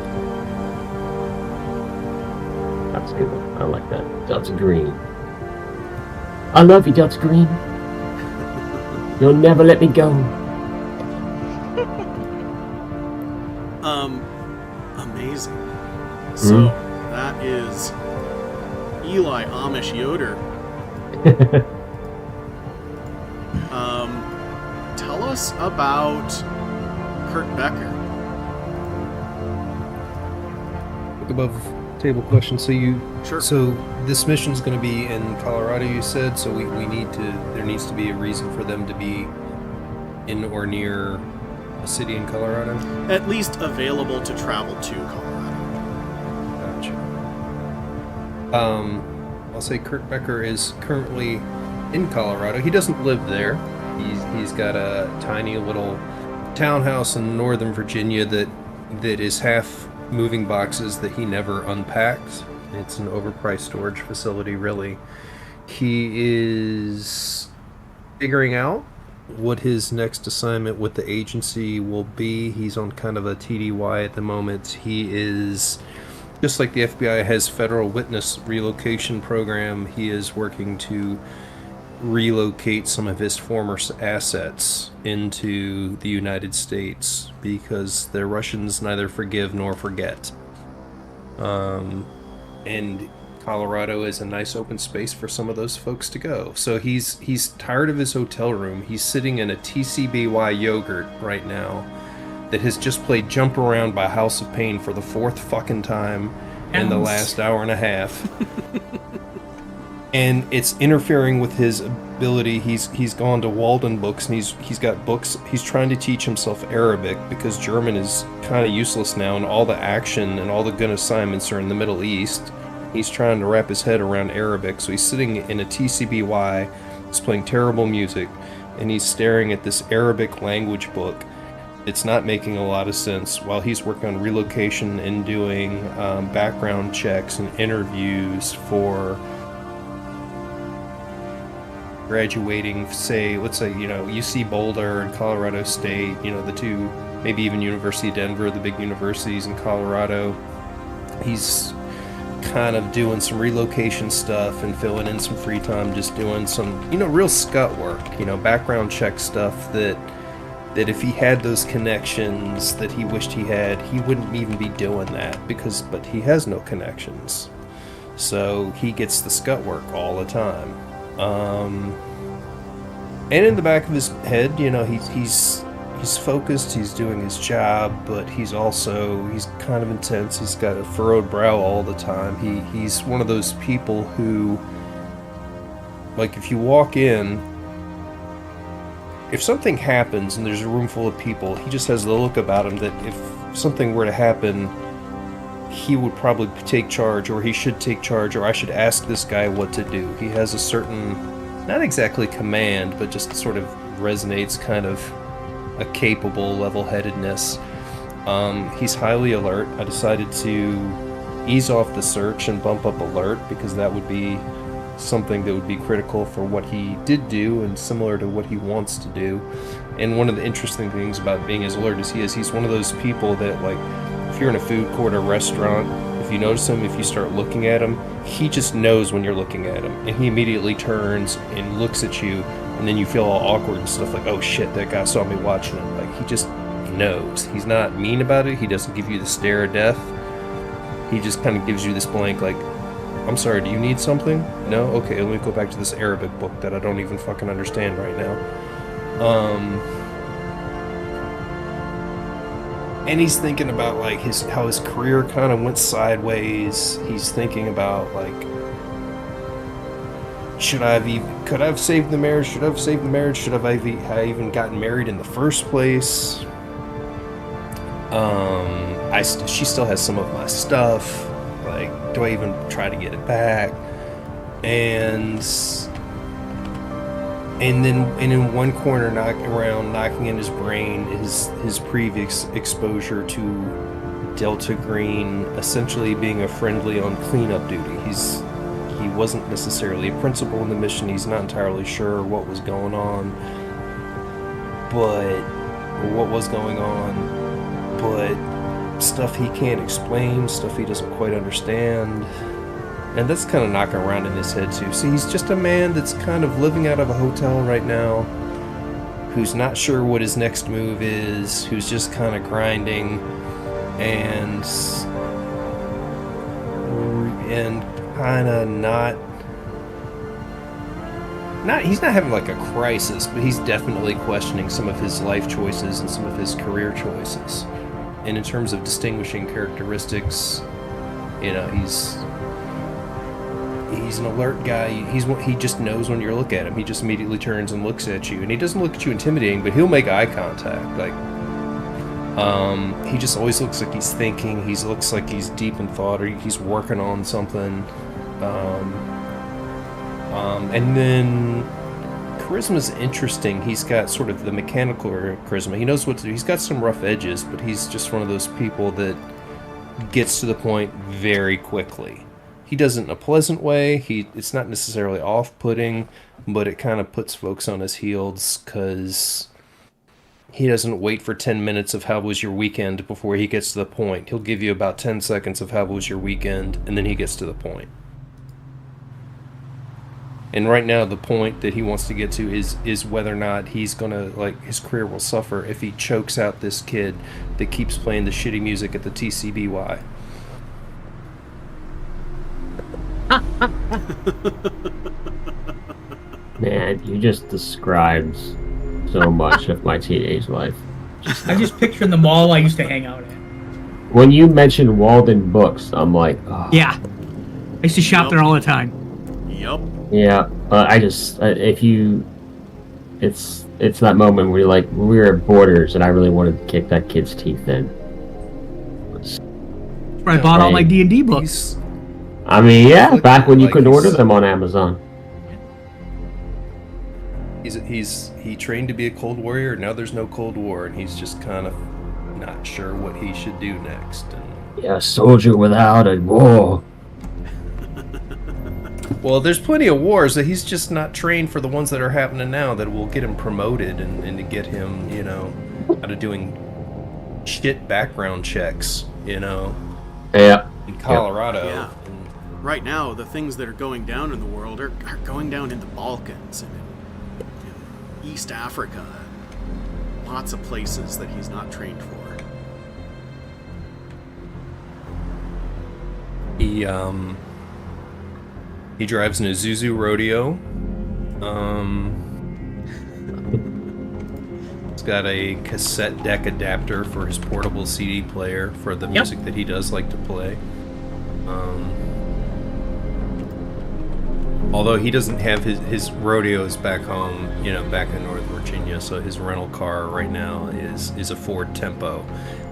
That's a good one. I like that. Delta Green. I love you, Delta Green. You'll never let me go. Amazing. So, that is Eli Amish Yoder. Tell us about Kurt Becker. Look above table question. Sure. So this mission's going to be in Colorado, you said. So there needs to be a reason for them to be in or near a city in Colorado. At least available to travel to Colorado. Gotcha. I'll say Kurt Becker is currently in Colorado. He doesn't live there. He's got a tiny little townhouse in Northern Virginia that is half moving boxes that he never unpacks. It's an overpriced storage facility, really. He is figuring out what his next assignment with the agency will be. He's on kind of a TDY at the moment. He is, just like the FBI has federal witness relocation program, he is working to relocate some of his former assets into the United States because the Russians neither forgive nor forget. And Colorado is a nice open space for some of those folks to go. So he's tired of his hotel room. He's sitting in a TCBY yogurt right now that has just played Jump Around by House of Pain for the 4th fucking time in the last hour and a half. And it's interfering with his ability. He's gone to Walden Books, and he's got books. He's trying to teach himself Arabic because German is kind of useless now, and all the action and all the good assignments are in the Middle East. He's trying to wrap his head around Arabic, so he's sitting in a TCBY, he's playing terrible music, and he's staring at this Arabic language book. It's not making a lot of sense while he's working on relocation and doing background checks and interviews for graduating, let's say, UC Boulder and Colorado State, the two, maybe even University of Denver, the big universities in Colorado. He's kind of doing some relocation stuff and filling in some free time, just doing some, real scut work, background check stuff that if he had those connections that he wished he had, he wouldn't even be doing that but he has no connections. So he gets the scut work all the time. And in the back of his head, he's he's focused, he's doing his job, but he's kind of intense. He's got a furrowed brow all the time. He's one of those people who, like, if you walk in, if something happens and there's a room full of people, he just has the look about him that if something were to happen, he would probably take charge, or he should take charge, or I should ask this guy what to do. He has a certain, not exactly command, but just sort of resonates kind of a capable level-headedness. He's highly alert. I decided to ease off the search and bump up alert because that would be something that would be critical for what he did do and similar to what he wants to do. And one of the interesting things about being as alert as he is, he's one of those people that, like, if you're in a food court or restaurant, if you notice him, if you start looking at him, he just knows when you're looking at him, and he immediately turns and looks at you, and then you feel all awkward and stuff like, oh shit, that guy saw me watching him. Like, he just knows. He's not mean about it. He doesn't give you the stare of death. He just kind of gives you this blank, like, I'm sorry, do you need something? No? Okay, let me go back to this Arabic book that I don't even fucking understand right now. And he's thinking about, like, how his career kind of went sideways. He's thinking about, like, could I have saved the marriage? Should I have saved the marriage? Should I even gotten married in the first place? She still has some of my stuff. Like, do I even try to get it back? And then in one corner, knocking in his brain is his previous exposure to Delta Green essentially being a friendly on cleanup duty. He wasn't necessarily a principal in the mission. He's not entirely sure what was going on, but stuff he can't explain, stuff he doesn't quite understand. And that's kind of knocking around in his head too. See, he's just a man that's kind of living out of a hotel right now, who's not sure what his next move is, who's just kind of grinding, and kind of not he's not having like a crisis, but he's definitely questioning some of his life choices and some of his career choices. And in terms of distinguishing characteristics, you know, he's an alert guy. He just knows when you look at him. He just immediately turns and looks at you, and he doesn't look at you intimidating, but he'll make eye contact. Like, he just always looks like he's thinking. He looks like he's deep in thought, or he's working on something. And then charisma's interesting. He's got sort of the mechanical charisma. He knows what to do. He's got some rough edges, but he's just one of those people that gets to the point very quickly. He does it in a pleasant way. It's not necessarily off-putting, but it kind of puts folks on his heels because he doesn't wait for 10 minutes of how was your weekend before he gets to the point. He'll give you about 10 seconds of how was your weekend, and then he gets to the point. And right now, the point that he wants to get to is whether or not he's gonna, like, his career will suffer if he chokes out this kid that keeps playing the shitty music at the TCBY. Man, you just described so much of my teenage life. I'm just picturing the mall I used to hang out at. When you mentioned Walden Books, I'm like, oh. Yeah. I used to shop there all the time. Yep. Yeah, it's that moment where you're like, we were at Borders, and I really wanted to kick that kid's teeth in. Where I bought all my D&D books. I mean, yeah, back when you could order them on Amazon. He trained to be a Cold Warrior. Now there's no Cold War, and he's just kind of not sure what he should do next. Yeah, soldier without a war. Well, there's plenty of wars that he's just not trained for the ones that are happening now that will get him promoted and to get him, you know, out of doing shit background checks, you know. Yeah. In Colorado. Yeah. Right now, the things that are going down in the world are going down in the Balkans and in East Africa. Lots of places that he's not trained for. He drives an Isuzu Rodeo. It's got a cassette deck adapter for his portable CD player for the music that he does like to play. Although he doesn't have his rodeos back home, back in North Virginia, so his rental car right now is a Ford Tempo.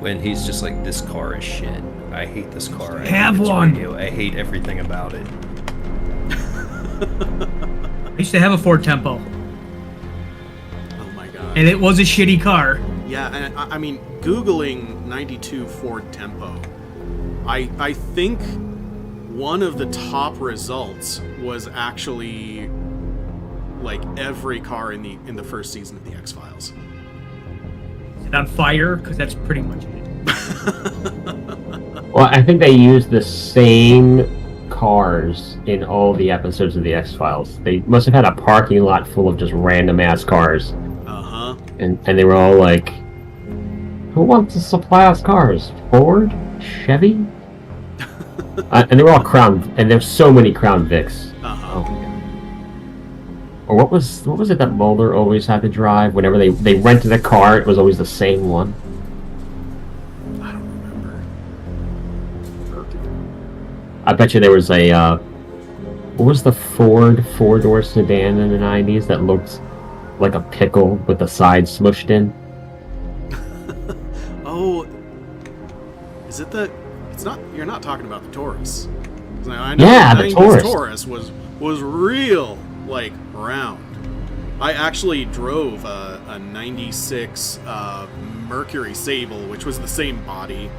When he's just like, this car is shit. I hate this car. I Have hate its one. radio. I hate everything about it. I used to have a Ford Tempo, Oh my god. and it was a shitty car. Yeah, and I mean, Googling 92 Ford Tempo, I think one of the top results was actually like every car in the first season of the X-Files. Is it on fire? Because that's pretty much it. Well, I think they use the same cars in all the episodes of the X-Files. They must have had a parking lot full of just random ass cars. Uh-huh. And they were all like, who wants to supply us cars? Ford? Chevy? And they were all Crown, and there's so many Crown Vics. Uh-huh. Oh my god. Or what was it that Mulder always had to drive? Whenever they rented a car, it was always the same one. I don't remember. I bet you there was a, what was the Ford four-door sedan in the 90s that looked like a pickle with the sides smushed in? Oh, is it the... It's not... You're not talking about the Taurus. 'Cause I know Yeah, the the 90s Taurus. was real, like, round. I actually drove a 96 Mercury Sable, which was the same body.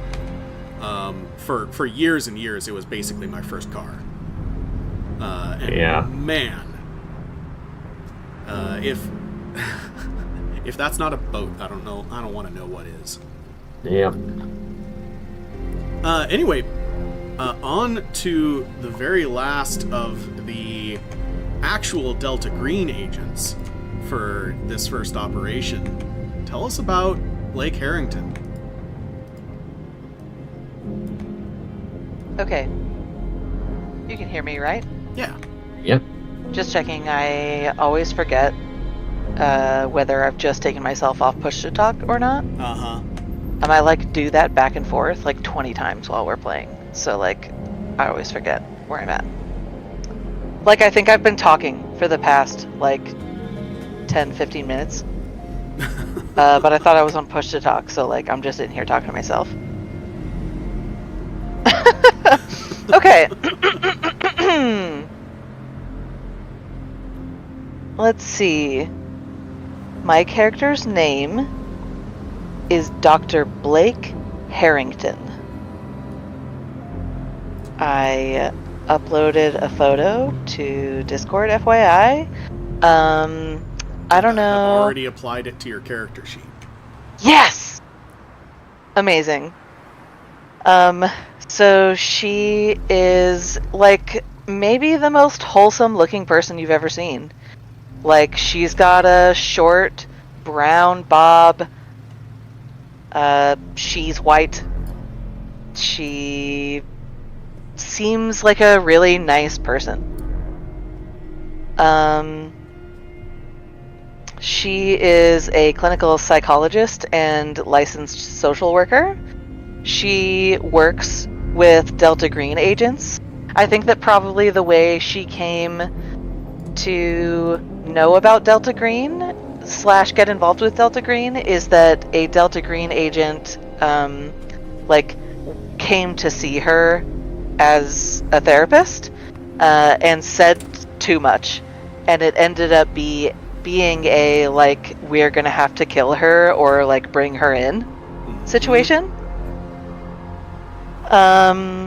For years and years, it was basically my first car. And Yeah. man, if if that's not a boat, I don't know. I don't want to know what is. Yep. Anyway, on to the very last of the actual Delta Green agents for this first operation. Tell us about Lake Harrington. Okay. You can hear me, right? Yeah. Yep. Just checking. I always forget whether I've just taken myself off push to talk or not. Uh-huh. And I do that back and forth 20 times while we're playing. So I always forget where I'm at. I think I've been talking for the past 10, 15 minutes. But I thought I was on push to talk, so I'm just in here talking to myself. Okay. Let's see. My character's name is Dr. Blake Harrington. I uploaded a photo to Discord, FYI. I don't know. I've already applied it to your character sheet. Yes! Amazing. So she is maybe the most wholesome looking person you've ever seen. She's got a short brown bob. She's white. She seems like a really nice person. She is a clinical psychologist and licensed social worker. She works with Delta Green agents. I think that probably the way she came to know about Delta Green / get involved with Delta Green is that a Delta Green agent came to see her as a therapist and said too much, and it ended up being a we're gonna have to kill her or bring her in situation. Wait a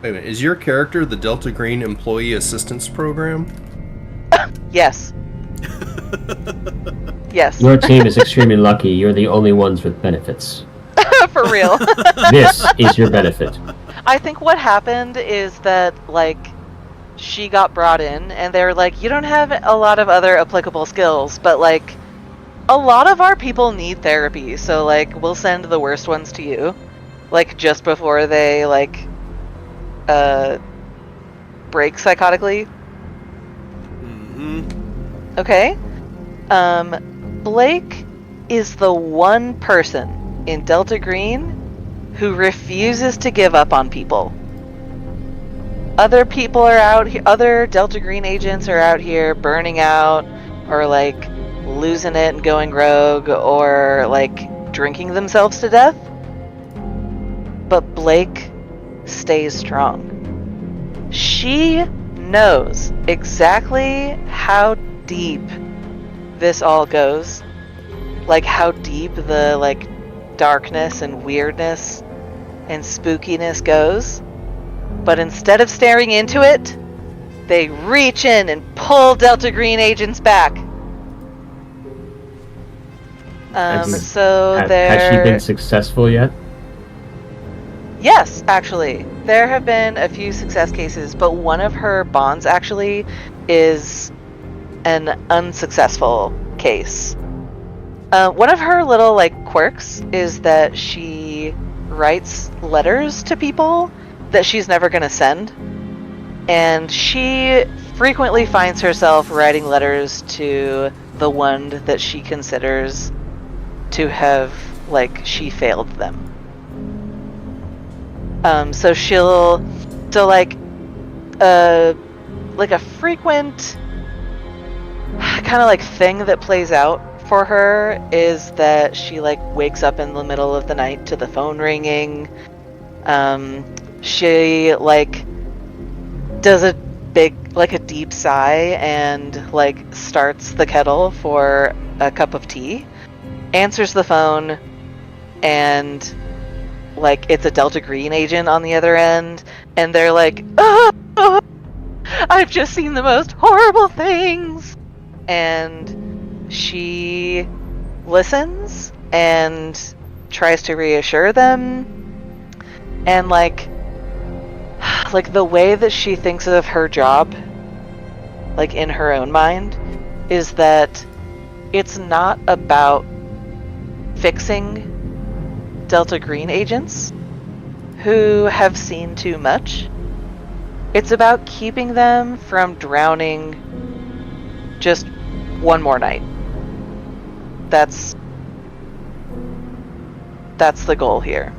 minute, is your character the Delta Green Employee Assistance Program? Yes. Yes. Your team is extremely lucky. You're the only ones with benefits. For real. This is your benefit. I think what happened is that she got brought in and they're you don't have a lot of other applicable skills, but a lot of our people need therapy, so we'll send the worst ones to you just before they break psychotically. Mm-hmm. Okay. Blake is the one person in Delta Green who refuses to give up on people. Other people are out here, other Delta Green agents are out here burning out, or like losing it and going rogue, or like drinking themselves to death. But Blake stays strong. She knows exactly how deep this all goes. Like how deep the like darkness and weirdness and spookiness goes. But instead of staring into it, they reach in and pull Delta Green agents back. Has she been successful yet? Yes, actually. There have been a few success cases, but one of her bonds actually is an unsuccessful case. One of her little like quirks is that she writes letters to people that she's never going to send. And she frequently finds herself writing letters to the one that she considers to have, like, she failed them. A frequent kind of like thing that plays out for her is that she like wakes up in the middle of the night to the phone ringing. She like does a deep sigh and like starts the kettle for a cup of tea, answers the phone, and like it's a Delta Green agent on the other end, and they're like, "Oh, I've just seen the most horrible things," and she listens and tries to reassure them, and like the way that she thinks of her job, like in her own mind, is that it's not about fixing Delta Green agents who have seen too much. It's about keeping them from drowning just one more night. That's the goal here.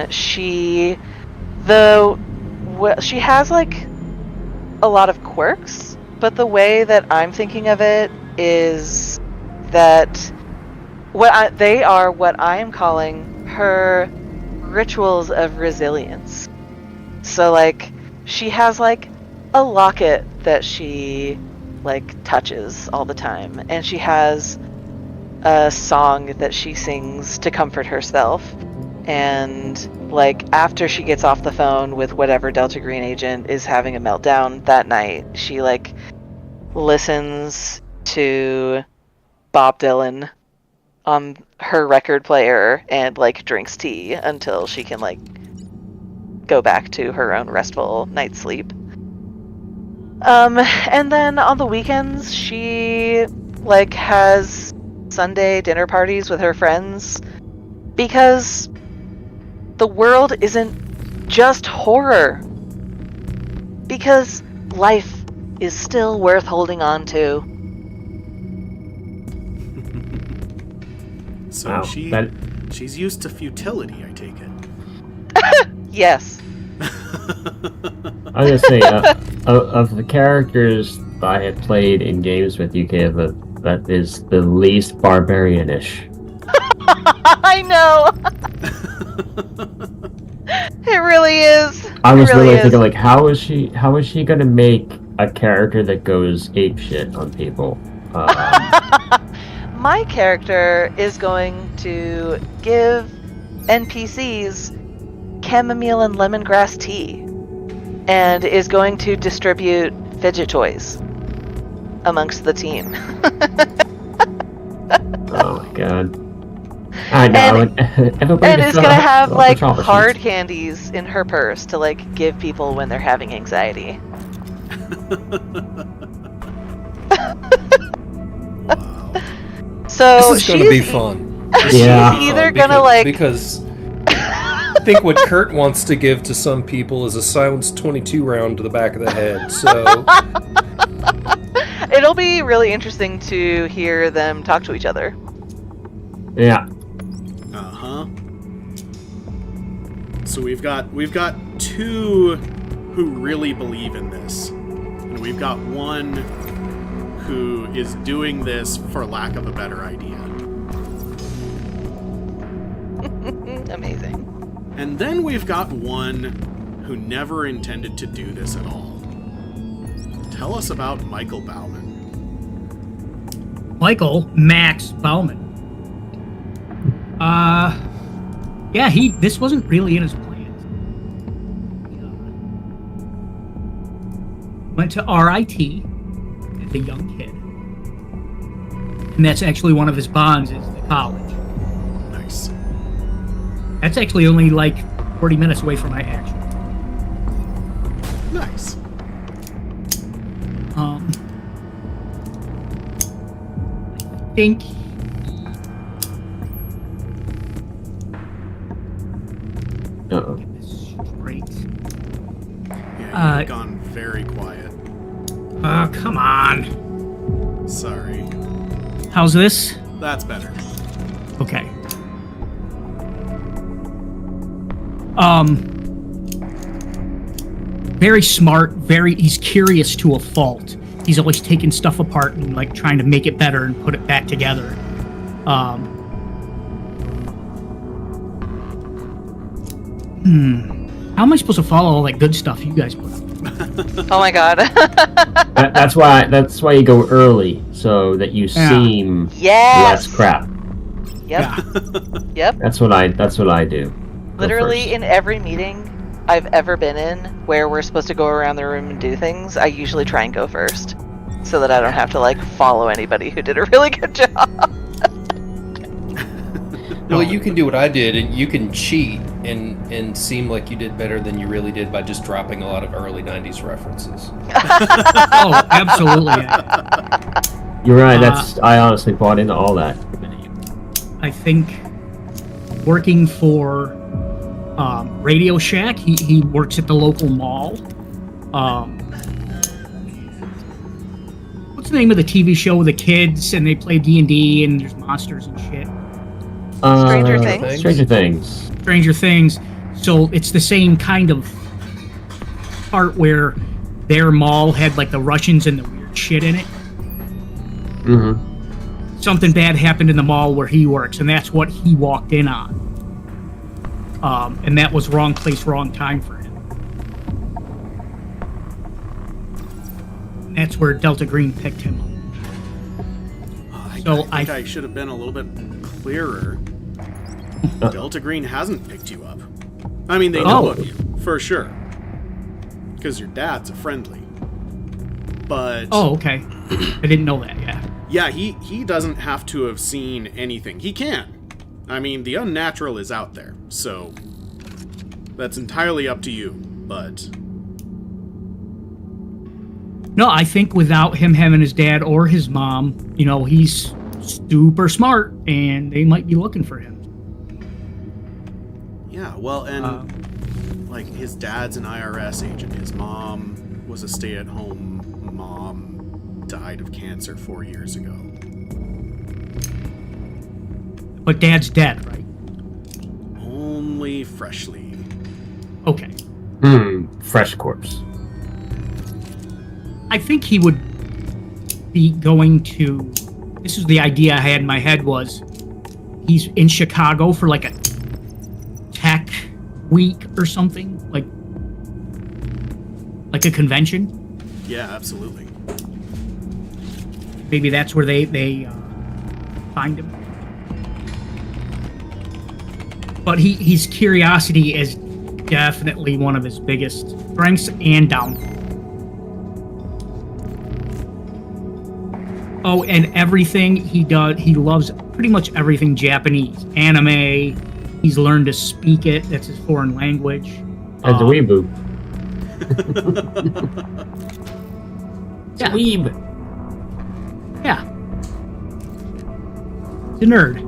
She has like a lot of quirks, but the way that I'm thinking of it is that they are what I am calling her rituals of resilience. So like she has like a locket that she like touches all the time, and she has a song that she sings to comfort herself, and like after she gets off the phone with whatever Delta Green agent is having a meltdown that night, she like listens to Bob Dylan on her record player and like drinks tea until she can like go back to her own restful night's sleep. And then on the weekends she like has Sunday dinner parties with her friends, because the world isn't just horror, because life is still worth holding on to. So Wow, she's used to futility, I take it. Yes. I was gonna say, of the characters I have played in games with UK, that is the least barbarian-ish. I know. It really is. I was really thinking, like, how is she gonna make a character that goes apeshit on people? My character is going to give NPCs chamomile and lemongrass tea, and is going to distribute fidget toys amongst the team. Oh my god. I know. And is gonna have like hard candies in her purse to like give people when they're having anxiety. Wow. So This is gonna be fun. She's either gonna like because I think what Kurt wants to give to some people is a silenced 22 round to the back of the head. So It'll be really interesting to hear them talk to each other. Yeah. Uh-huh. So we've got two who really believe in this. And we've got one who is doing this for lack of a better idea. Amazing. And then we've got one who never intended to do this at all. Tell us about Michael Bauman. Michael Max Bauman. Yeah, this wasn't really in his plans. Went to RIT as a young kid. And that's actually one of his bonds is the college. Nice. That's actually only like 40 minutes away from my action. Nice. I think Uh-oh. get this straight. Yeah, you've gone very quiet. Come on. Sorry. How's this? That's better. Okay. Very smart, he's curious to a fault. He's always taking stuff apart and like trying to make it better and put it back together. How am I supposed to follow all that good stuff you guys put up? Oh my god. That's why you go early, so that you seem Yes. less crap. Yep. Yep. That's what I do. Go Literally first. in every meeting I've ever been in where we're supposed to go around the room and do things, I usually try and go first. So that I don't have to like follow anybody who did a really good job. Well, you can do what I did, and you can cheat and seem like you did better than you really did by just dropping a lot of early 90s references. Oh, absolutely. You're right. I honestly bought into all that. I think working for Radio Shack, he works at the local mall. What's the name of the TV show with the kids and they play D&D and there's monsters and shit? Stranger Things? Stranger Things. Stranger Things. So it's the same kind of part where their mall had like the Russians and the weird shit in it. Mm-hmm. Something bad happened in the mall where he works, and that's what he walked in on. And that was wrong place, wrong time for him. And that's where Delta Green picked him up. I think I should have been a little bit clearer. Delta Green hasn't picked you up. I mean, they know of you, for sure. Because your dad's a friendly. But... Oh, okay. I didn't know that, yeah. Yeah, he doesn't have to have seen anything. He can. I mean, the unnatural is out there, so... That's entirely up to you, but... No, I think without him having his dad or his mom, you know, he's super smart, and they might be looking for him. Yeah, well, and like his dad's an IRS agent. His mom was a stay-at-home mom, died of cancer 4 years ago. But dad's dead, right? Only freshly. Okay. Fresh corpse. I think he would be going to... This is the idea I had in my head was he's in Chicago for like a tech week or something, like a convention. Yeah, absolutely. Maybe that's where they find him. But his curiosity is definitely one of his biggest strengths and downfalls. Oh, and everything he does, he loves pretty much everything Japanese. Anime, he's learned to speak it. That's his foreign language. And the weeboo. Yeah. Weeb. Yeah. He's a nerd.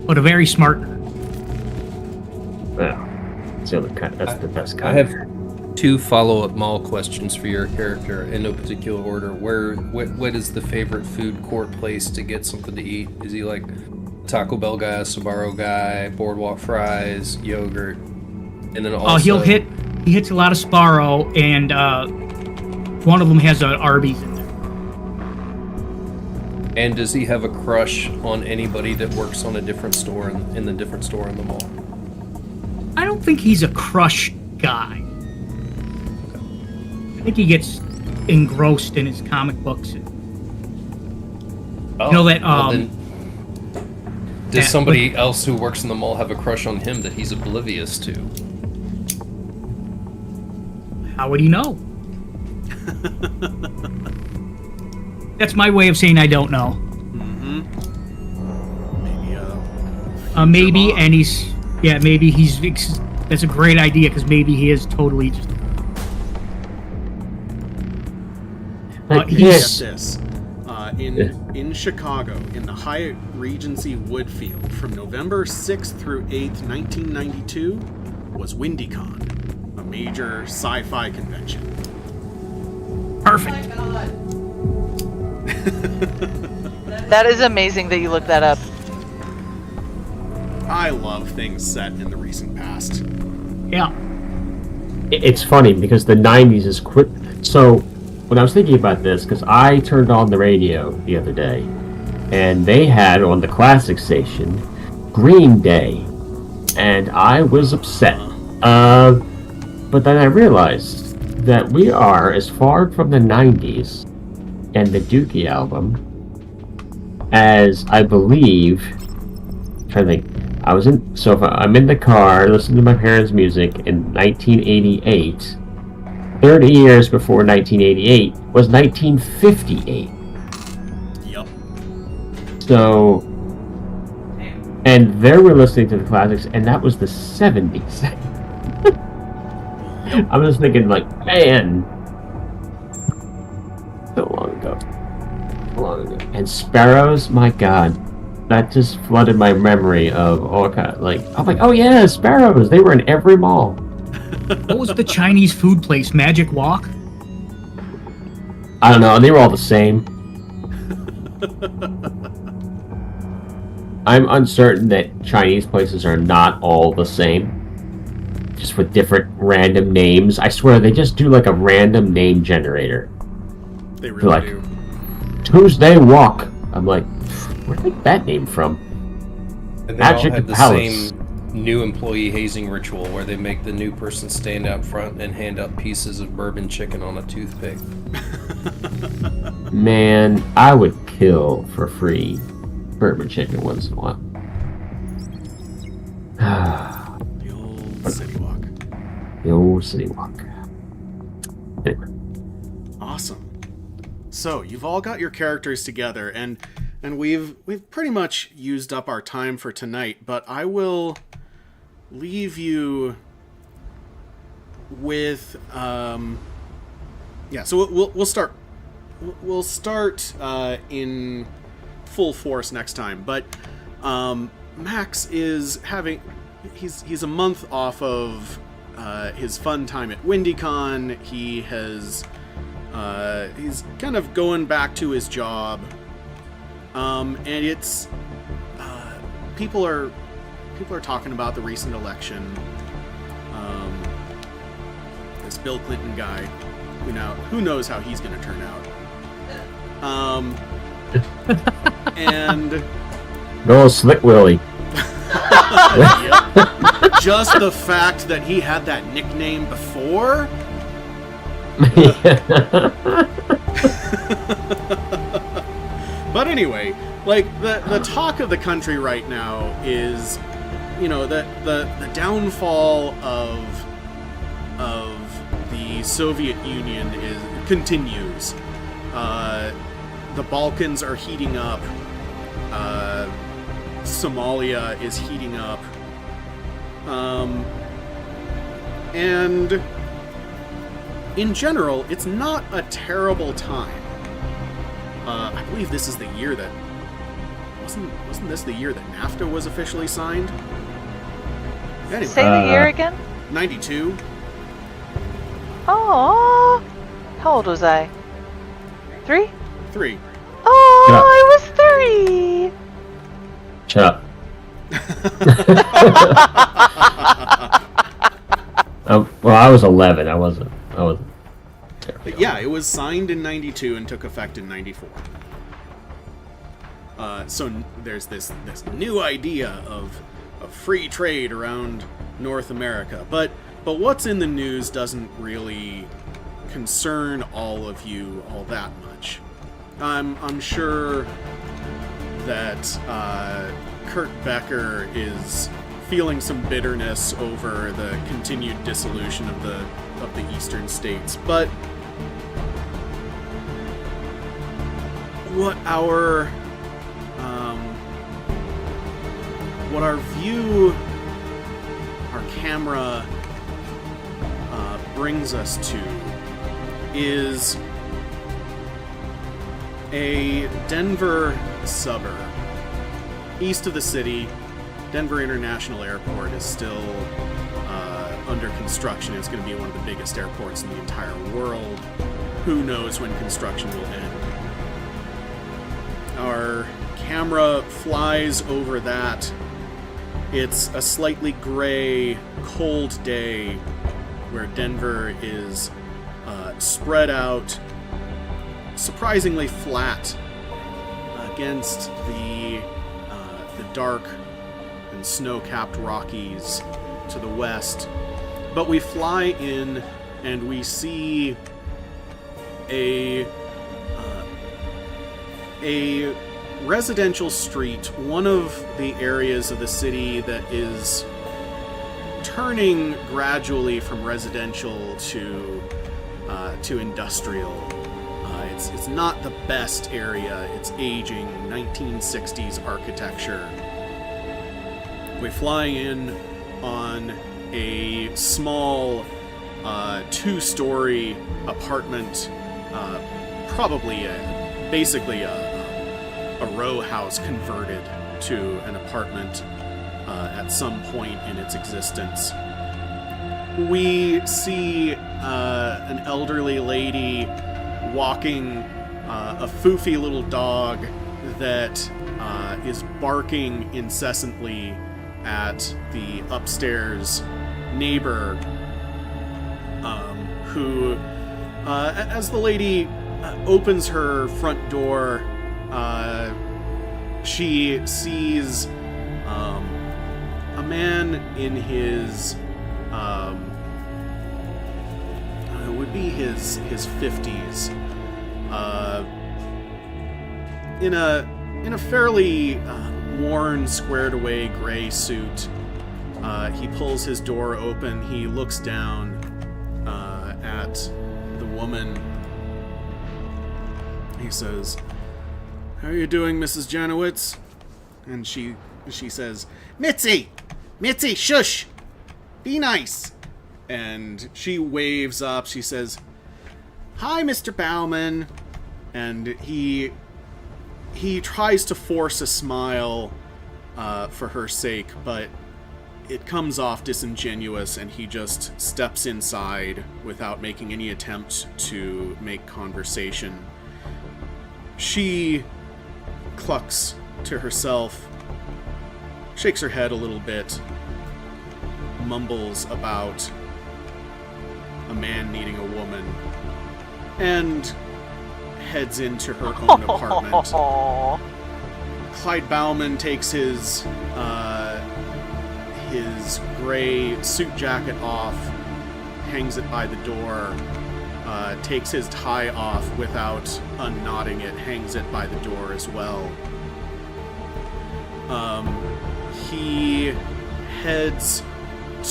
But a very smart nerd. Yeah. That's the other kind. That's the best kind. I have 2 follow-up mall questions for your character in no particular order. What is the favorite food court place to get something to eat? Is he like Taco Bell guy, Sbarro guy, Boardwalk fries, yogurt, and then also he hits a lot of Sparrow, and one of them has an Arby's in there. And does he have a crush on anybody that works on a different store in the different store in the mall? I don't think he's a crush guy. I think he gets engrossed in his comic books. Oh, You know that, well then, does that- somebody else who works in the mall have a crush on him that he's oblivious to? How would he know? That's my way of saying I don't know. Maybe Maybe, Javon. and maybe he's. That's a great idea because maybe he is totally just. Like, he's- yes. Get this. In Chicago, in the Hyatt Regency Woodfield, from November 6th through 8th, 1992, was WindyCon, a major sci-fi convention. Perfect. That is amazing that you looked that up. I love things set in the recent past. Yeah. It's funny because the 90s is quick. So when I was thinking about this, because I turned on the radio the other day, and they had on the classic station Green Day, and I was upset. But then I realized that we are as far from the 90s and the Dookie album as I believe. I'm trying to think. I'm in the car listening to my parents' music in 1988. 30 years before 1988 was 1958. Yup. So, and they were listening to the classics, and that was the 70s. I was thinking, like, man, so long ago. And Sparrows, my God, that just flooded my memory of all kind. Like, I'm like, oh yeah, Sparrows. They were in every mall. What was the Chinese food place? Magic Walk? I don't know. They were all the same. I'm uncertain that Chinese places are not all the same. Just with different random names. I swear they just do like a random name generator. They really Like- do. Tuesday Walk. I'm like, where did they get that name from? And they all Magic had the Palace. same new employee hazing ritual where they make the new person stand out front and hand out pieces of bourbon chicken on a toothpick. Man, I would kill for free bourbon chicken once in a while. The old City Walk. The old City Walk. Anyway. Awesome. So you've all got your characters together, and we've pretty much used up our time for tonight. But I will leave you with yeah. So we'll start in full force next time. But Max is having he's a month off of his fun time at WindyCon. He has he's kind of going back to his job, and it's people are talking about the recent election. This Bill Clinton guy, who knows how he's going to turn out. And No, Slick Willie. yeah, just the fact that he had that nickname before. But anyway, like the talk of the country right now is, the downfall of the Soviet Union continues. The Balkans are heating up. Somalia is heating up. And in general, it's not a terrible time. I believe this is the year that wasn't this the year that NAFTA was officially signed? Anyway, Say the year again. 92. Oh, how old was I? 3? 3. Oh, Yeah. I was 3. Shut up. Well, I was 11. I wasn't. But yeah, it was signed in 92 and took effect in 94. So there's this new idea of free trade around North America. But what's in the news doesn't really concern all of you all that much. I'm sure that Kurt Becker is feeling some bitterness over the continued dissolution of the eastern states, but what our view, our camera brings us to is a Denver suburb east of the city. Denver International Airport is still under construction. It's going to be one of the biggest airports in the entire world. Who knows when construction will end? Our camera flies over that. It's a slightly gray, cold day where Denver is spread out, surprisingly flat against the dark and snow-capped Rockies to the west. But we fly in and we see a residential street, one of the areas of the city that is turning gradually from residential to industrial. It's not the best area. It's aging 1960s architecture. We fly in on a small 2-story apartment, basically a row house converted to an apartment at some point in its existence. We see an elderly lady walking a foofy little dog that is barking incessantly at the upstairs neighbor, who, as the lady opens her front door, she sees a man in his it would be his 50s, in a fairly worn, squared away gray suit. He pulls his door open. He looks down at the woman. He says, "How are you doing, Mrs. Janowitz?" And she says, Mitzi, shush! Be nice!" And she waves up. She says, "Hi, Mr. Bauman." And he tries to force a smile for her sake, but it comes off disingenuous, and he just steps inside without making any attempt to make conversation. She clucks to herself, shakes her head a little bit, mumbles about a man needing a woman, and heads into her own apartment. Clyde Bauman takes his gray suit jacket off, hangs it by the door, takes his tie off without unknotting it, hangs it by the door as well. He heads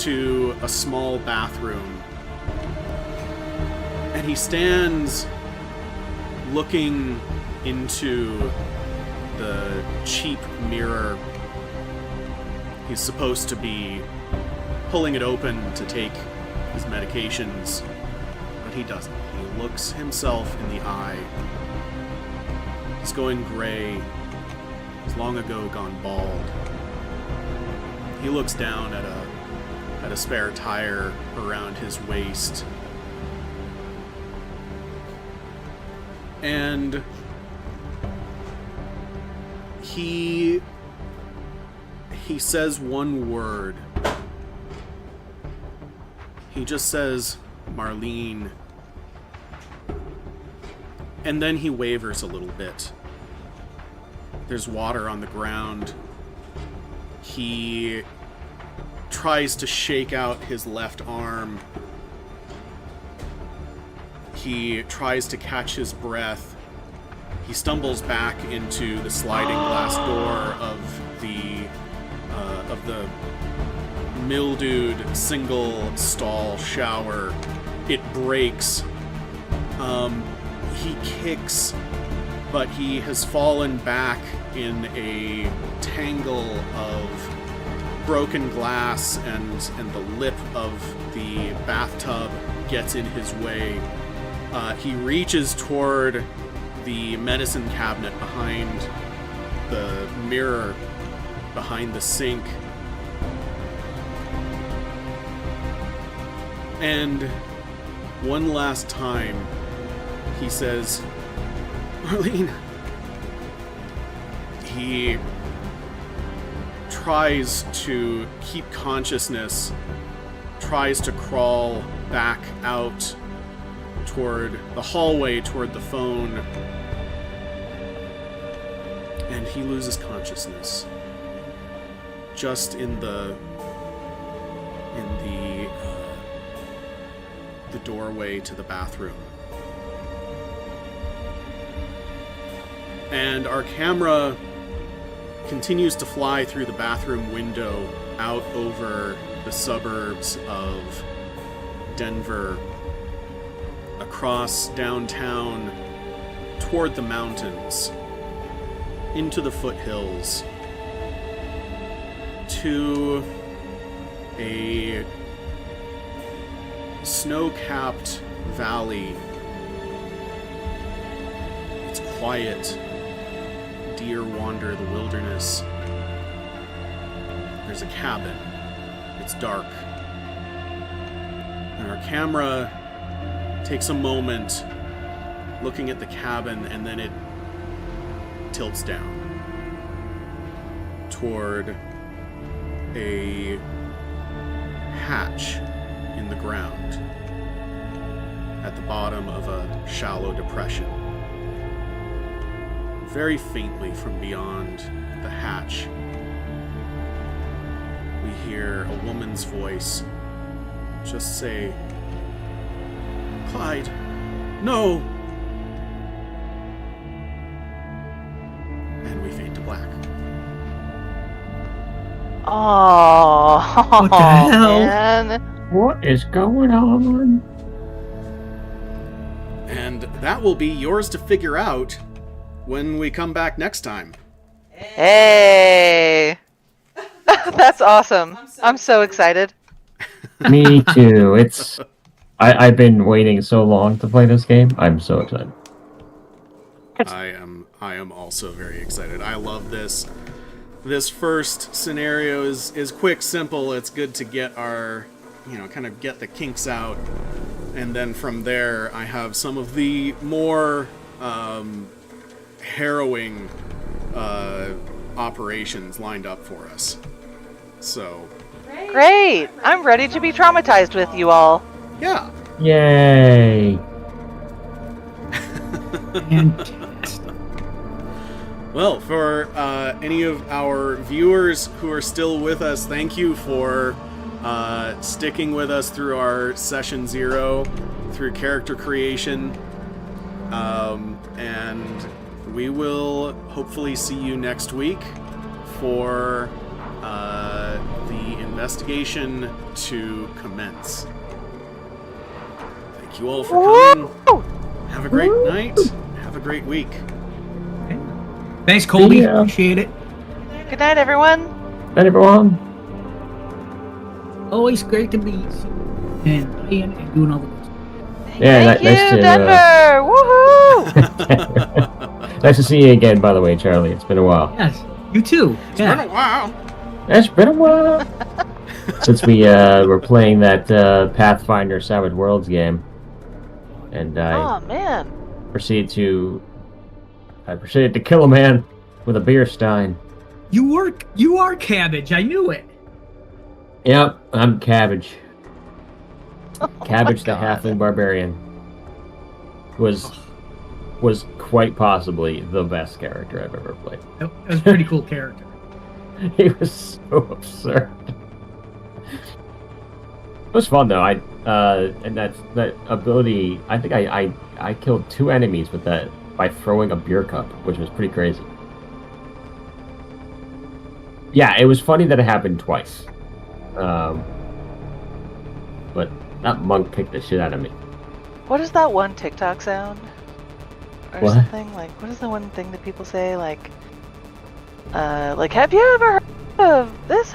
to a small bathroom, and he stands looking into the cheap mirror. He's supposed to be pulling it open to take his medications, but he doesn't. He looks himself in the eye. He's going gray. He's long ago gone bald. He looks down at a spare tire around his waist, And he says one word. He just says, Marlene. And then he wavers a little bit. There's water on the ground. He tries to shake out his left arm. He tries to catch his breath. He stumbles back into the sliding glass door of the mildewed single stall shower. It breaks. He kicks, but he has fallen back in a tangle of broken glass, and the lip of the bathtub gets in his way. He reaches toward the medicine cabinet behind the mirror, behind the sink. And one last time, he says, Marlene. He tries to keep consciousness, tries to crawl back out toward the hallway, toward the phone, and he loses consciousness just in the doorway to the bathroom. And our camera continues to fly through the bathroom window out over the suburbs of Denver, across downtown, toward the mountains, into the foothills, to a snow-capped valley. It's quiet. Deer wander the wilderness. There's a cabin. It's dark. And our camera takes a moment looking at the cabin, and then it tilts down toward a hatch in the ground at the bottom of a shallow depression. Very faintly from beyond the hatch, we hear a woman's voice just say, Clyde, no! And we fade to black. Oh, What the hell? man. What is going on? And that will be yours to figure out when we come back next time. Hey! That's awesome. I'm so excited. Me too. It's I've been waiting so long to play this game. I'm so excited. I am also very excited. I love this. This first scenario is quick, simple. It's good to get our, kind of get the kinks out. And then from there, I have some of the more harrowing operations lined up for us. So. Great! I'm ready to be traumatized with you all. Yeah. Yay! Fantastic. Well, for any of our viewers who are still with us, thank you for sticking with us through our session 0, through character creation. And we will hopefully see you next week for the investigation to commence. Thank you all for coming. Woo! Have a great night. Have a great week. Thanks, Colby. Yeah. Appreciate it. Good night, everyone. Night, everyone. Always great to be and playing and doing all the good stuff. Yeah, Thank you, nice to Denver! Woohoo! nice to see you again. By the way, Charlie, it's been a while. Yes, you too. It's been a while. It's been a while since we were playing that Pathfinder Savage Worlds game, and I Oh, man. proceeded to kill a man with a beer stein. You are Cabbage. I knew it. Yep, I'm Cabbage. Oh Cabbage the my God. halfling barbarian was quite possibly the best character I've ever played. That was a pretty cool character. He was so absurd. It was fun though. And that ability. I think I killed 2 enemies with that by throwing a beer cup, which was pretty crazy. Yeah, it was funny that it happened twice. But that monk kicked the shit out of me. What is that one TikTok sound? Or What? something? Like, what is the one thing that people say? Like, have you ever heard of this